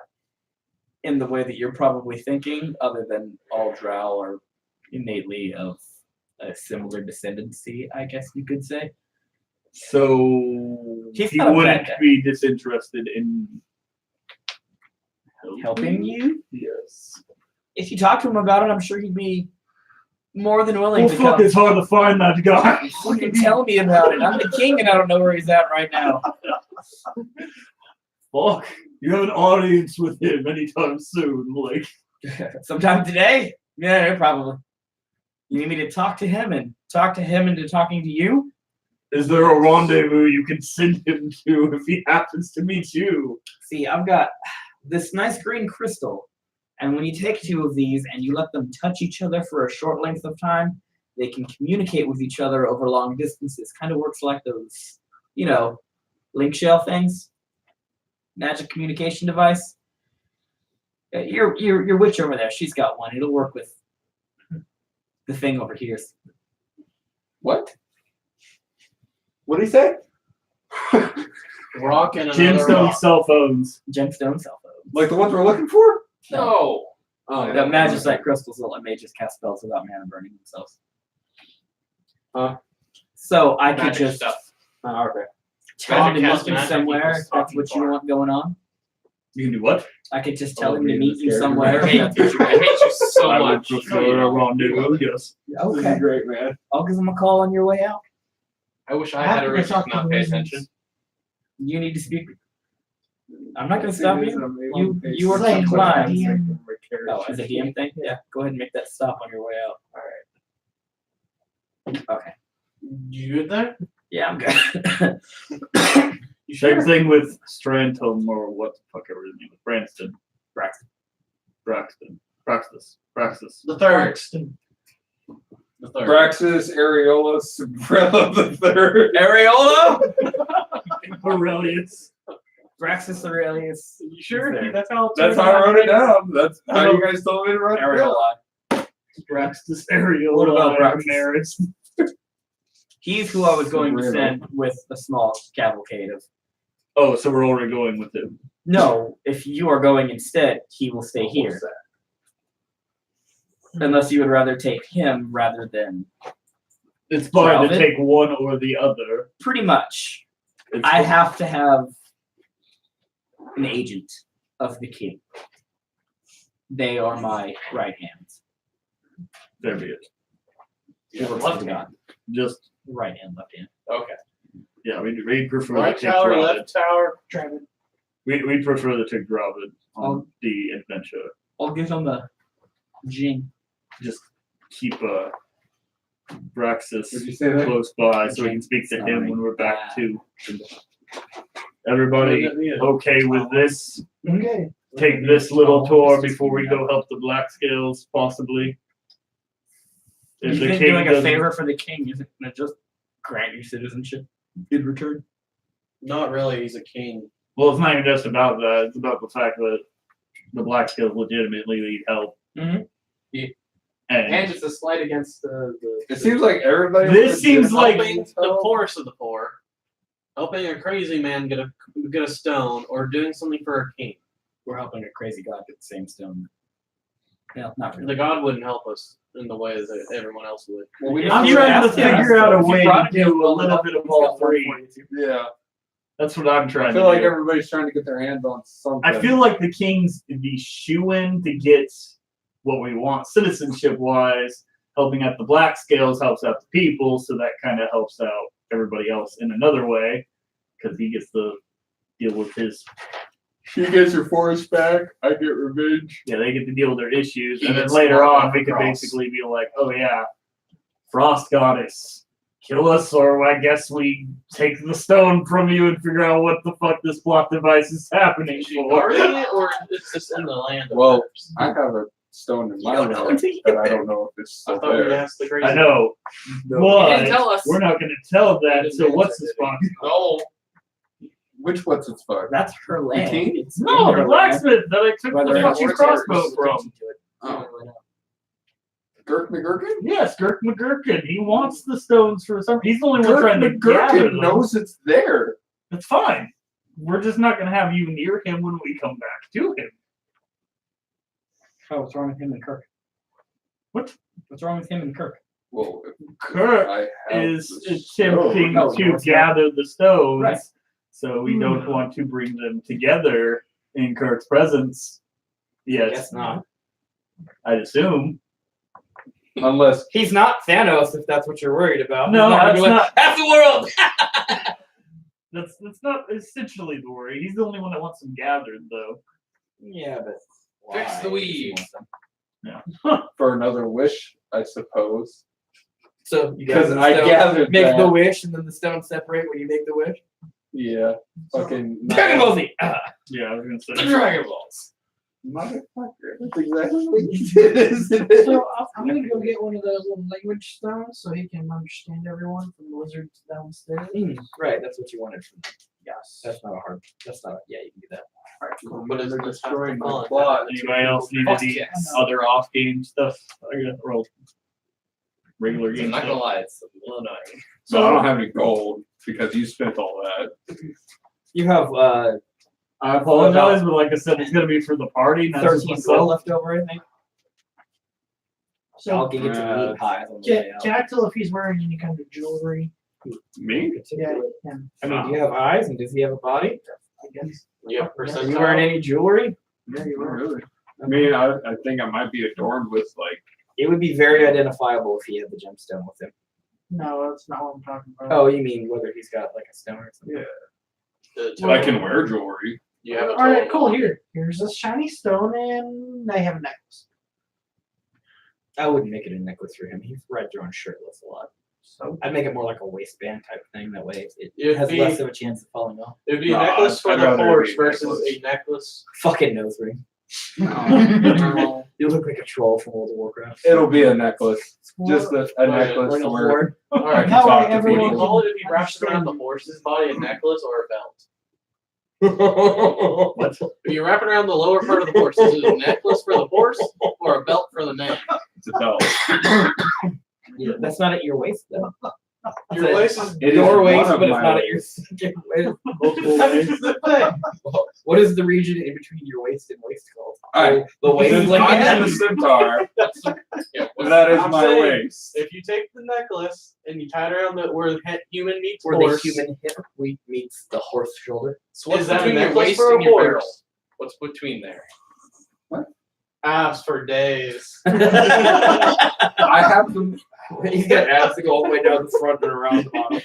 in the way that you're probably thinking, other than all drow are innately of a similar descendancy, I guess you could say. So He's he not a bad wouldn't guy. be disinterested in Helping you? Yes. If you talk to him about it, I'm sure he'd be more than willing Well, to fuck, come. it's hard to find that guy. Fucking tell me about it. I'm the king and I don't know where he's at right now. Fuck, you have an audience with him anytime soon. Like, Sometime today? Yeah, probably. You need me to talk to him and talk to him into talking to you? is there a rendezvous you can send him to if he happens to meet you? See, I've got this nice green crystal, and when you take 2 of these and you let them touch each other for a short length of time, they can communicate with each other over long distances. Kind of works like those, link shell things. Magic communication device. Your witch over there, she's got one. It'll work with the thing over here. What? What did he say? Rock and another Gemstone rock. cell phones. Gemstone cell phone. Like the ones we're looking for? No. Oh, The magicite crystals will let mages cast spells without mana burning themselves. So I could Magic just stuff. Oh, okay. tell him to meet Magic you magic somewhere. equals If that's what talking you bar. want going on. You can do what? I could just tell Oh, him to man, meet this you character. somewhere. I hate you. I hate you so I would much. prefer a rendezvous, yes. This Okay, is great, man. I'll give him a call on your way out. I wish I had a reason to not pay attention. You need to speak. I'm not going to stop you. You are compliant. Oh, as a DM thing? Yeah, go ahead and make that stop on your way out. All right. Okay. You good there? Yeah, I'm good. You Same thing with Strantum or what the fuck ever his name is. Branston. Braxton. Praxis. The third. The third. Braxis, Areola, Umbrella the Third. Areola? Aurelius. Braxis Aurelius. You sure? There. That's how. That's how I wrote it down. That's how you guys told me to write it down. Areola. Braxis Ariel. What about Braxis? He's who I was going to send with a small cavalcade of Oh, so we're already going with him. No, if you are going instead, he will stay here. Unless you would rather take him rather than It's fine to Drowvin? take one or the other. pretty much. It's I have to have an agent of the king. They are my right hands. There be it. Yeah, Left left hand. Just Right hand, left hand. Okay. yeah, we prefer Right to take tower, Dravid. left tower. Draven. We prefer to take Dravid on Oh. the adventure. I'll give him a Jing. Just keep Braxis Would you say that? close by so we can speak to him when we're back Ah. too. Everybody okay with this? Okay. Take this little tour before we go help the Black Scales, possibly. You If the think king doing a doesn't- favor for the king isn't gonna just grant you citizenship in return? Not really. He's a king. Well, it's not even just about that. It's about the fact that the Black Scales legitimately need help. Mhm. Yeah. And And it's a slight against the. It seems like everybody. This was seems like Helping the poorest of the poor, helping a crazy man get a stone, or doing something for a king. We're helping a crazy god get the same stone. No, not really. The god wouldn't help us in the way that everyone else would. Well, we I'm If you trying to asked him, figure out a if you way brought to him do a little bit of all three. Yeah. That's what I'm I trying feel to like do. everybody's trying to get their hands on something. I feel like the king's the shoe-in to get what we want citizenship-wise. Helping out the Black Scales helps out the people, so that kind of helps out everybody else in another way, because he gets to deal with his. She gets her forest back. I get revenge. Yeah, they get to deal with their issues, He and then gets later knocked on, off we the could cross. basically be like, "Oh yeah, Frost Goddess, kill us, or I guess we take the stone from you and figure out what the fuck this plot device is happening Is she for." guarding it, or it's just in the land? of Well, hers? I have a stone in You my don't know hand until you that get I there. don't know if it's I still thought we there. asked the crazy. I know, You but didn't tell us. we're not going to tell that. didn't So what's answer, this did fuck? No. Which what's its fuck? That's her land. king? It's No, in the her blacksmith that I took Whether the or not fucking it's crossbow yours. from. Oh. Gurk McGurkin? Yes, Girk McGurkin. He wants the stones for some. He's the only one Gurk trying to gather McGurkin them. knows it's there. It's fine. We're just not going to have you near him when we come back to him. Oh, what's wrong with him and Kirk? What? What's wrong with him and Kirk? Well, Kirk I have is the attempting stone. to gather the stones, Right. so we don't want to bring them together in Kirk's presence. Yes, Guess not. I'd assume. Unless He's not Thanos, if that's what you're worried about. No, He's not gonna that's be like, not. half the world. That's not essentially the worry. He's the only one that wants them gathered, though. Yeah, but Fix the why? weeds. for another wish, I suppose. So you Because gather the I stone, gathered make that. the wish, and then the stones separate when you make the wish. Yeah. Fucking Dragon Ball Z. Yeah, I was gonna say. Dragon Balls. motherfucker. That's exactly what you did, isn't it? So I'm gonna go get one of those little language stones so he can understand everyone from the wizards downstairs. Right, that's what you wanted from them. Yes. That's not a hard. That's not. Yeah, you can do that. But it's They're just destroying my fun. plot. Anybody else need Fuck any yes. other off-game stuff? I got roll regular I'm game not gonna stuff. lie, it's a little annoying. So I don't have any gold because you spent all that. You have I apologize, but like I said, it's gonna be for the party, not just 13 gold myself. left over, I think. So I'll give it to me pies on the way out. can I tell if he's wearing any kind of jewelry? Me? Yeah, him. I mean, do you have eyes and does he have a body? I guess. You have Are you wearing percentile. any jewelry? Yeah, you are really. I mean, I think I might be adorned with like. It would be very identifiable if he had the gemstone with him. No, that's not what I'm talking about. Oh, you mean whether he's got like a stone or something? Yeah. I can wear jewelry. You have a All right, total cool. of- Here's this shiny stone, and I have a necklace. I wouldn't make it a necklace for him. He's right drawn shirtless a lot. So I'd make it more like a waistband type thing. That way it It'd has be- less of a chance of falling off. It'd be a No, necklace for I'd the rather it horse be a versus necklace. a necklace. Fucking nose ring. No. You look like a troll from World of Warcraft. It'll be a necklace. Just a Like necklace like a to wear. horn. I Alright, can That way talk to what do you everyone people. call it if you wrap it around the horse's body, a necklace or a belt? If you wrap it around the lower part of the horse, is it a necklace for the horse or a belt for the man? It's a belt. Yeah, that's not at your waist though. Your waist is It is your waist, one of but it's my not at ways. your waist. Multiple That's waist. the thing. What is the region in between your waist and waist called? Alright. The waist Since like I am a centaur, that is I'm my saying, waist. If you take the necklace and you tie it around where the human meets where horse, the human hip meets the horse shoulder. So what's is that a between your necklace waist for a and your barrel? horse? What's between there? Abs for days. I have them. He's got abs to go all the way down the front and around the bottom.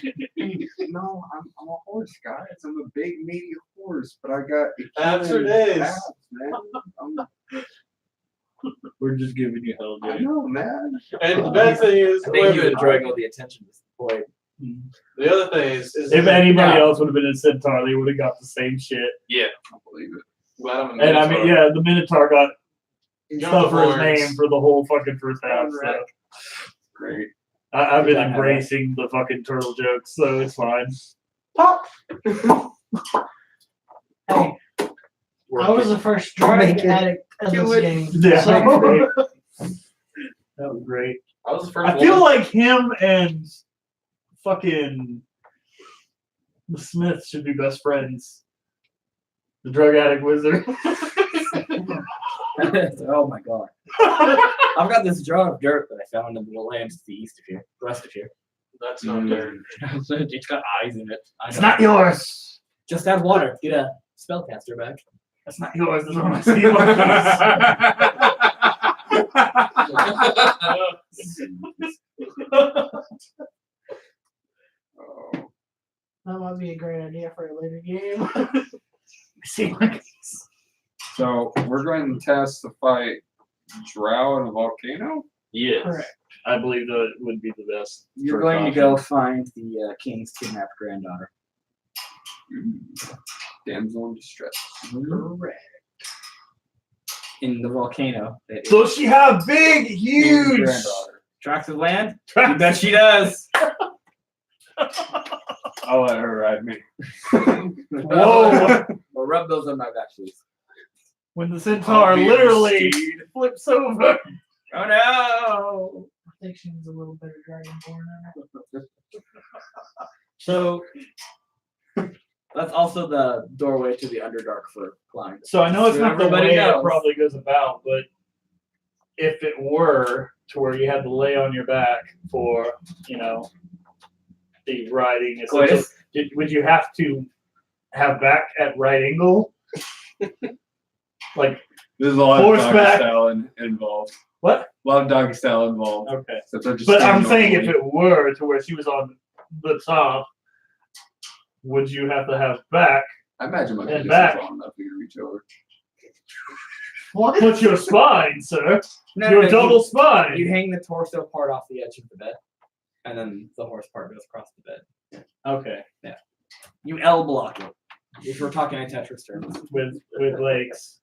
No, I'm a horse, guys. I'm a big, meaty horse, but I got Abs for human days. abs, man. We're just giving you hell, I dude. know, man. And the bad thing is, I think he's women. enjoying all the attention at this point. The other thing is If anybody Yeah. else would have been a centaur, they would have got the same shit. Yeah. I believe it. Glad I'm a And I mean, Minotaur. yeah, the Minotaur got Jump stuff for his horns. name for the whole fucking first half. So Alright. Great. I've been Yeah, I have embracing the fucking turtle jokes, so it's fine. Pop. Hey, I was the first drug Make it. addict of Do this it. game. Yeah, So, that was great. That was great. I was the first I feel woman. like him and fucking the Smiths should be best friends. The drug addict wizard. Oh my god. I've got this jar of dirt that I found in the lands to the east of here, west of here. That's not dirt. It's got eyes in it. I It's know. not yours. Just add water. Get a spellcaster back. That's not yours. That's one of my ski Oh. that might be a great idea for a later game. So we're going to test to fight Drow in a volcano? Yes. Correct. I believe that would be the best. You're first going to option. go find the king's kidnapped granddaughter. Damsel in distress. Correct. In the volcano. That Does she have big, King's huge granddaughter. tracts of land? You bet she does. I'll let her ride me. Whoa! Well, rub those on my back, please. When the centaur I'll be your literally steed. flips over. Oh no! I think she needs a little better dragonborn in her. So that's also the doorway to the Underdark for Klein. So I know it's not the Everybody way knows. it probably goes about, but if it were to where you had to lay on your back for, the riding, Coitus? would you have to have back at right angle? Like, There's a lot of doggy Horseback. style involved. what? A lot of doggy style involved. Okay. So if they're just But I'm standing saying if normally- it were to where she was on the top, would you have to have back? I imagine my and penis is back. long enough for you to reach over. What's your spine, sir? No, Your no, double spine. You hang the torso part off the edge of the bed, and then the horse part goes across the bed. Okay. You L block it. If we're talking in Tetris terms. With legs.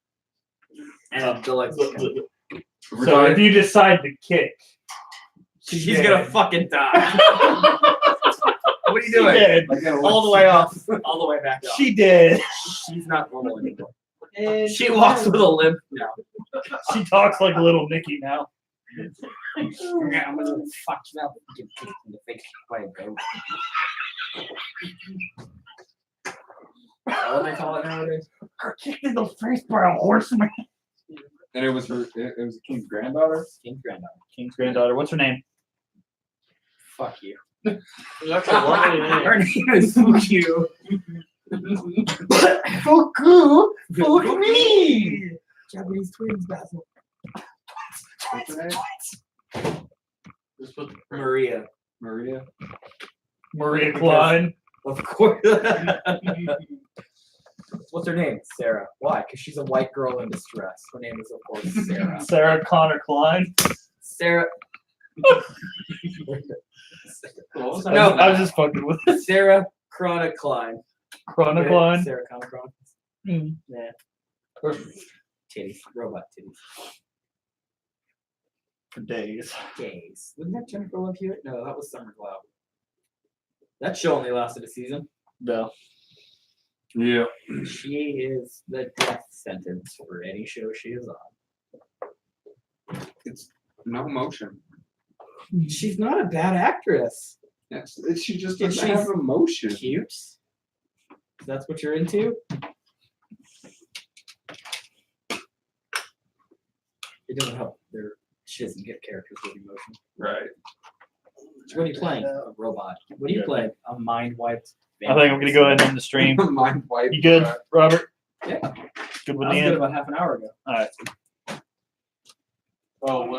And the legs. We're So talking- if you decide to kick, She's gonna fucking die. What are you she doing? did. Like, All the way off. All the way back up. She did. She's not normal anymore. And She walks with a limp now. She talks like little Nicky now. Yeah, I'm gonna fuck you up. Get kicked in the face by a goat. What do they call it nowadays? Kicked in the face by a horseman. And it was her. It was the king's granddaughter. King's granddaughter. King's granddaughter. What's her name? Fuck you. That's a lovely name. Her name is Fuck you. Fuck you. Fuck me. Japanese twins, Basil. What's her name? Just put Maria. Maria. Maria Klein. Of course. What's her name? Sarah. Why? Because she's a white girl in distress. Her name is, of course, Sarah. Sarah Connor Klein. Sarah. What was I No. was just fucking with it. Sarah Chronic Klein. Connor Klein. Sarah Chronic Klein. Mm. Yeah. Titties. Robot titties. For days. Gays. Wasn't that Jennifer Love Hewitt? No, that was Summer Glau. That show only lasted a season. No. Yeah. She is the death sentence for any show she is on. It's no emotion. She's not a bad actress. She just If doesn't have she's emotion. Cute. That's what you're into. It doesn't help. She doesn't get characters with emotion. Right. So what are you playing? A robot. What do you play? A mind wiped. I think I'm gonna go ahead and end the stream. Mind wipe. You good, Robert? Yeah. Good I with was the good end. about half an hour ago. All right. Oh,